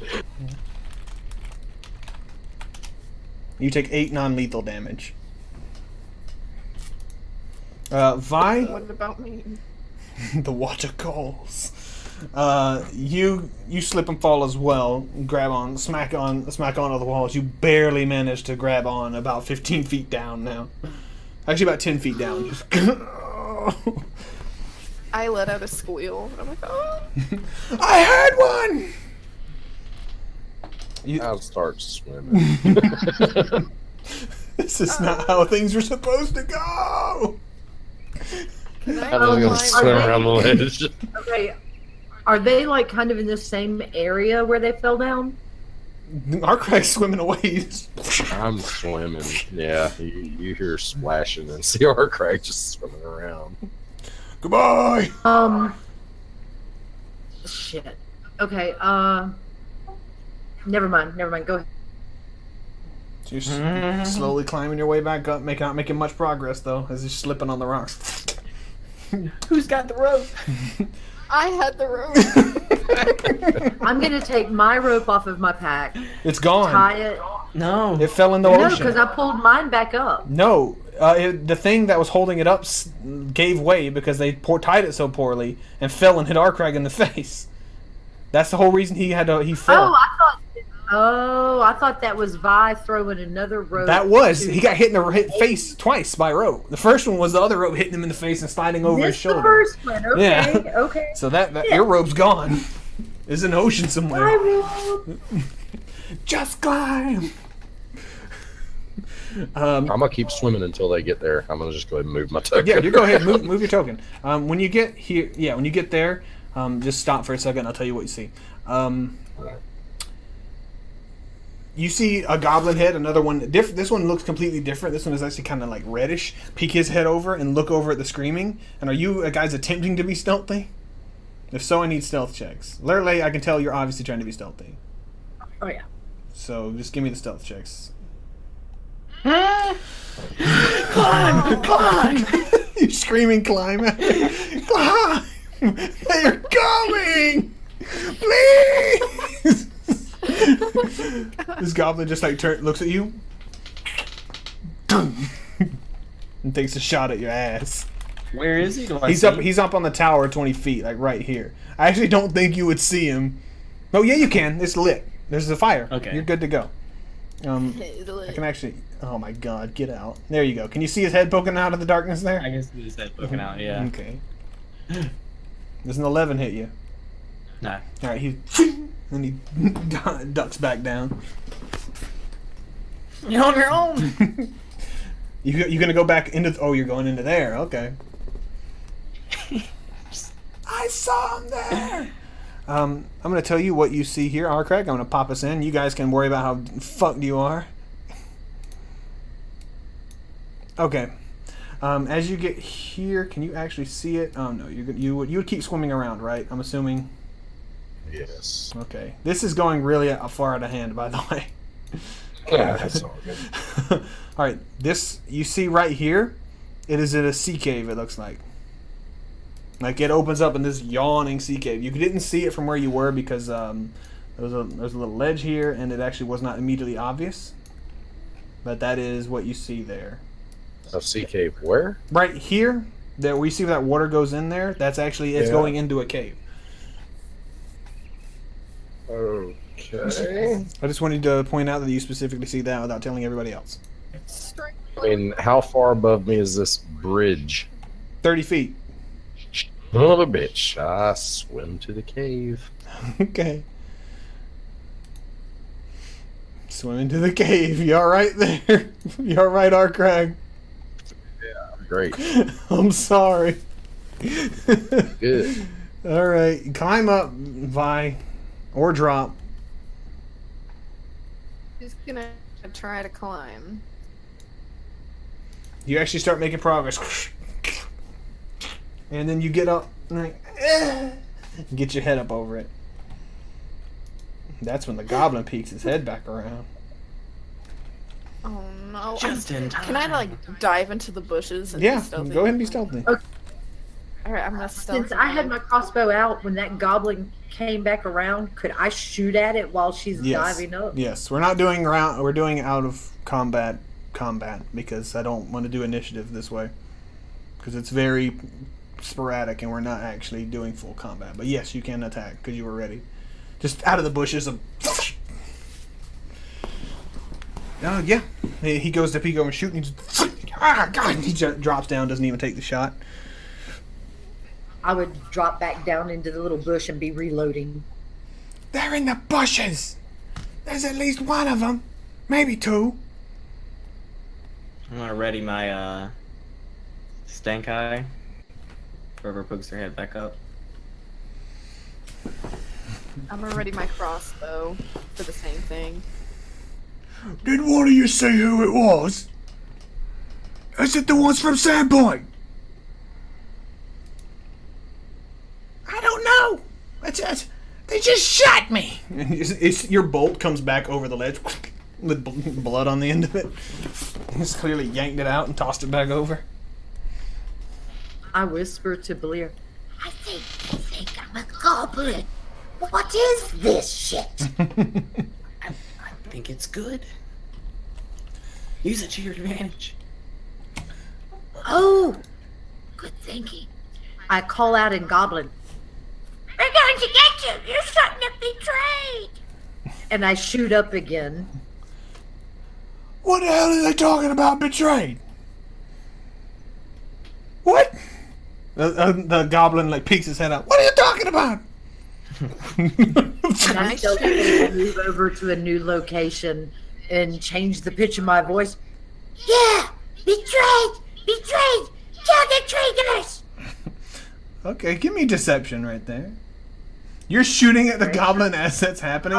You take 8 non-lethal damage. Vi, What about me? the water calls. You slip and fall as well. Grab on, smack onto the walls. You barely manage to grab on. About 15 feet down now. Actually, about 10 feet down. Just I let out a squeal. I'm like, oh. I heard one. I'll start swimming. This is not how things were supposed to go. Can I I'm just gonna climb- swim around the ledge. okay. Are they like kind of in the same area where they fell down? Our Crag's swimming away. I'm swimming. Yeah, you hear splashing and see our Craig just swimming around. Goodbye. Shit. Okay. Never mind. Go ahead. So you're slowly climbing your way back up, not making much progress though, as you're slipping on the rocks. Who's got the rope? I had the rope. I'm gonna take my rope off of my pack, It's gone. tie it. No. It fell in the No, ocean. because I pulled mine back up. No, the thing that was holding it up gave way because they tied it so poorly and fell and hit our Crag in the face. That's the whole reason he fell. I thought that was Vi throwing another rope. He got hit in the face twice by rope. The first one was the other rope hitting him in the face and sliding over his This shoulder. the first one. Okay. Yeah. Okay. So that your rope's gone. It's in the ocean somewhere. My rope. Just climb. I'm gonna keep swimming until they get there. I'm gonna just go ahead and move my token. Yeah, you go ahead, move your token. When you get here, when you get there, just stop for a second. I'll tell you what you see. You see a goblin head, another one. This one looks completely different. This one is actually kind of like reddish. Peek his head over and look over at the screaming. And are you guys attempting to be stealthy? If so, I need stealth checks. Literally, I can tell you're obviously trying to be stealthy. Oh yeah. So just give me the stealth checks. Huh? Climb! You screaming climb! Climb! They're coming! Please! This goblin just like looks at you and takes a shot at your ass. Where is he? He's up on the tower 20 feet, like right here. I actually don't think you would see him. Oh yeah, you can. It's lit. There's a fire. Okay. You're good to go. I can actually. Oh my god, get out. There you go. Can you see his head poking out of the darkness there? I can see his head poking out, yeah. Okay. Does an 11 hit you? No. Alright, he ducks back down. You're on your own! You gonna go back into? Oh, you're going into there. Okay. I saw him there. I'm gonna tell you what you see here, Arcraig. I'm gonna pop us in. You guys can worry about how fucked you are. Okay. As you get here, can you actually see it? Oh no, you would keep swimming around, right? I'm assuming. Yes. Okay. This is going really far out of hand, by the way. Yeah, that's all good. All right. This you see right here. It is in a sea cave. It looks like. Like it opens up in this yawning sea cave. You didn't see it from where you were because there's a little ledge here, and it actually was not immediately obvious. But that is what you see there. A sea cave where? Right here, that we see that water goes in there. That's actually it's going into a cave. Okay. I just wanted to point out that you specifically see that without telling everybody else. I mean, how far above me is this bridge? 30 feet. Son of a bitch. I swim to the cave. Okay. Swim into the cave. You alright there? You alright, Arcrag? Great. I'm sorry. Good. Alright. Climb up, Vi. Or drop. Who's gonna I try to climb. You actually start making progress. And then you get up and like, get your head up over it. That's when the goblin peeks his head back around. Oh no. Just in time. Can I like dive into the bushes and Yeah, be stealthy? go ahead and be stealthy. Alright, I'm gonna stealthy. Since I had my crossbow out when that goblin came back around, could I shoot at it while she's diving up? Yes, we're not doing round. We're doing out of combat because I don't want to do initiative this way because it's very sporadic and we're not actually doing full combat. But yes, you can attack because you were ready. Just out of the bushes. Yeah, he goes to peek over and shoot, and he just God! He just drops down, doesn't even take the shot. I would drop back down into the little bush and be reloading. They're in the bushes. There's at least one of them, maybe two. I'm gonna ready my stank eye. Whoever pokes their head back up. I'm gonna ready my crossbow for the same thing. Did one of you say who it was? Is it the ones from Sandpoint? I don't know. They just shot me. Your bolt comes back over the ledge with blood on the end of it. He's clearly yanked it out and tossed it back over. I whisper to Blair, I think I'm a goblin. What is this shit? I think it's good. Use it to your advantage. Oh, good thinking. I call out in Goblin, We're going to get you. You're starting to betrayed. and I shoot up again. What the hell are they talking about betrayed? What? The goblin like peeks his head out. What are you talking about? And I stealthily move over to a new location and change the pitch of my voice. Yeah, betrayed. Kill the traitors. Okay, give me deception right there. You're shooting at the goblin as that's happening?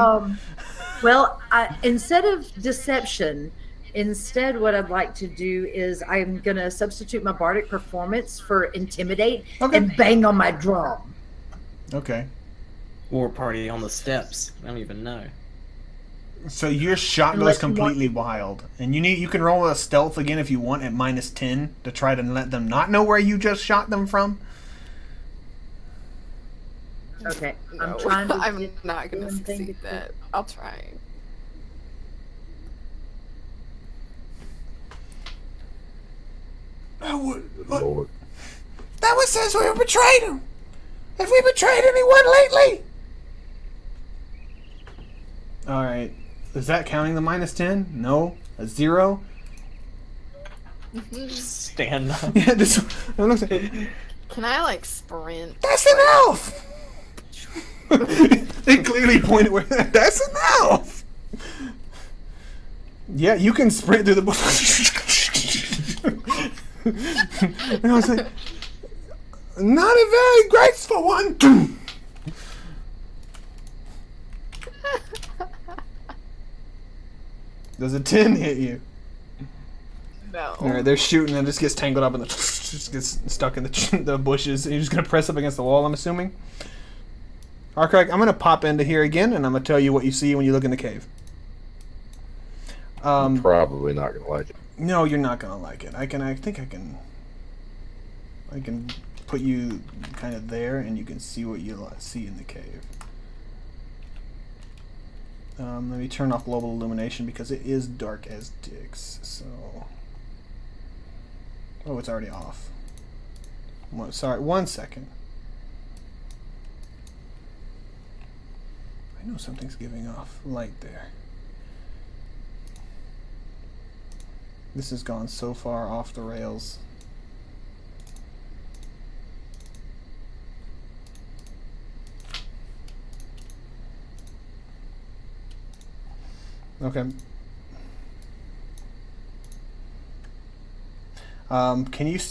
Well, instead of deception, instead what I'd like to do is I'm going to substitute my bardic performance for intimidate and bang on my drum. Okay. War party on the steps. I don't even know. So your shot goes Unless you completely wild. And you can roll a stealth again if you want at -10 to try to let them not know where you just shot them from. Okay, No, I'm trying to. I'm get not gonna one thing succeed to- that. I'll try. Lord. That one says we betrayed him. Have we betrayed anyone lately? Alright. Is that counting the -10? No. A 0? Stand up. Yeah, this it looks like, Can I like sprint? that's an elf! They clearly pointed where that's an elf! Yeah, you can sprint through the bush. And I was like, not a very graceful one. Does a 10 hit you? No. Alright, they're shooting and it just gets tangled up and just gets stuck in the bushes. You're just gonna press up against the wall, I'm assuming. Arcraig, I'm gonna pop into here again and I'm gonna tell you what you see when you look in the cave. I'm probably not gonna like it. No, you're not gonna like it. I think I can put you kind of there and you can see what you see in the cave. Let me turn off global illumination because it is dark as dicks, so... Oh, it's already off. Sorry, 1 second. I know something's giving off light there. This has gone so far off the rails. Okay.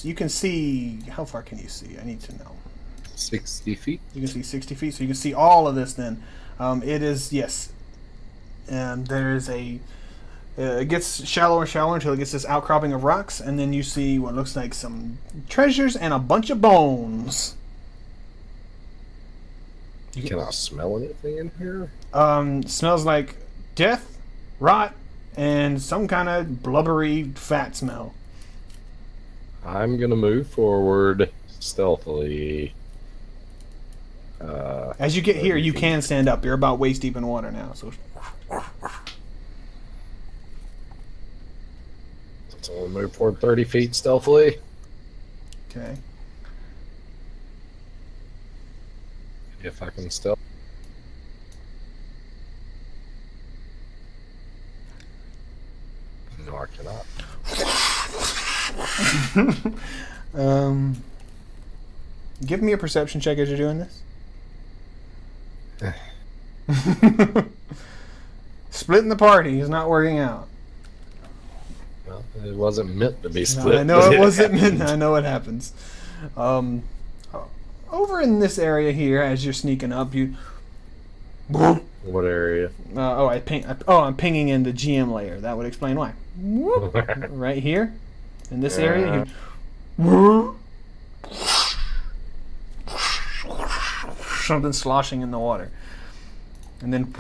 You can see, how far can you see? I need to know. 60 feet? You can see 60 feet, so you can see all of this then. It is, yes. And there is a It gets shallower and shallower until it gets this outcropping of rocks, and then you see what looks like some treasures and a bunch of bones. Can I smell anything in here? Smells like death, rot, and some kind of blubbery fat smell. I'm gonna move forward stealthily. As you get here, you can stand up. You're about waist deep in water now, so. So we'll move forward 30 feet stealthily. Okay. If I can stealth. No, I cannot. Give me a perception check as you're doing this. Splitting the party is not working out. Well, it wasn't meant to be No, split. I know but it wasn't meant. happened. I know it happens. Over in this area here, as you're sneaking up, you. What area? I'm pinging in the GM layer. That would explain why. Whoop. Right here, in this area. Something sloshing in the water, and then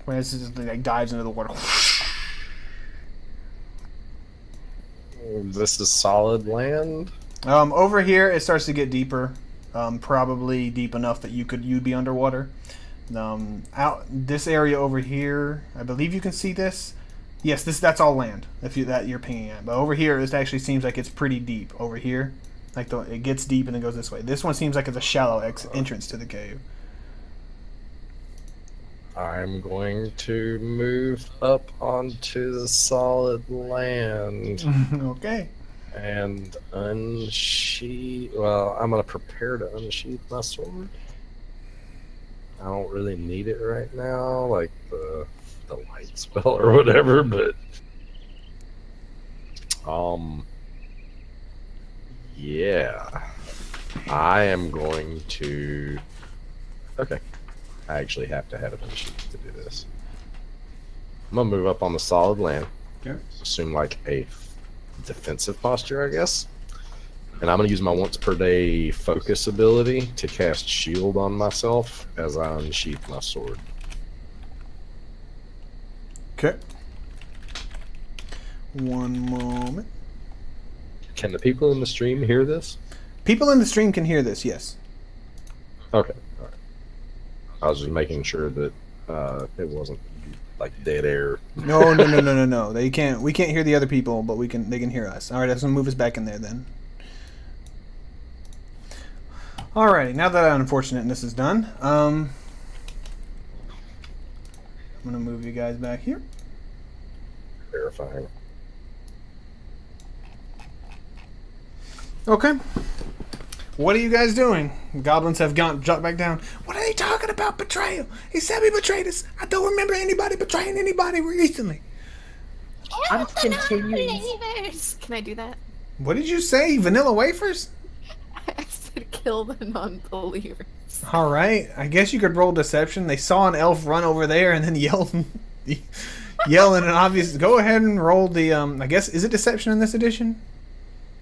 as it like dives into the water. This is solid land. Over here, it starts to get deeper. Probably deep enough that you'd be underwater. Out this area over here, I believe you can see this. Yes, that's all land. That you're pinging at, but over here, it actually seems like it's pretty deep. Over here, like it gets deep and then goes this way. This one seems like it's a shallow entrance to the cave. I'm going to move up onto the solid land Okay. and unsheath. Well, I'm going to prepare to unsheath my sword. I don't really need it right now, like the light spell or whatever, but yeah, I am going to. Okay. I actually have to have it unsheathed to do this. I'm gonna move up on the solid land. Okay. Assume like a defensive posture, I guess. And I'm gonna use my once per day focus ability to cast shield on myself as I unsheath my sword. Okay. One moment. Can the people in the stream hear this? People in the stream can hear this. Yes. Okay. All right. I was just making sure that it wasn't like dead air. No. They can't. We can't hear the other people, but they can hear us. All right, let's move us back in there then. Alrighty, now that unfortunateness is done, I'm gonna move you guys back here. Verifying. Okay. What are you guys doing? The goblins have dropped back down. What are they talking about? Betrayal. He said we betrayed us. I don't remember anybody betraying anybody recently. I'm continuing. Can I do that? What did you say? Vanilla wafers? I said kill the non-believers. All right. I guess you could roll deception. They saw an elf run over there and then yell in an obvious. Go ahead and roll the. I guess is it deception in this edition?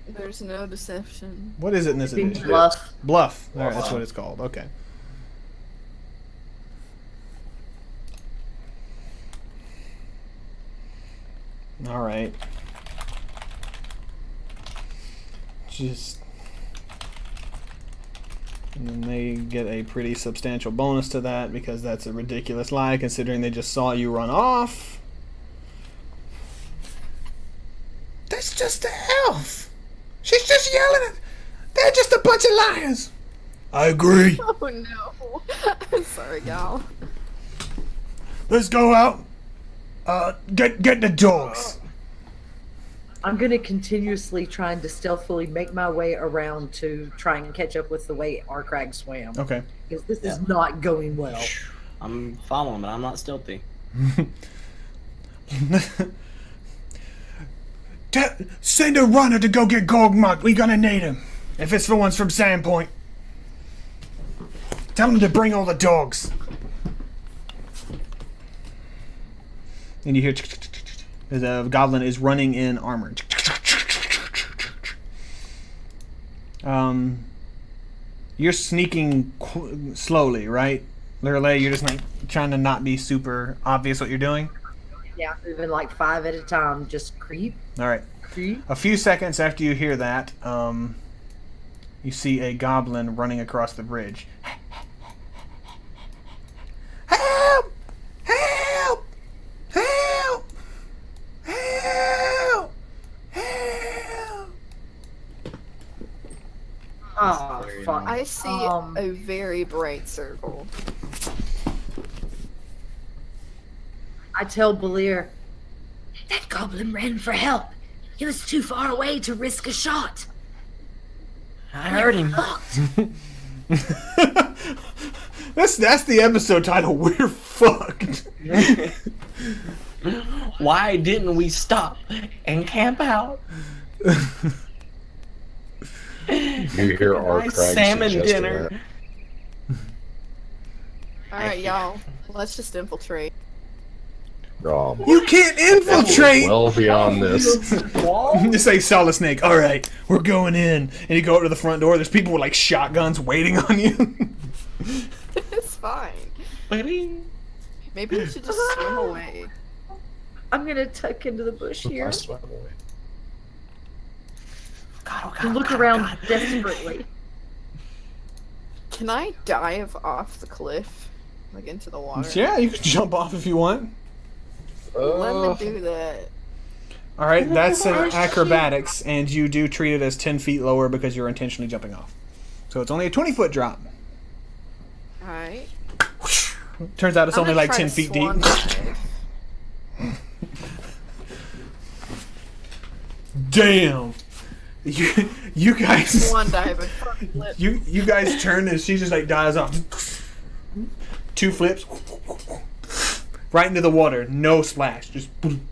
There's no deception. What is it in this Being edition? bluff. Bluff. All right, that's what it's called. Okay. All right. And then they get a pretty substantial bonus to that because that's a ridiculous lie considering they just saw you run off. That's just an elf. She's just yelling at. They're just a bunch of liars. I agree. Oh no. I'm sorry, y'all. Let's go out. Get the dogs. I'm going to continuously trying to stealthily make my way around to try and catch up with the way Arkrag swam. Okay. Because this is not going well. I'm following, but I'm not stealthy. Send a runner to go get Gorgmont. We gonna need him. If it's the ones from Sandpoint. Tell him to bring all the dogs. And you hear The goblin is running in armor. You're sneaking slowly, right? Literally, you're just like trying to not be super obvious what you're doing. Yeah, moving like 5 at a time, just creep, All right. creep. A few seconds after you hear that, you see a goblin running across the bridge. Help! Help! Help! Help! Help! Oh, fuck. I see a very bright circle. I tell Belir, That goblin ran for help. He was too far away to risk a shot. I heard him. Fucked. That's the episode title. We're fucked. Why didn't we stop and camp out? You hear our Nice Craig salmon suggesting dinner. that. Alright, y'all. Let's just infiltrate. You can't infiltrate. Well beyond this. Just say Solid Snake. All right, we're going in, and you go up to the front door. There's people with like shotguns waiting on you. It's fine. Buddy. Maybe we should just swim away. I'm gonna tuck into the bush here I swam away. God, oh God, and look God, around God. desperately. Can I dive off the cliff? Like into the water? Yeah, you can jump off if you want. Let me do that. All right, that's an acrobatics, and you do treat it as 10 feet lower because you're intentionally jumping off. So it's only a 20-foot drop. Alright. Turns out it's I'm only gonna like try 10 to feet swan deep. dive. Damn. You guys. Swan dive and front flip. You guys turn and she just like dives off. 2 flips. Right into the water. No splash. Just boom.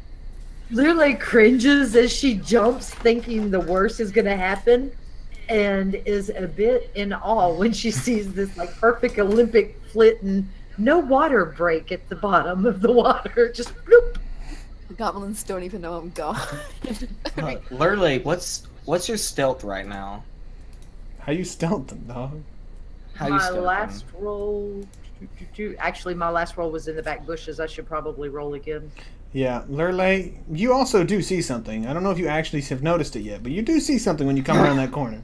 Literally cringes as she jumps, thinking the worst is gonna happen, and is a bit in awe when she sees this like perfect Olympic flit and no water break at the bottom of the water. Just bloop. The goblins don't even know I'm gone. Lurley, what's your stealth right now? How you stealthing, dog? How you My stealthing? last roll. Actually, my last roll was in the back bushes. I should probably roll again. Yeah, Lurley, you also do see something. I don't know if you actually have noticed it yet, but you do see something when you come around that corner.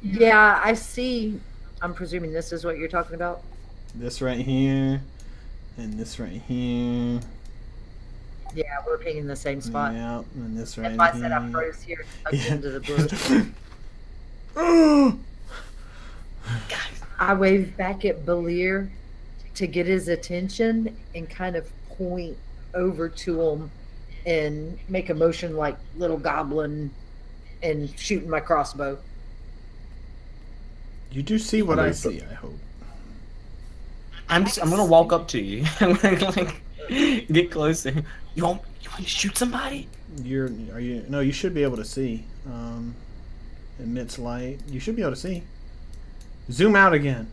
Yeah, I see. I'm presuming this is what you're talking about. This right here, and this right here. Yeah, we're pinging the same spot. Yeah, and this right If I here. said I froze here, tucked Yeah. into the bush. I wave back at Belir to get his attention and kind of point over to him and make a motion like little goblin and shooting my crossbow. You do see what I see, I hope. I'm gonna walk up to you. I'm gonna like get closer. You want to shoot somebody? No, you should be able to see. Emits light. You should be able to see. Zoom out again.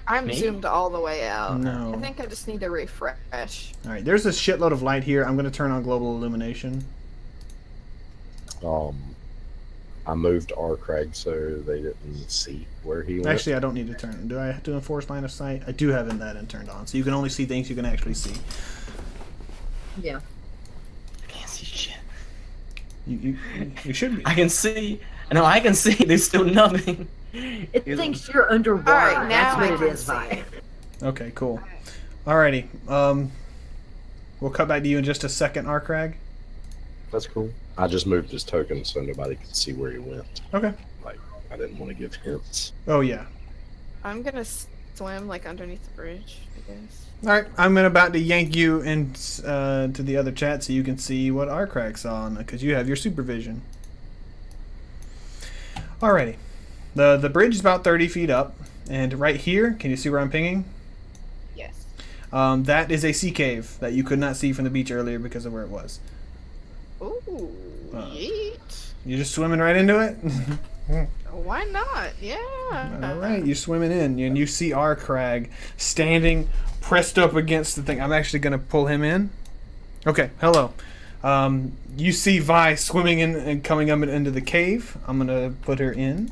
I'm Me? zoomed all the way out. No. I think I just need to refresh. Alright, there's a shitload of light here. I'm going to turn on global illumination. I moved our Craig so they didn't see where he went. Actually, I don't need to turn it. Do I have to enforce line of sight? I do have that turned on. So you can only see things you can actually see. Yeah. I can't see shit. You should be. I can see. No, I can see. There's still nothing. It thinks you're underwater. All right, now That's what I it can is, see. Vi. Okay, cool. Alrighty. We'll cut back to you in just a second, Arkrag. That's cool. I just moved his token so nobody could see where he went. Okay. Like, I didn't want to give hints. Oh, yeah. I'm gonna swim like underneath the bridge, I guess. Alright, I'm about to yank you in to the other chat so you can see what Arkrag saw, because you have your supervision. Alrighty. The bridge is about 30 feet up, and right here, can you see where I'm pinging? Yes. That is a sea cave that you could not see from the beach earlier because of where it was. Ooh, yeet. You're just swimming right into it? Why not? Yeah. Alright, you're swimming in, and you see Arkrag standing pressed up against the thing. I'm actually gonna pull him in. Okay, hello. You see Vi swimming in and coming up into the cave. I'm gonna put her in.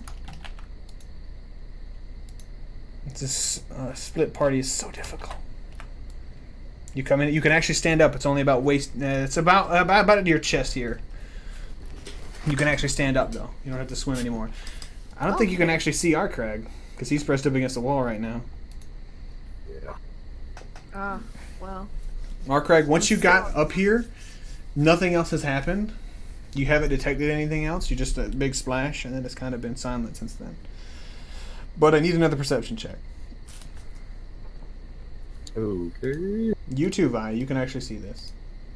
This split party is so difficult. You come in. You can actually stand up. It's only about waist. It's about at your chest here. You can actually stand up though. You don't have to swim anymore. I don't think you can actually see our Crag because he's pressed up against the wall right now. Yeah. Well. Our Crag, once you got up here, nothing else has happened. You haven't detected anything else. You just a big splash, and then it's kind of been silent since then. But I need another perception check. Okay. You too, Vi. You can actually see this.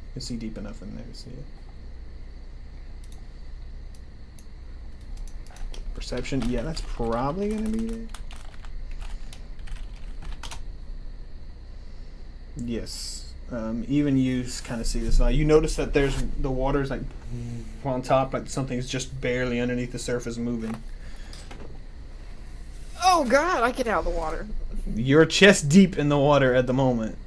You can see deep enough in there to see it. Perception. Yeah, that's probably going to be there. Yes. Even you kind of see this. You notice that there's the water's like on top, like something's just barely underneath the surface moving. Oh God! I get out of the water. You're chest deep in the water at the moment.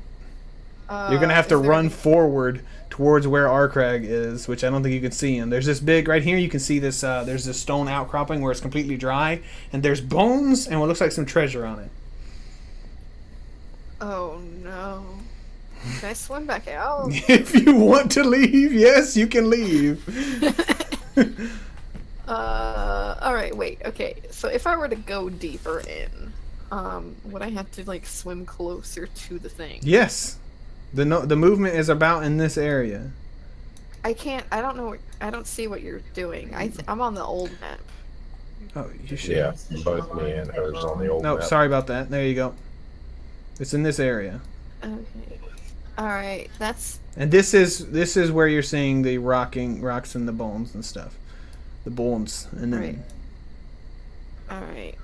You're gonna have to run forward towards where Arkrag is, which I don't think you can see him. There's this big right here. You can see this. There's this stone outcropping where it's completely dry, and there's bones and what looks like some treasure on it. Oh no! Can I swim back out? If you want to leave, yes, you can leave. All right. Wait. Okay. So if I were to go deeper in, would I have to like swim closer to the thing? Yes. The movement is about in this area. I can't. I don't know. I don't see what you're doing. I'm on the old map. Oh, you should. Yeah, both me and hers on the old No, map. sorry about that. There you go. It's in this area. Okay. All right. That's. And this is where you're seeing the rocks and the bones and stuff. The bones and then. Right. All right.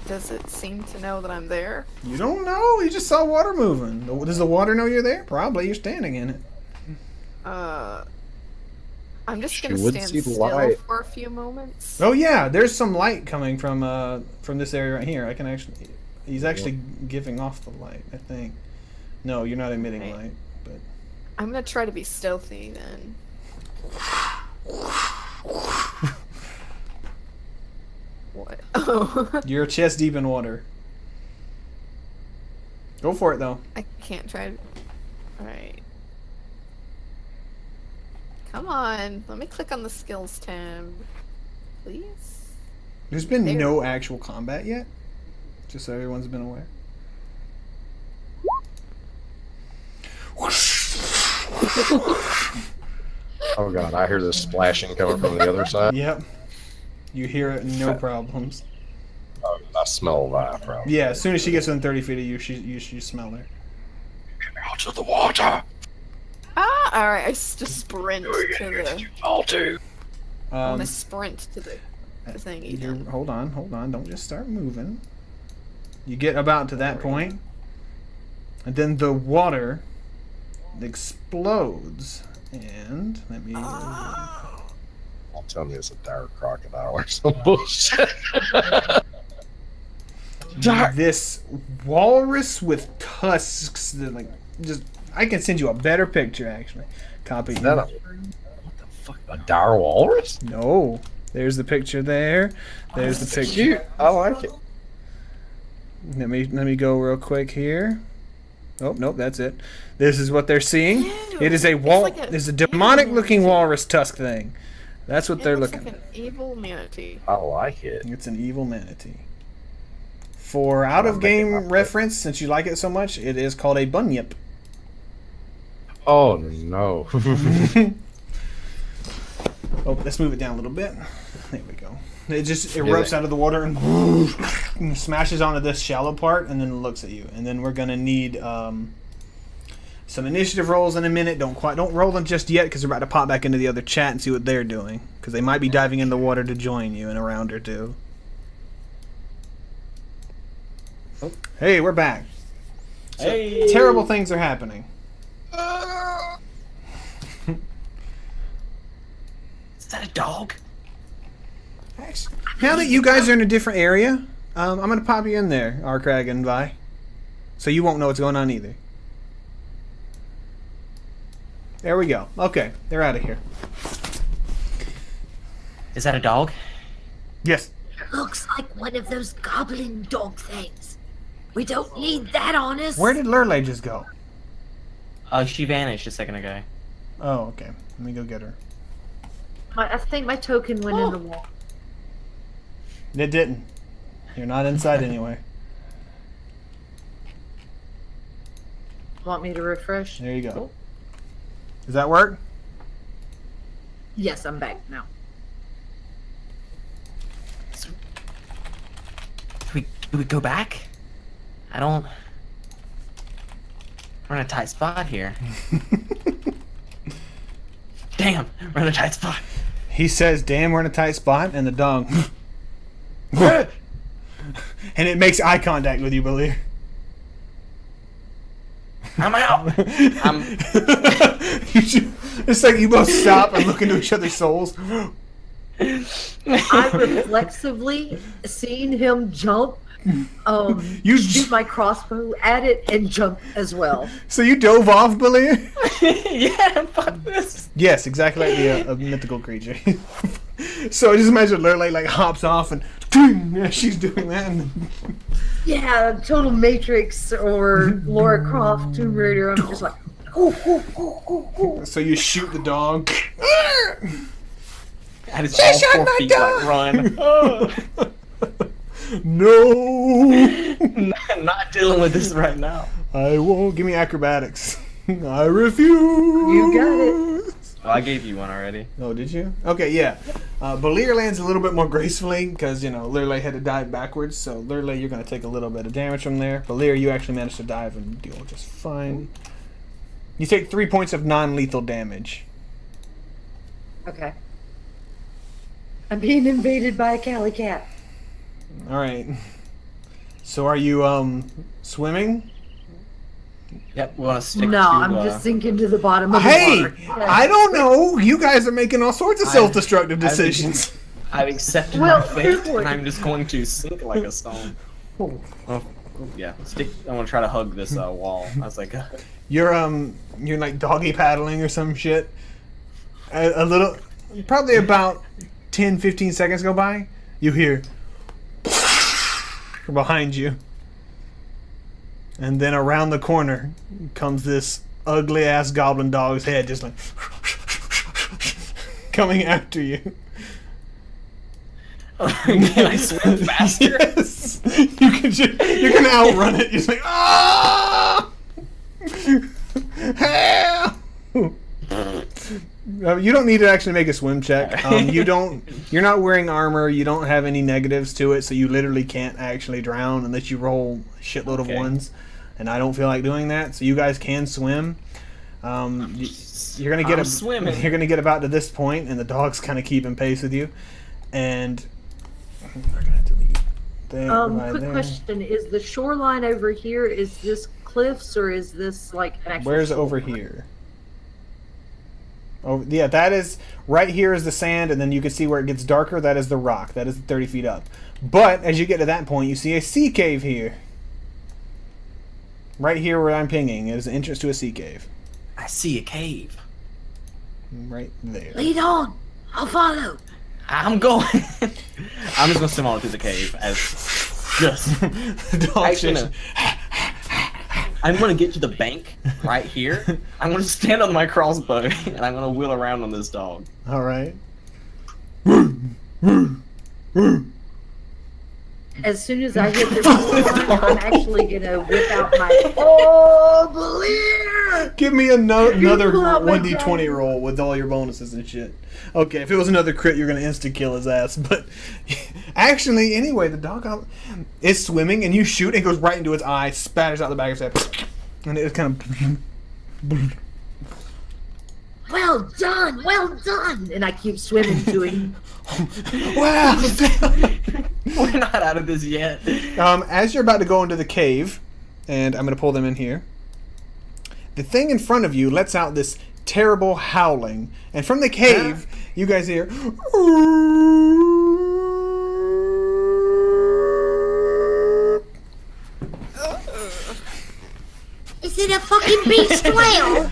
Does it seem to know that I'm there? You don't know. You just saw water moving. Does the water know you're there? Probably. You're standing in it. I'm just She gonna would stand see the still light. for a few moments. Oh yeah, there's some light coming from this area right here. I can actually. He's actually giving off the light. I think. No, you're not emitting Right. light, but. I'm gonna try to be stealthy then. What? Oh. You're chest deep in water. Go for it though. I can't try. Alright. Come on. Let me click on the skills tab. Please? There's been There. no actual combat yet. Just so everyone's been aware. Oh god, I hear this splashing coming from the other side. Yep. You hear it, no problems. Oh, I smell that from. Yeah, as soon as she gets within 30 feet of you, you smell her. Out of the water. Ah! Alright, I just sprint to the. Fall to. I'm gonna sprint to the thingy. then. Hold on. Don't just start moving. You get about to that point, and then the water explodes. And let me. I'll tell me it's a dire crocodile or some bullshit. This walrus with tusks that like just. I can send you a better picture actually. Copy. Is that what the fuck? A dire walrus? No. There's the picture there. There's the picture. Cute. I like it. Let me go real quick here. Oh nope, that's it. This is what they're seeing. Ew, It is a it's wall. like a It's a demonic-looking manatee. walrus tusk thing. That's what It they're looks looking like an evil manatee. I like it. It's an evil manatee. For out-of-game reference, since you like it so much, it is called a bunyip. Oh no. Oh, let's move it down a little bit. There we go. It just erupts out of the water and smashes onto this shallow part, and then looks at you. And then we're gonna need some initiative rolls in a minute. Don't roll them just yet, because we're about to pop back into the other chat and see what they're doing, because they might be diving in the water to join you in a round or two. Oh, hey, we're back. So, Hey. terrible things are happening. Is that a dog? Now that you guys are in a different area, I'm gonna pop you in there, Arkrag and Vi. So you won't know what's going on either. There we go. Okay, they're out of here. Is that a dog? Yes. Looks like one of those goblin dog things. We don't need that on us. Where did Lurley just go? She vanished a second ago. Oh, okay. Let me go get her. I think my token went in the wall. It didn't. You're not inside anyway. Want me to refresh? There you go. Cool. Does that work? Yes, I'm back now. Do we go back? I don't... We're in a tight spot here. Damn, we're in a tight spot. He says, damn, we're in a tight spot, and the dog... and it makes eye contact with you, Balir. I'm out. It's like you both stop and look into each other's souls. I reflexively seen him jump, You shoot my crossbow at it, and jump as well. So you dove off, Balir? Yeah, fuck this. Yes, exactly like a mythical creature. So just imagine Lurley like hops off and yeah, she's doing that. And Yeah, total Matrix or Laura Croft Tomb Raider. I'm just like, ooh, ooh, ooh, ooh, ooh. so you shoot the dog. That is all 4 feet like run. No, Not dealing with this right now. I won't. Give me acrobatics. I refuse. You got it. Oh, I gave you one already. Oh, did you? Okay, yeah. Balir lands a little bit more gracefully because, you know, Lurley had to dive backwards. So, Lurley, you're going to take a little bit of damage from there. Balir, you actually managed to dive and deal just fine. You take 3 points of non-lethal damage. Okay. I'm being invaded by a Cali cat. All right. So, are you swimming? Yep, we want to stick No, to... I'm just sinking to the bottom of the Hey, water. I don't know. You guys are making all sorts of self-destructive decisions. I've accepted Well, my fate, careful. and I'm just going to sink like a stone. Oh, yeah, stick. I want to try to hug this wall. I was like, You're like doggy paddling or some shit. A little, probably about 10, 15 seconds go by. You hear from behind you. And then around the corner comes this ugly ass goblin dog's head just like coming after you. can I swim faster? Yes. You're gonna outrun it. You're just like, ah! Help! You don't need to actually make a swim check. You're not wearing armor. You don't have any negatives to it, so you literally can't actually drown unless you roll a shitload of ones. And I don't feel like doing that, so you guys can swim. You're gonna get swimming. You're gonna get about to this point, and the dog's kind of keeping pace with you. And we're gonna delete that right Quick there. question: is the shoreline over here? Is this cliffs or is this like an actual? Where's shore? over here? Oh, yeah, that is right here is the sand, and then you can see where it gets darker. That is the rock. That is 30 feet up. But as you get to that point, you see a sea cave here. Right here where I'm pinging is the entrance to a sea cave. I see a cave. Right there. Lead on. I'll follow. I'm going. I'm just gonna swim all through the cave as just. The dog Actually, just- no. I'm gonna get to the bank right here. I'm gonna stand on my crossbow and I'm gonna wheel around on this dog. All right. As soon as I hit the shoreline, I'm actually gonna whip out my oh Balir! Give me another pull out my 1d20 dagger. roll with all your bonuses and shit. Okay, if it was another crit, you're gonna insta kill his ass. But actually, anyway, the dog is swimming, and you shoot, and it goes right into its eye, spatters out the back of his head, and it's kind of. Well done! And I keep swimming to him. Wow! We're not out of this yet. As you're about to go into the cave, and I'm gonna pull them in here. The thing in front of you lets out this terrible howling, and from the cave, you guys hear. it a fucking beast whale?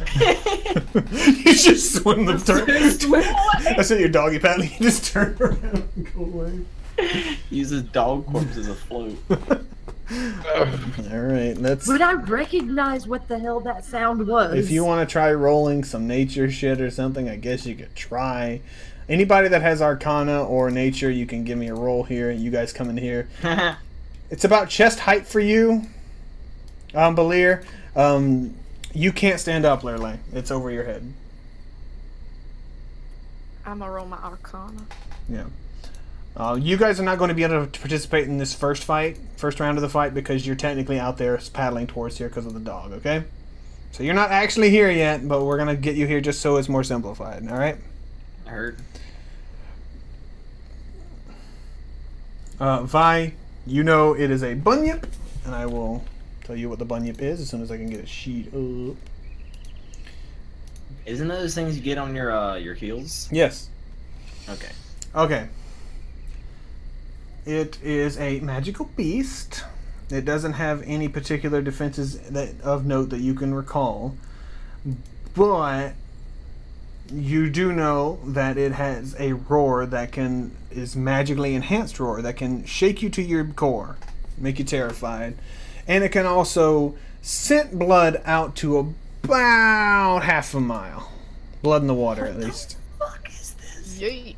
You just swim the turn. I said your doggy paddle. You just turn around and go away. Uses dog corpse as a float. All right, let's. But I recognize what the hell that sound was. If you want to try rolling some nature shit or something, I guess you could try. Anybody that has Arcana or Nature, you can give me a roll here. You guys come in here. It's about chest height for you, Belir. You can't stand up, Lurley. It's over your head. I'm gonna roll my Arcana. Yeah. You guys are not going to be able to participate in this first round of the fight, because you're technically out there paddling towards here because of the dog, okay? So you're not actually here yet, but we're going to get you here just so it's more simplified, all right? I heard. Vi, you know it is a bunyip, and I will tell you what the bunyip is as soon as I can get a sheet up. Isn't those things you get on your heels? Yes. Okay. Okay. It is a magical beast. It doesn't have any particular defenses of note that you can recall, but you do know that it has a roar that is magically enhanced roar that can shake you to your core, make you terrified, and it can also scent blood out to about half a mile. Blood in the water, at least. Fuck is this? Yeet.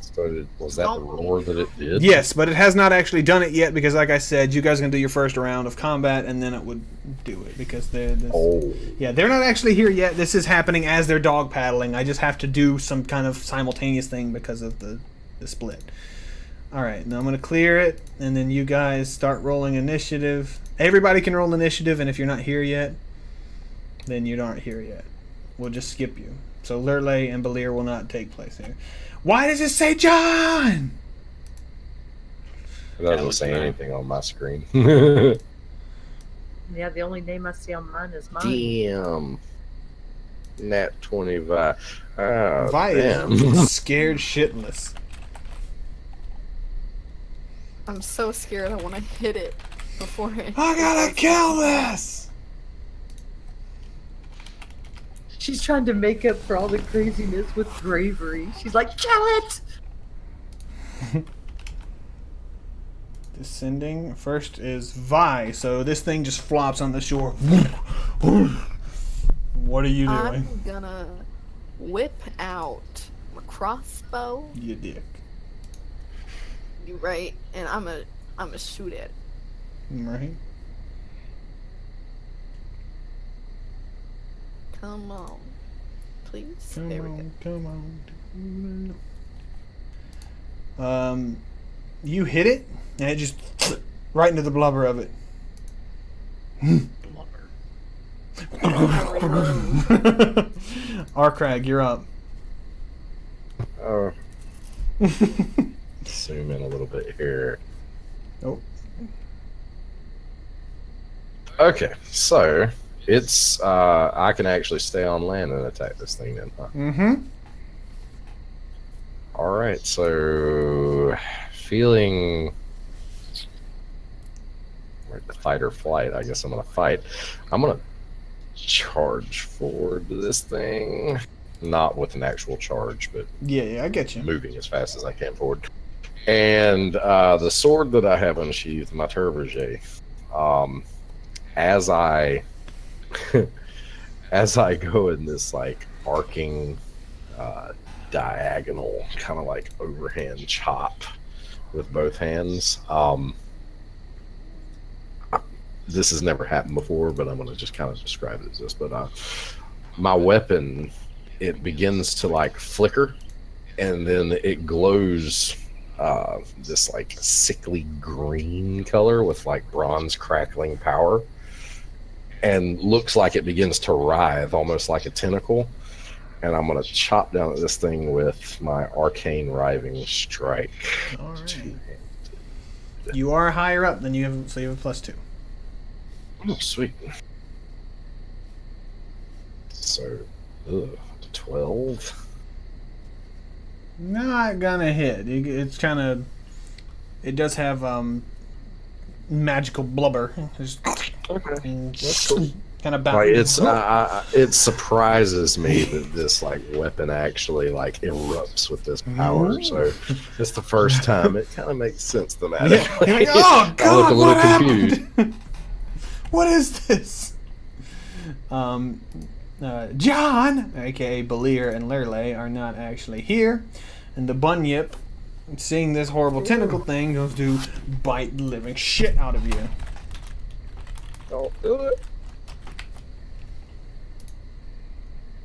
So was that the roar that it did? Yes, but it has not actually done it yet because, like I said, you guys are going to do your first round of combat, and then it would do it because they're... Yeah, they're not actually here yet. This is happening as they're dog paddling. I just have to do some kind of simultaneous thing because of the split. Alright, now I'm going to clear it, and then you guys start rolling initiative. Everybody can roll initiative, and if you're not here yet, then you aren't here yet. We'll just skip you. So Lurley and Belir will not take place here. Why does it say John? It doesn't say anything on my screen. Yeah, the only name I see on mine is mine. Damn. Nat 20 Vi. Oh, Vi damn. is scared shitless. I'm so scared I want to hit it beforehand. I gotta kill this! She's trying to make up for all the craziness with bravery. She's like, kill it! Descending. First is Vi, so this thing just flops on the shore. What are you doing? I'm gonna whip out my crossbow. You dick. You right, and I'm gonna shoot it. Right? Come on, please. Come there we on, go. come on. You hit it, and it just right into the blubber of it. Arkrag, you're up. Oh. Zoom in a little bit here. Oh. Okay, so it's I can actually stay on land and attack this thing then, huh? Mm-hmm. Alright, so feeling like the fight or flight, I guess I'm gonna fight. I'm gonna charge forward to this thing. Not with an actual charge, but Yeah, I get you. moving as fast as I can forward. And the sword that I have unsheathed, my Turboget, as I as I go in this like arcing diagonal kind of like overhand chop with both hands, this has never happened before, but I'm going to just kind of describe it as this. But my weapon, it begins to like flicker, and then it glows this like sickly green color with like bronze crackling power, and looks like it begins to writhe almost like a tentacle. And I'm going to chop down at this thing with my arcane riving strike. All right. Two-handed. You are higher up than you have, so you have a +2. Oh, sweet. So, 12. Not gonna hit. It's kind of. It does have magical blubber. Just Okay, that's cool. kind of Like it surprises me that this like weapon actually like erupts with this power. So it's the first time. It kind of makes sense thematically. You're like, oh I look God, a what little confused. happened? What is this? John, aka Belir and Lurley, are not actually here, and the Bunyip, seeing this horrible tentacle thing, goes to bite the living shit out of you. Don't do it.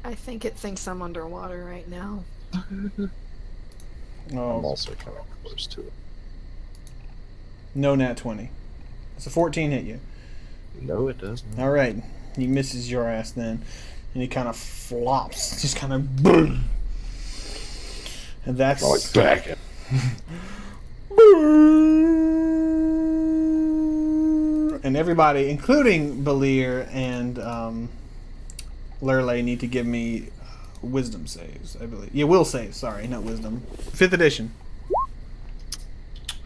I think it thinks I'm underwater right now. I'm Oh, also kind of close to it. no nat 20. It's a 14 hit you. No, it doesn't. All right, he misses your ass then, and he kind of flops, just kind of boom. And that's I like back it. And everybody, including Belir and Lurley, need to give me wisdom saves, I believe. Yeah, will saves, sorry, not wisdom. 5th edition.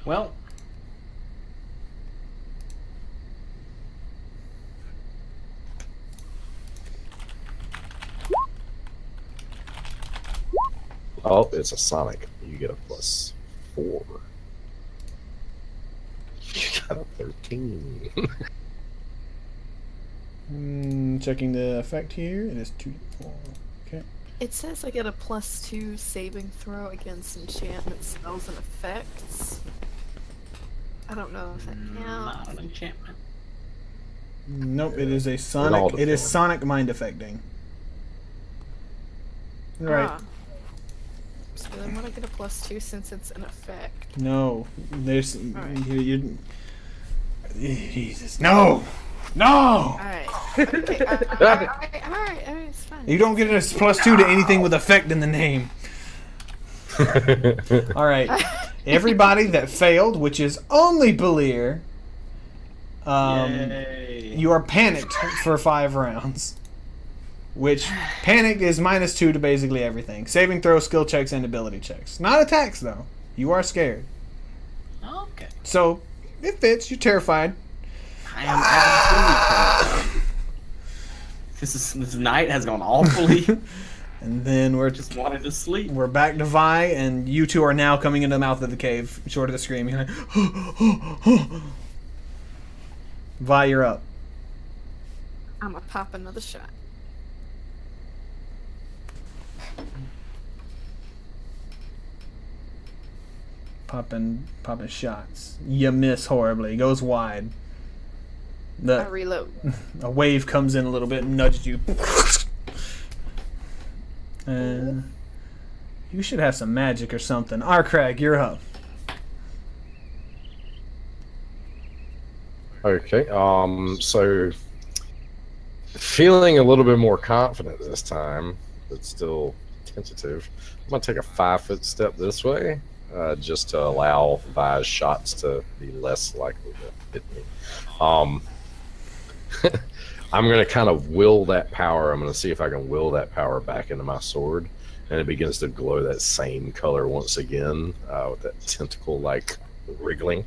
Well, Oh, it's a Sonic. You get a +4. You got a 13. Checking the effect here. It is 2d4. Okay. It says I get a +2 saving throw against enchantment spells and effects. I don't know if that not counts. an enchantment. Nope, it is a all sonic. It is depends. sonic mind affecting. Right. Ah. So then would I get a +2 since it's an effect? No, there's Alright. you. Jesus, no, no. Alright. Okay, alright, it's fine. You don't get a +2 to anything with effect in the name. All right, everybody that failed, which is only Belir, Yay. you are panicked for 5 rounds. Which panic is -2 to basically everything. Saving throw, skill checks, and ability checks. Not attacks though. You are scared. Okay. So it fits. You're terrified. I am absolutely this night has gone awfully. And then we're Just wanted to sleep. We're back to Vi, and you two are now coming into the mouth of the cave, short of the scream. You're like, Vi, you're up. I'm gonna pop another shot. Popping shots. You miss horribly. Goes wide. I reload. A wave comes in a little bit and nudges you. And you should have some magic or something. Arcrag, you're up. Okay. So feeling a little bit more confident this time, but still tentative. I'm gonna take a 5-foot step this way, just to allow Vi's shots to be less likely to hit me. I'm gonna kind of will that power. I'm gonna see if I can will that power back into my sword, and it begins to glow that same color once again, with that tentacle like wriggling.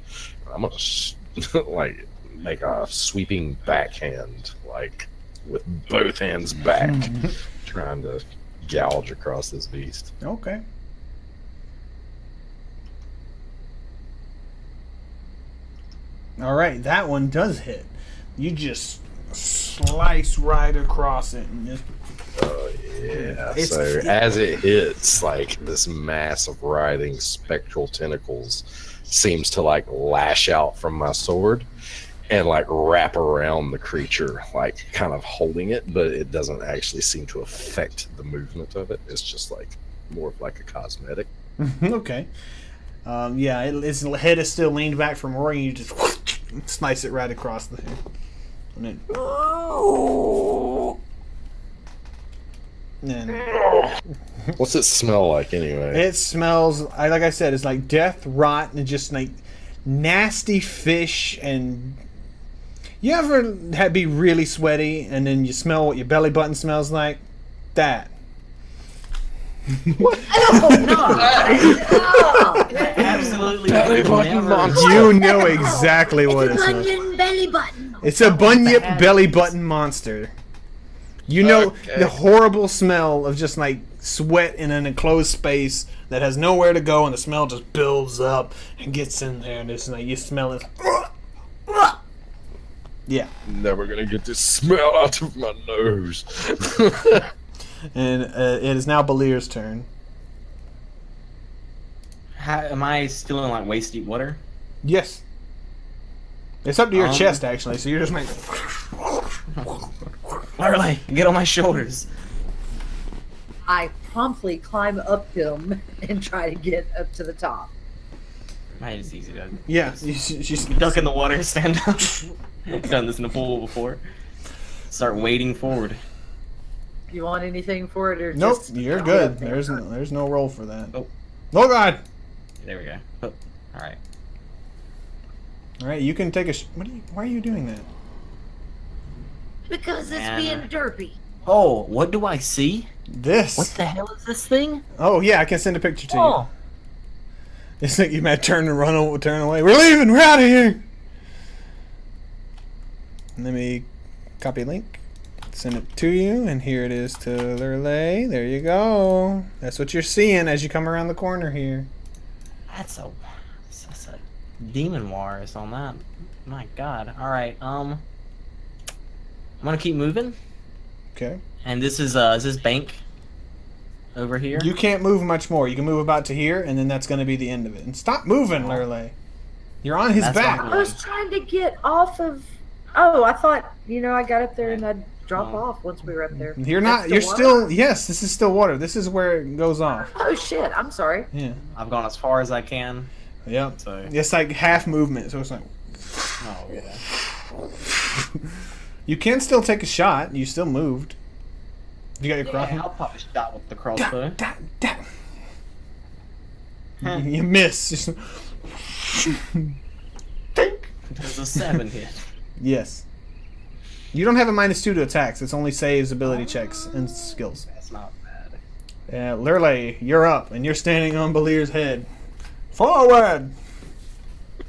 I'm gonna like make a sweeping backhand, like with both hands back, trying to gouge across this beast. Okay. All right, that one does hit. You just slice right across it, and just Yeah. It's- So as it hits, like this mass of writhing spectral tentacles seems to like lash out from my sword and like wrap around the creature, like kind of holding it, but it doesn't actually seem to affect the movement of it. It's just like more of like a cosmetic. okay. Yeah, its head is still leaned back from roaring. You just slice it right across the head, and then. What's it smell like anyway? It smells, like I said, it's like death, rot, and just like nasty fish. And you ever be really sweaty and then you smell what your belly button smells like? That. Absolutely. Belly button never- monster. You know exactly what it It's an smells. onion belly button. It's a That was bunyip bad. belly button monster. You know Okay. the horrible smell of just like sweat in an enclosed space that has nowhere to go, and the smell just builds up and gets in there, and it's like you smell it. Yeah, Never gonna get this smell out of my nose. and it is now Balir's turn. Am I still in like waist deep water? Yes, it's up to your Um, chest actually, so you're just like. Literally, get on my shoulders. I promptly climb up him and try to get up to the top. Mine is easy to Yeah, she's duck in the water, stand up. I've done this in a pool before. Start wading forward. You want anything for it or Nope, just you're get good. up there? There's no roll for that. Oh. Oh God! There we go. Oh, all right. All right, you can take a. Why are you doing that? Because it's And- being derpy. Oh, what do I see? This. What the hell is this thing? Oh yeah, I can send a picture to you. Oh, It's like you might turn away. We're leaving. We're out of here. Let me copy link, send it to you, and here it is to Lurley. There you go. That's what you're seeing as you come around the corner here. that's a demon wars on that. My God. All right. I'm gonna keep moving. Okay. And this is bank over here. You can't move much more. You can move about to here, and then that's going to be the end of it. And stop moving, Lurley. You're on his That's back. not I was trying to get off of. Oh, I thought I got up there and I'd drop Oh. off once we were up there. You're not. That's You're water? still. Yes, this is still water. This is where it goes off. Oh shit! I'm sorry. Yeah. I've gone as far as I can. Yep. So. It's like half movement, so it's like Oh yeah. you can still take a shot. You still moved. You got your Yeah, crossbow. I'll pop a shot with the crossbow. You miss. Just- There's a 7 hit. yes. You don't have a -2 to attacks. It's only saves, ability checks, and skills. That's not bad. Lurley, you're up, and you're standing on Balir's head. Forward!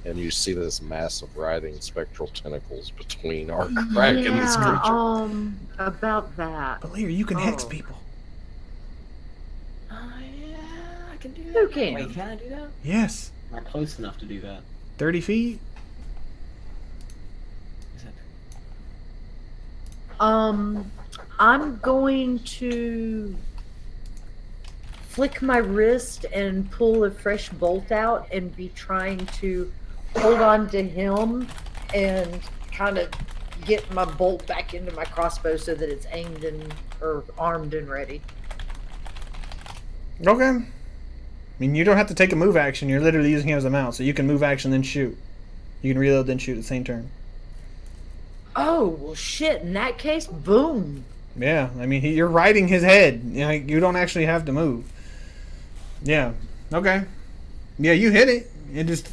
And you see this massive writhing spectral tentacles between our crag and this creature. About that. Balir, you can hex Oh. people. Yeah, I can do that. Who can? Wait, can I do that? Yes. Am I close enough to do that? 30 feet? Is that... I'm going to flick my wrist and pull a fresh bolt out and be trying to hold on to him and kind of get my bolt back into my crossbow so that it's aimed and or armed and ready. Okay. I mean, you don't have to take a move action. You're literally using him as a mount, so you can move action then shoot. You can reload then shoot at the same turn. Oh well, shit! In that case, boom. Yeah, I mean, you're riding his head. You don't actually have to move. Yeah. Okay. Yeah, you hit it. It just...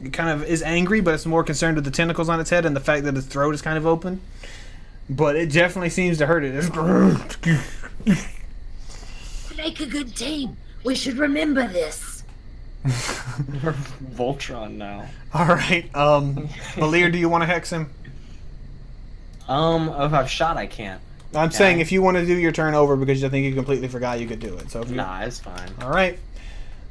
It kind of is angry, but it's more concerned with the tentacles on its head and the fact that its throat is kind of open. But it definitely seems to hurt it. We make a good team. We should remember this. We're Voltron now. All right. Balir, do you want to hex him? If I've shot, I can't. I'm Okay. saying if you want to do your turn over because I think you completely forgot you could do it. So if you, Nah, it's fine. all right.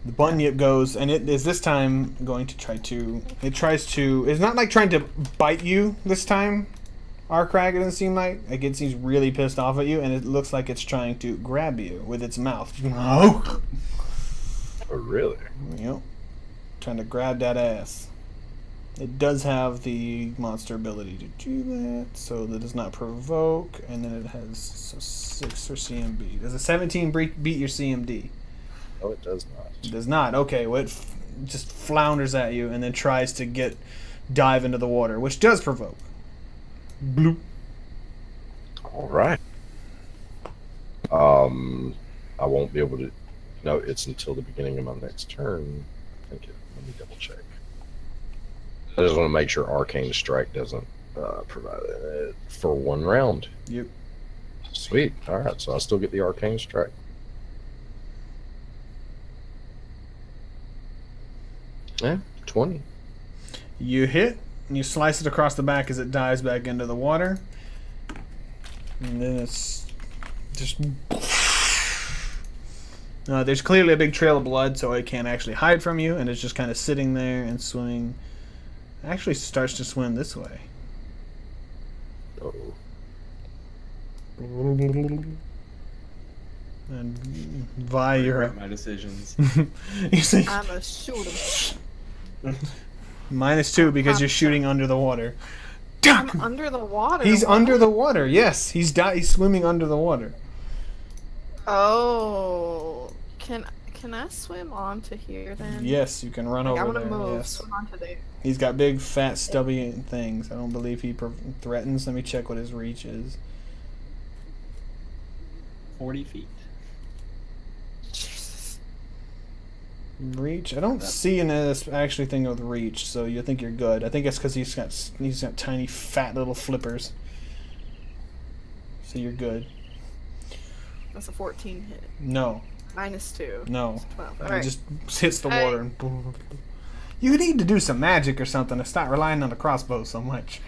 The bunyip goes, and it is this time going to try to. It tries to. It's not like trying to bite you this time. Arkrag, it doesn't seem like. Like it seems really pissed off at you, and it looks like it's trying to grab you with its mouth. Oh, really? Yep. Trying to grab that ass. It does have the monster ability to do that, so that does not provoke, and then it has 6 for CMB. Does a 17 beat your CMD? No, it does not. It does not. Okay, well, it just flounders at you and then tries to dive into the water, which does provoke. Bloop. All right. I won't be able to. No, it's until the beginning of my next turn. Let me double check. I just want to make sure Arcane Strike doesn't provide it for 1 round. Yep. Sweet. All right, so I still get the Arcane Strike. Yeah, 20. You hit, and you slice it across the back as it dives back into the water. And then it's just... there's clearly a big trail of blood, so it can't actually hide from you, and it's just kind of sitting there and swimming. It actually starts to swim this way. Oh. And Vi, you're Regret up. my decisions. You see, I'm a shoot him. -2 because you're shooting under the water. I'm under the water. He's What? under the water. Yes, he's swimming under the water. Oh, can I swim onto here then? Yes, you can run Like, I over want there. to move. Yes. Swim onto there. He's got big, fat, stubby things. I don't believe he threatens. Let me check what his reach is. 40 feet. Jesus. Reach? I don't see an actually thing with reach, so you think you're good. I think it's because he's got tiny, fat little flippers. So you're good. That's a 14 hit. No, -2. no. 12. He Alright. just hits the water and boom. You need to do some magic or something to stop relying on the crossbow so much.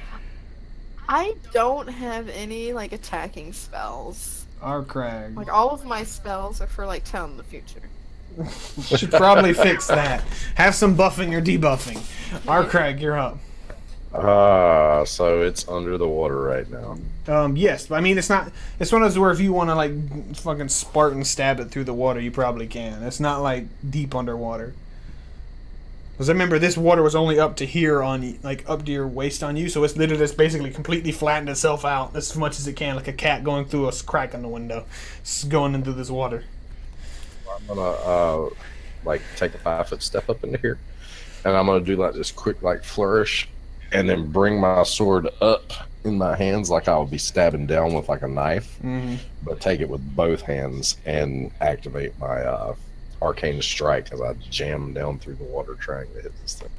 I don't have any like attacking spells. Our Crag. Like all of my spells are for like telling the future. Should probably fix that. Have some buffing or debuffing. Our Crag, you're up. So it's under the water right now. Yes, but I mean it's not. It's one of those where if you want to like fucking Spartan stab it through the water, you probably can. It's not like deep underwater. Because I remember this water was only up to here on like up to your waist on you, so it's literally just basically completely flattened itself out as much as it can, like a cat going through a crack in the window, it's going into this water. I'm gonna like take a 5-foot step up into here, and I'm gonna do like this quick like flourish, and then bring my sword up in my hands like I would be stabbing down with like a knife, but take it with both hands and activate my arcane strike as I jam down through the water trying to hit this thing.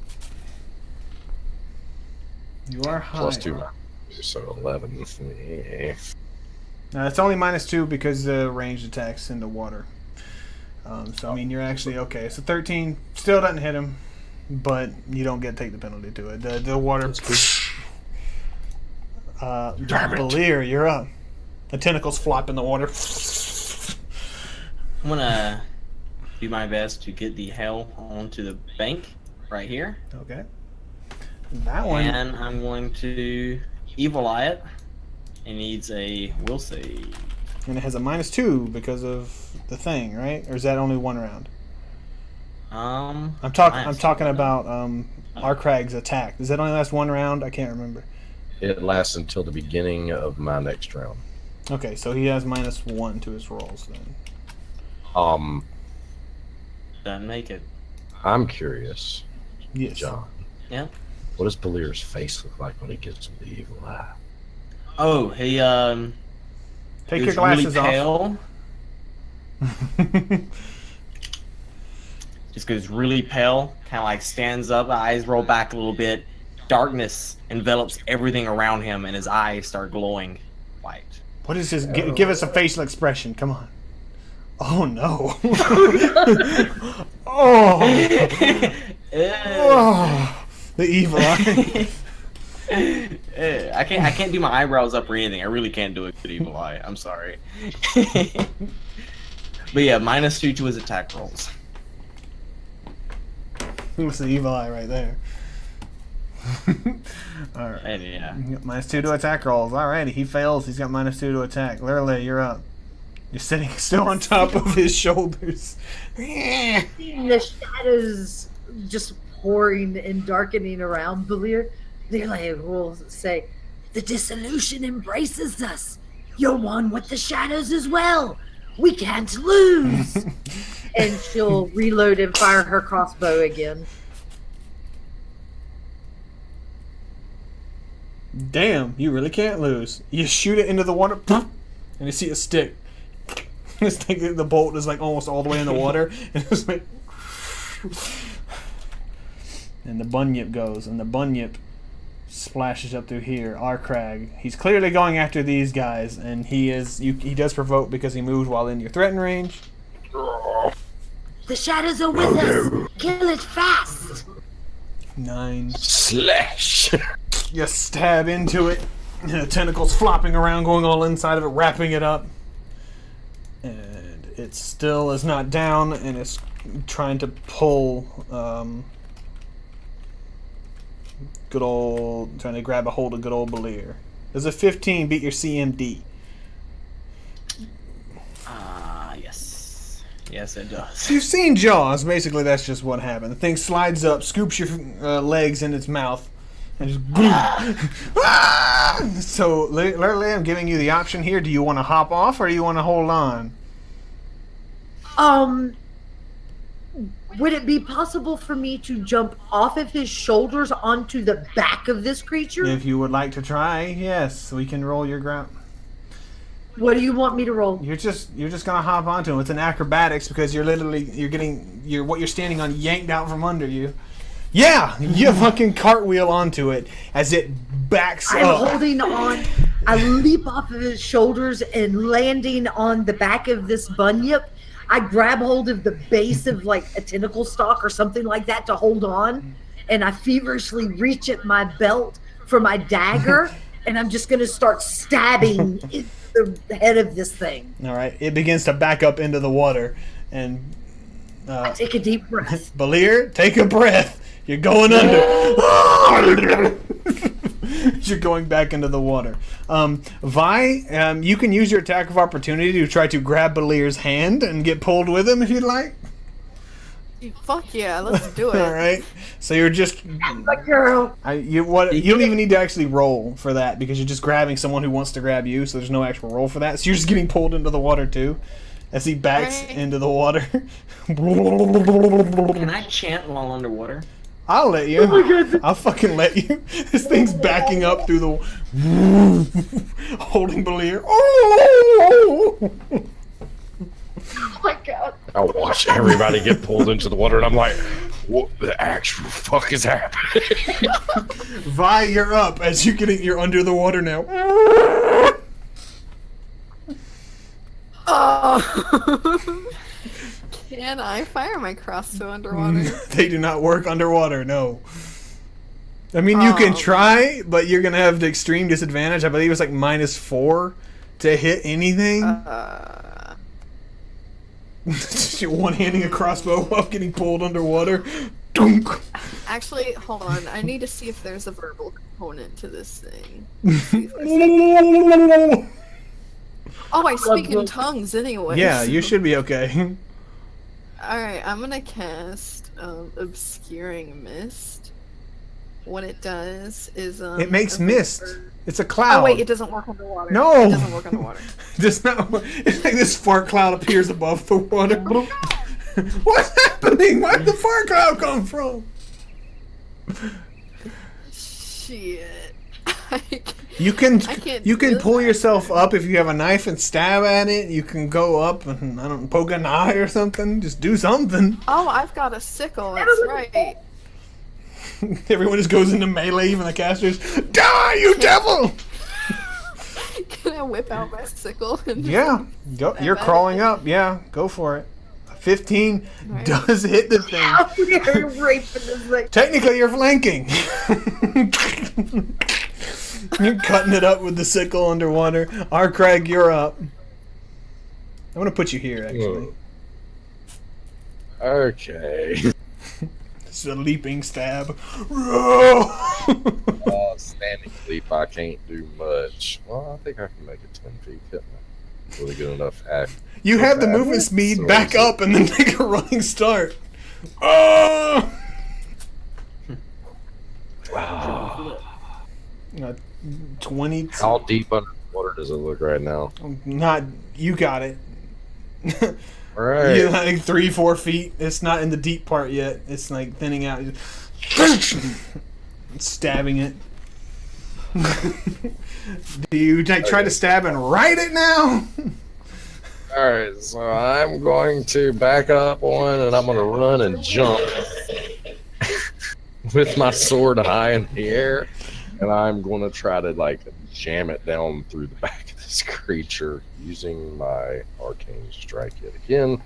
You are high. +2, so 11. Yeah. It's only -2 because the ranged attacks in the water. So I mean you're actually okay. So 13 still doesn't hit him, but you don't get to take the penalty to it. The water. Balir, you're up. The tentacles flop in the water. I'm gonna do my best to get the hell onto the bank right here. Okay. That one. And I'm going to evil eye it. It needs a will save. And it has a -2 because of the thing, right? Or is that only one round? I'm talking about Arkrag's attack. Does that only last one round? I can't remember. It lasts until the beginning of my next round. Okay, so he has -1 to his rolls then. Doesn't make it. I'm curious, Yes. John. Yeah. What does Balir's face look like when he gets the evil eye? Oh, he Take he your was glasses really off. pale. Just goes really pale, kind of like stands up, eyes roll back a little bit. Darkness envelops everything around him, and his eyes start glowing white. What is his? Give us a facial expression. Come on. Oh no. Oh. Oh. The evil eye. I can't do my eyebrows up or anything. I really can't do a good evil eye. I'm sorry. But yeah, -2 to his attack rolls. What's the evil eye right there? Alright. And yeah. -2 to attack rolls. Alrighty, he fails. He's got -2 to attack. Literally, you're up. You're sitting still on top of his shoulders. The shadows just pouring and darkening around Balir. Lirley will say, "The dissolution embraces us. You're one with the shadows as well. We can't lose." And she'll reload and fire her crossbow again. Damn, you really can't lose. You shoot it into the water, and you see it stick. It's like the bolt is like almost all the way in the water, and it's like, and the bunyip goes, and the bunyip splashes up through here. Arkrag, he's clearly going after these guys, and he does provoke because he moved while in your threatened range. The shadows are with us. Kill it fast. 9. Slash. You stab into it. The tentacles flopping around, going all inside of it, wrapping it up. And it still is not down, and it's trying to pull, trying to grab a hold of good old Belir. Does a 15 beat your CMD? Yes. Yes, it does. You've seen Jaws. Basically, that's just what happened. The thing slides up, scoops your legs in its mouth, and just boom. Ah! So, literally, I'm giving you the option here. Do you want to hop off, or do you want to hold on? Would it be possible for me to jump off of his shoulders onto the back of this creature? If you would like to try, yes, we can roll your ground. What do you want me to roll? You're just gonna hop onto him. It's an acrobatics because you're getting what you're standing on yanked out from under you. Yeah, you fucking cartwheel onto it as it backs I'm up. holding on. I leap off of his shoulders and landing on the back of this bunyip. I grab hold of the base of like a tentacle stalk or something like that to hold on, and I feverishly reach at my belt for my dagger, and I'm just gonna start stabbing the head of this thing. All right, it begins to back up into the water, and I take a deep breath. Belir, take a breath. You're going under. You're going back into the water. Vi, you can use your attack of opportunity to try to grab Belir's hand and get pulled with him if you'd like. Fuck yeah, let's do it. All right. So you're just My girl. you don't even need to actually roll for that because you're just grabbing someone who wants to grab you. So there's no actual roll for that. So you're just getting pulled into the water too, as he backs Right. into the water. Can I chant while underwater? I'll let you. Oh my God. I'll fucking let you. This thing's backing up through the holding Belir. Oh! Oh my God. I watch everybody get pulled into the water, and I'm like, what the actual fuck is happening? Vi, you're up as you're under the water now. Oh. Can I fire my crossbow underwater? They do not work underwater, no. I mean, you can try, but you're going to have the extreme disadvantage. I believe it's like -4 to hit anything. You're one-handing a crossbow while getting pulled underwater. Dunk. Actually, hold on. I need to see if there's a verbal component to this thing. Oh, I speak in tongues anyway. Yeah, you should be okay. Alright, I'm gonna cast Obscuring Mist. What it does is It makes if a mist. bird- It's a cloud. Oh wait, it doesn't work underwater. No! It doesn't work underwater. It's not. It's like this fart cloud appears above the water. What's happening? Where did the fart cloud come from? Shit. You can I can't you can do pull that. yourself up if you have a knife and stab at it. You can go up and poke an eye or something. Just do something. Oh, I've got a sickle, that's right. Everyone just goes into melee. Even the casters. Die, you devil! Can I whip out my sickle? And Yeah, go, you're bet. crawling up. Yeah, go for it. 15 Right. does hit the thing. You're raping this thing. Technically, you're flanking. You're cutting it up with the sickle underwater. Craig, you're up. I'm gonna put you here, actually. Okay. It's a leaping stab. Standing leap, I can't do much. Well, I think I can make it 10 feet, couldn't I? Really good enough act. You have the movement speed, back up, and then make a running start. Oh! 20. How deep underwater does it look right now? Not. You got it. Alright. You're like 3-4 feet. It's not in the deep part yet. It's like thinning out. Stabbing it. Do you try to stab and ride it now? Alright, so I'm going to back up one, and I'm going to run and jump with my sword high in the air, and I'm going to try to, like, jam it down through the back of this creature using my arcane strike yet again,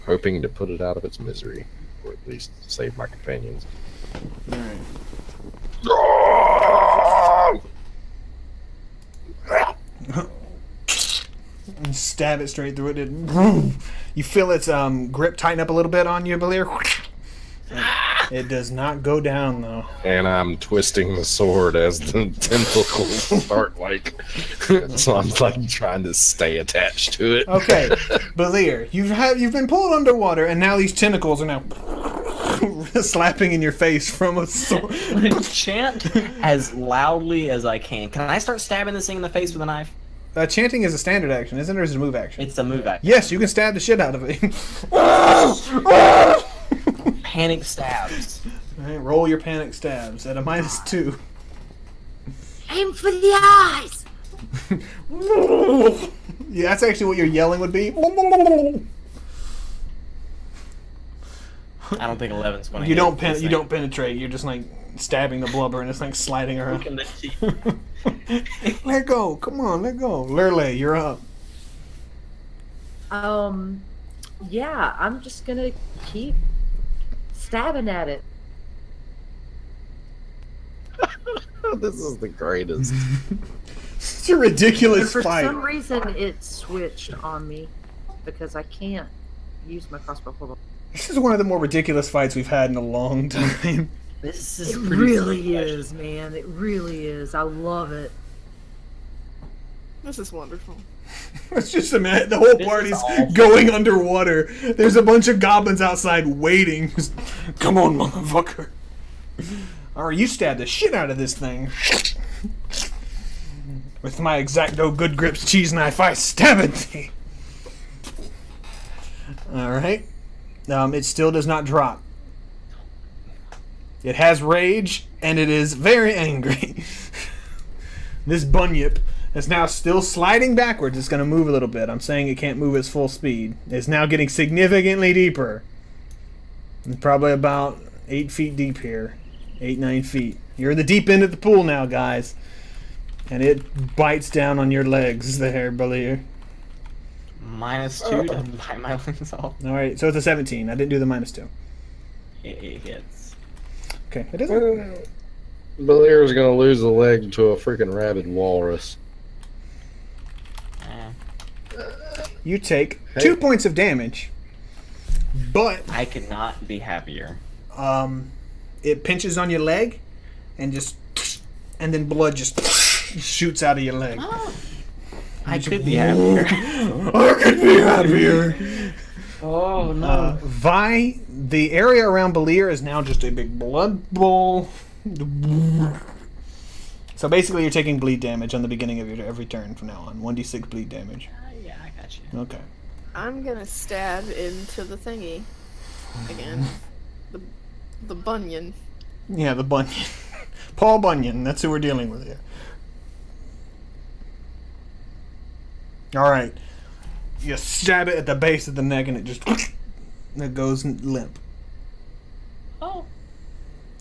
hoping to put it out of its misery. or at least save my companions. All right. And stab it straight through it. You feel its grip tighten up a little bit on you, Belir. It does not go down though. And I'm twisting the sword as the tentacles start so I'm like trying to stay attached to it. Okay, Belir, you've been pulled underwater, and now these tentacles are now slapping in your face from a sword. Chant as loudly as I can. Can I start stabbing this thing in the face with a knife? Chanting is a standard action, isn't it? Or is it a move action? It's a move action. Yes, you can stab the shit out of it. Panic stabs. All right, roll your panic stabs at a -2. Aim for the eyes. Yeah, that's actually what your yelling would be. I don't think 11's going to You don't penetrate. You're just like stabbing the blubber, and it's like sliding around. Let go! Come on, let go. Lurley, you're up. Yeah, I'm just gonna keep stabbing at it. This is the greatest. It's a ridiculous For fight. some reason, it switched on me because I can't use my crossbow. Hold on. This is one of the more ridiculous fights we've had in a long time. This is It pretty really special. is, man. It really is. I love it. This is wonderful. It's just a minute. The whole This party's is awful. going underwater. There's a bunch of goblins outside waiting. Just, come on, motherfucker. Alright, you stab the shit out of this thing. With my X-Acto Good Grips cheese knife, I stab it. Alright. It still does not drop. It has rage, and it is very angry. This bunyip is now still sliding backwards. It's going to move a little bit. I'm saying it can't move its full speed. It's now getting significantly deeper. It's probably about 8 feet deep here. 9 feet. You're in the deep end of the pool now, guys. And it bites down on your legs there, Belir. -2 to bite my legs off. Alright, so it's a 17. I didn't do the -2. It hits. Okay, it isn't. Belier's gonna lose a leg to a freaking rabid walrus. You take 2 points of damage, but I could not be happier. it pinches on your leg, and then blood just shoots out of your leg. I could be happier. I could be happier. Oh no. Vi, the area around Belir is now just a big blood bowl. So basically, you're taking bleed damage on the beginning of your every turn from now on. 1d6 bleed damage. Yeah, I got you. Okay. I'm gonna stab into the thingy again. The bunion. Yeah, the Bunyan. Paul Bunyan. That's who we're dealing with here. All right. You stab it at the base of the neck, and it goes limp. Oh.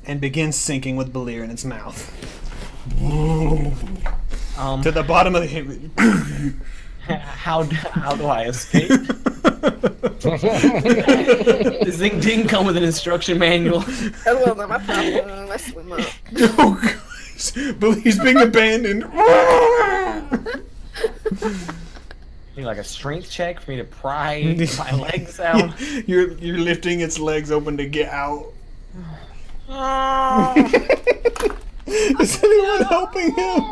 And begins sinking with Belir in its mouth. To the bottom of the How do I escape? This thing didn't come with an instruction manual. Oh, well, not my problem. I swim up. Oh, gosh. Belir's being abandoned. Need like a strength check for me to pry my legs out. You're lifting its legs open to get out. Is anyone helping him?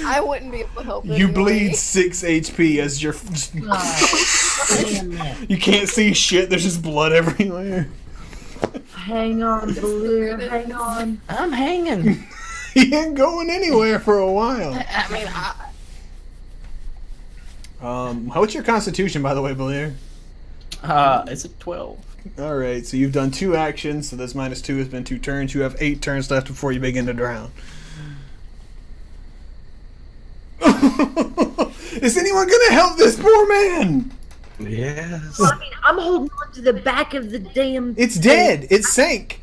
I wouldn't be able to help You anyway. bleed 6 HP as you're. You can't see shit. There's just blood everywhere. Hang on, Belir. Hang on. I'm hanging. He ain't going anywhere for a while. I mean, What's your constitution, by the way, Belir? it's a 12. All right, so you've done 2 actions, so this -2 has been 2 turns. You have 8 turns left before you begin to drown. Is anyone gonna help this poor man? Yes. Well, I mean, I'm holding on to the back of the damn. It's dead. It sank.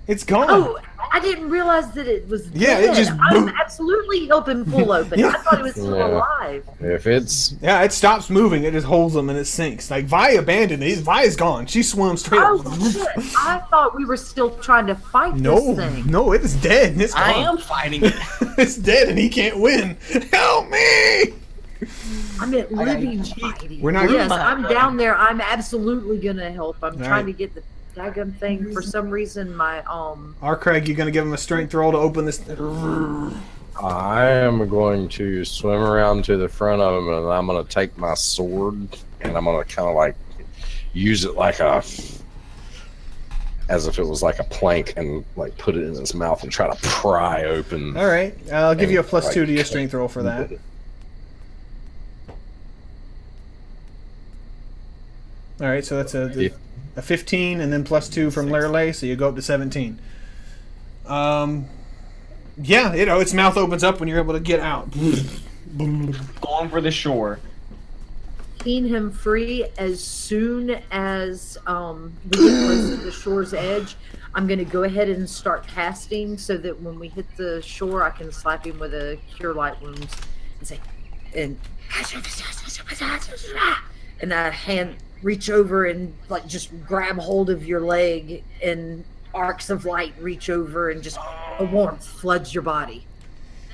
It's gone. Oh, I didn't realize that it was Yeah, it dead. just I'm boom. absolutely helping full open. Yeah. I thought it was still Yeah. alive. If it's Yeah, it stops moving. It just holds them and it sinks. Like Vi abandoned it. Vi's gone. She swam straight Oh up. shit! I thought we were still trying to fight No, this thing. no, it is dead. It's gone. I am fighting it. It's dead and he can't win. Help me! I meant I gotta living cheat. fighting. We're not- Yes, I'm down there. I'm absolutely gonna help. I'm All trying right. to get the daggum thing. For some reason, my Our Craig, you gonna give him a strength roll to open this? I am going to swim around to the front of him and I'm going to take my sword and I'm going to kind of like use it like as if it was like a plank and like put it in his mouth and try to pry open. All right, I'll give you a +2 Like, to your strength roll for that. All right, so that's a 15 and then +2 from Lurley, so you go up to 17. Yeah, its mouth opens up when you're able to get out. Going for the shore. keen him free as soon as we get close to the shore's edge. I'm going to go ahead and start casting so that when we hit the shore, I can slap him with a Cure Light Wounds and say, and I hand reach over and like just grab hold of your leg and arcs of light reach over and just a warmth floods your body.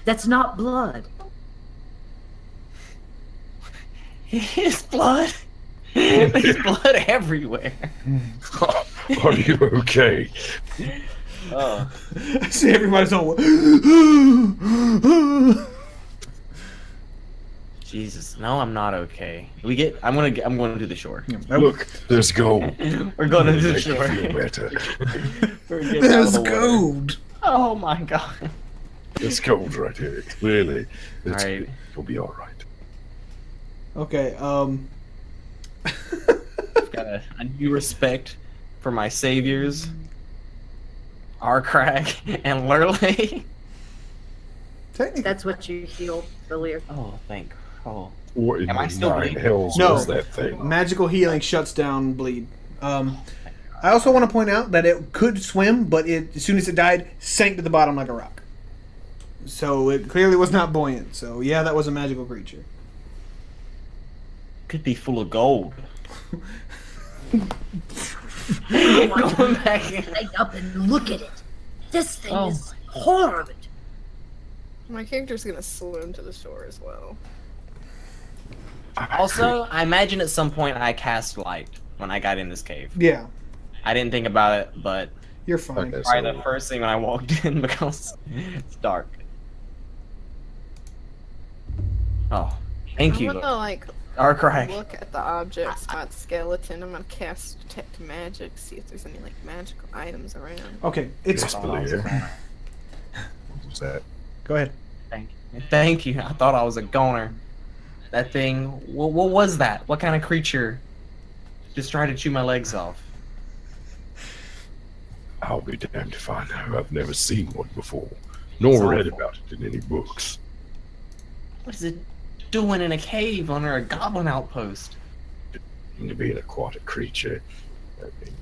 That's not blood. His blood. There's blood everywhere. Are you okay? Oh. I see everybody's on. Jesus, no, I'm not okay. I'm going to the shore. Look, there's gold. We're going to the Make you shore. feel better. We're getting out of There's the water. gold. Oh my god. There's gold right here. Clearly, it's Alright. you'll be all right. Okay. I've got a new respect for my saviors, Arcrag and Lurley. Technically, That's what you healed earlier. Oh, oh. What in Am I the still nine bleeding? hells No. was that thing? magical healing shuts down bleed. I also want to point out that it could swim, but as soon as it died, sank to the bottom like a rock. So it clearly was not buoyant. So yeah, that was a magical creature. Could be full of gold. Going back in. Light up and look at it. This thing Oh. is horrible. My character's gonna swim to the shore as well. Also, I imagine at some point I cast light when I got in this cave. Yeah, I didn't think about it, but you're fine. Okay, probably so the first thing when I walked in because it's dark. Oh, thank you, I'm gonna like Arcrag. look at the object spot skeleton. I'm gonna cast detect magic, see if there's any like magical items around. Okay, it's yes, Belia. What was that? go ahead. Thank you. I thought I was a goner. That thing. What was that? What kind of creature just tried to chew my legs off? I'll be damned if I know. I've never seen one before, nor read about it in any books. What is it doing in a cave under a goblin outpost? To be an aquatic creature, I mean,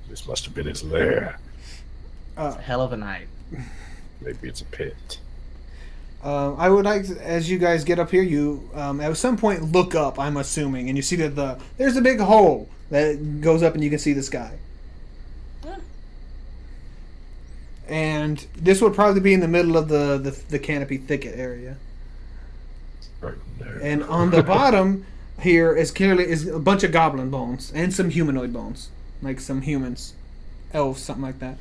this must have been its lair. It's a hell of a night. Maybe it's a pit. I would like, as you guys get up here, you at some point look up. I'm assuming, and you see that there's a big hole that goes up, and you can see the sky. And this would probably be in the middle of the canopy thicket area. Right there. And on the bottom here is a bunch of goblin bones and some humanoid bones, like some humans, elves, something like that.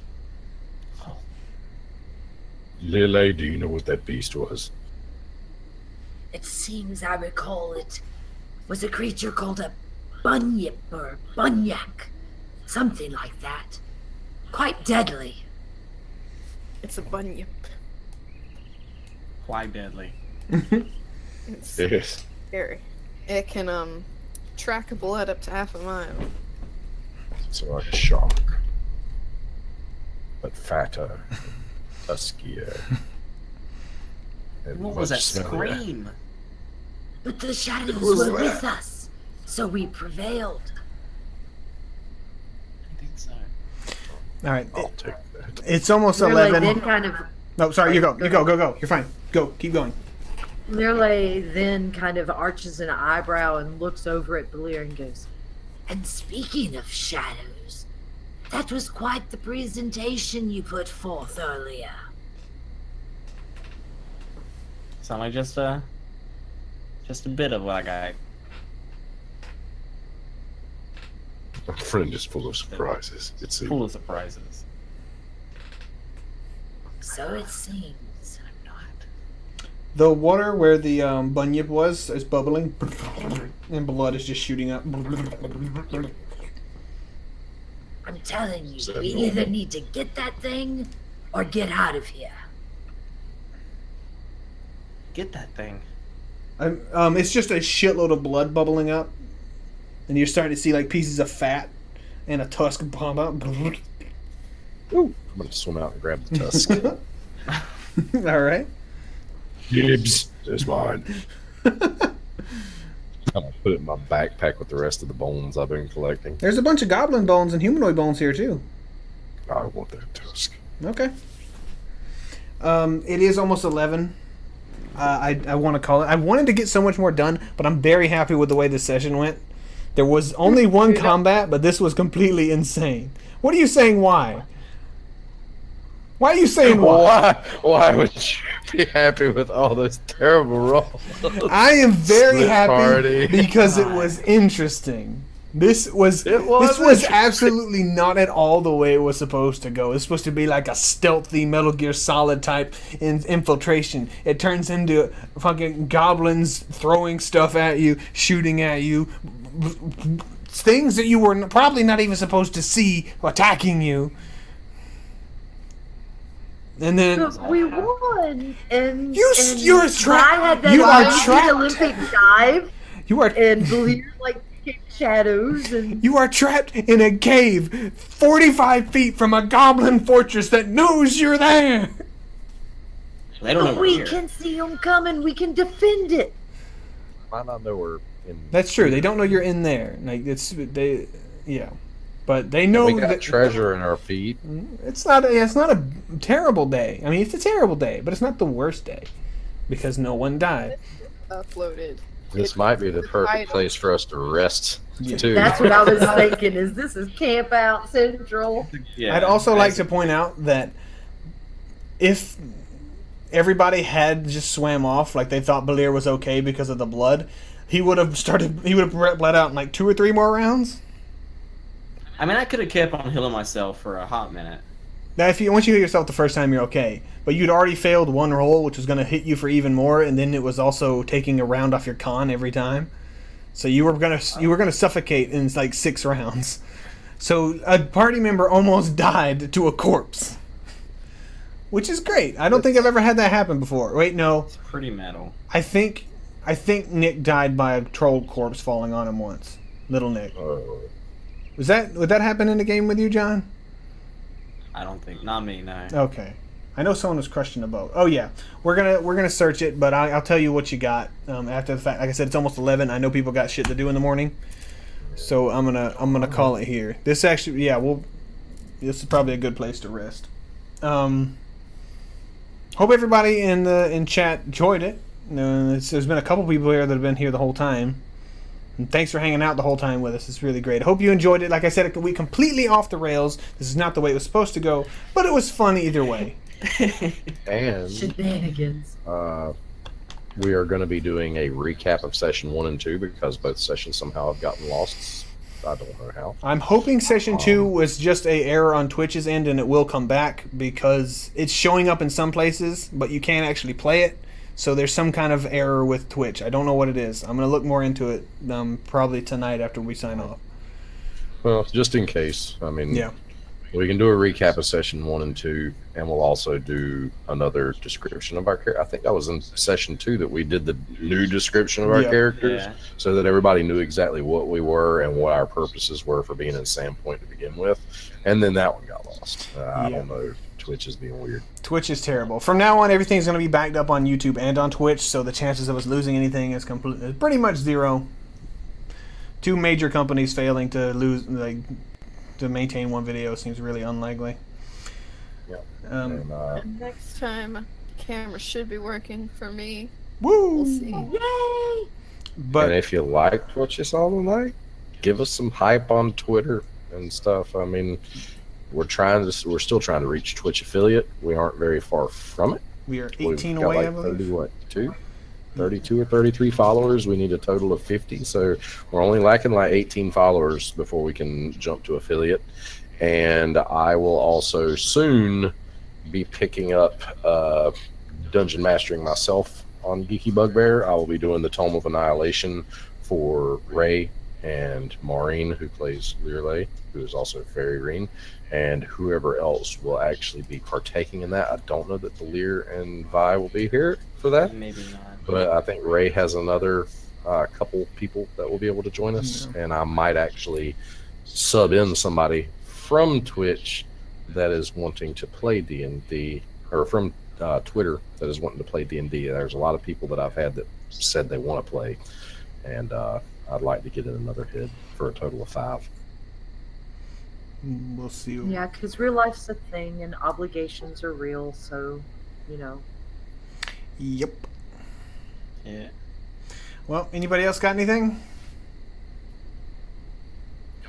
Lily, do you know what that beast was? It seems I recall it was a creature called a bunyip or bunyak. Something like that. Quite deadly. It's a bunyip. Why deadly? It's Yes. scary. It can track blood up to half a mile. So like a shark, but fatter, tuskier. And What was that much smellier. scream? But the shadows was were that? with us, so we prevailed. I think so. All right. I'll take that. It's almost Lirlay 11. then kind of No, sorry, you go. You go. You're fine. Go. Keep going. Lirlay then kind of arches an eyebrow and looks over at Belir and goes, And speaking of shadows, that was quite the presentation you put forth earlier. Sound like just a bit of what I got. My friend is full of surprises. It seems. Full of surprises. So it seems. The water where the bunyip was is bubbling, and blood is just shooting up. I'm telling you, Is that we normal? either need to get that thing or get out of here. Get that thing. It's just a shitload of blood bubbling up, and you're starting to see like pieces of fat and a tusk pop out. I'm gonna swim out and grab the tusk. All right. Gibbs is mine. I'm gonna put it in my backpack with the rest of the bones I've been collecting. There's a bunch of goblin bones and humanoid bones here too. I want that tusk. Okay. It is almost 11. I want to call it. I wanted to get so much more done, but I'm very happy with the way this session went. There was only one combat, but this was completely insane. What are you saying? Why? Why are you saying why? Why would you be happy with all those terrible rolls? I am very Split happy party. because it was interesting. This was interesting. absolutely not at all the way it was supposed to go. It's supposed to be like a stealthy Metal Gear Solid type infiltration. It turns into fucking goblins throwing stuff at you, shooting at you, things that you were probably not even supposed to see attacking you. And then "But we won, and you're I trapped. had that You are amazing trapped. Olympic dive, you are and Belir like kicked shadows, and You are trapped in a cave 45 feet from a goblin fortress that knows you're there. They don't know but we're we here. can see them coming. We can defend it. Might not know we're in. That's true. They don't know you're in there. Like yeah. But they know We got that treasure in our feet. it's not a terrible day. I mean, it's a terrible day, but it's not the worst day because no one died. Uploaded. This might be the perfect place for us to rest, too. That's what I was thinking. This is Camp Out Central? Yeah, I'd also like to point out that if everybody had just swam off like they thought Belir was okay because of the blood, he would have bled out in like 2 or 3 more rounds. I mean, I could have kept on healing myself for a hot minute. Now, once you hit yourself the first time, you're okay. But you'd already failed one roll, which was going to hit you for even more, and then it was also taking a round off your con every time. So you were gonna suffocate in like 6 rounds. So a party member almost died to a corpse, which is great. I don't think I've ever had that happen before. Wait, no. It's pretty metal. I think Nick died by a troll corpse falling on him once. Little Nick. Would that happen in the game with you, John? I don't think. Not me, no. Okay. I know someone was crushed in a boat. Oh yeah, we're gonna search it, but I'll tell you what you got after the fact. Like I said, it's almost 11. I know people got shit to do in the morning, so I'm gonna call it here. This actually, yeah, this is probably a good place to rest. Hope everybody in chat enjoyed it. There's been a couple people here that have been here the whole time. And thanks for hanging out the whole time with us. It's really great. I hope you enjoyed it. Like I said, it went completely off the rails. This is not the way it was supposed to go, but it was fun either way. And Shenanigans. we are going to be doing a recap of session 1 and 2 because both sessions somehow have gotten lost. I don't know how. I'm hoping session 2 was just a error on Twitch's end and it will come back because it's showing up in some places, but you can't actually play it. So there's some kind of error with Twitch. I don't know what it is. I'm going to look more into it probably tonight after we sign off. Well, just in case. I mean, Yeah. we can do a recap of session 1 and 2, and we'll also do another description of our character. I think that was in session 2 that we did the new description of our Yeah. characters, Yeah. so that everybody knew exactly what we were and what our purposes were for being in Sandpoint to begin with. And then that one got lost. I don't know. Twitch is being weird. Twitch is terrible. From now on, everything's going to be backed up on YouTube and on Twitch, so the chances of us losing anything is pretty much zero. 2 major companies failing to maintain one video seems really unlikely. And And next time, camera should be working for me. Woo! We'll see. Yay! But and if you liked what you saw tonight, give us some hype on Twitter and stuff. I mean, we're still trying to reach Twitch affiliate. We aren't very far from it. we are We've 18 got away, like I believe. 32 or 33 followers. We need a total of 50. So we're only lacking like 18 followers before we can jump to affiliate. And I will also soon be picking up dungeon mastering myself on Geeky Bugbear. I will be doing the Tome of Annihilation for Ray and Maureen, who plays Learlay, who is also Fairy Reen, and whoever else will actually be partaking in that. I don't know that the Lear and Vi will be here for that, Maybe not. but I think Ray has another couple people that will be able to join us, and I might actually sub in somebody from Twitch that is wanting to play D&D, or from Twitter that is wanting to play D&D. There's a lot of people that I've had that said they want to play, and I'd like to get in another head for a total of 5. We'll see. Yeah, because real life's a thing and obligations are real, so, you know. Yep. Yeah. Well, anybody else got anything?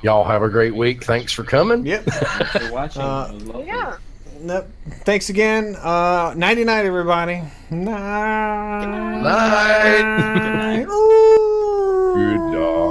Y'all have a great week. Thanks for coming. Yep. Thanks for watching. It was lovely. Yeah. Nope. Thanks again. Nighty night, everybody. Night. Night. Ooh. Good night.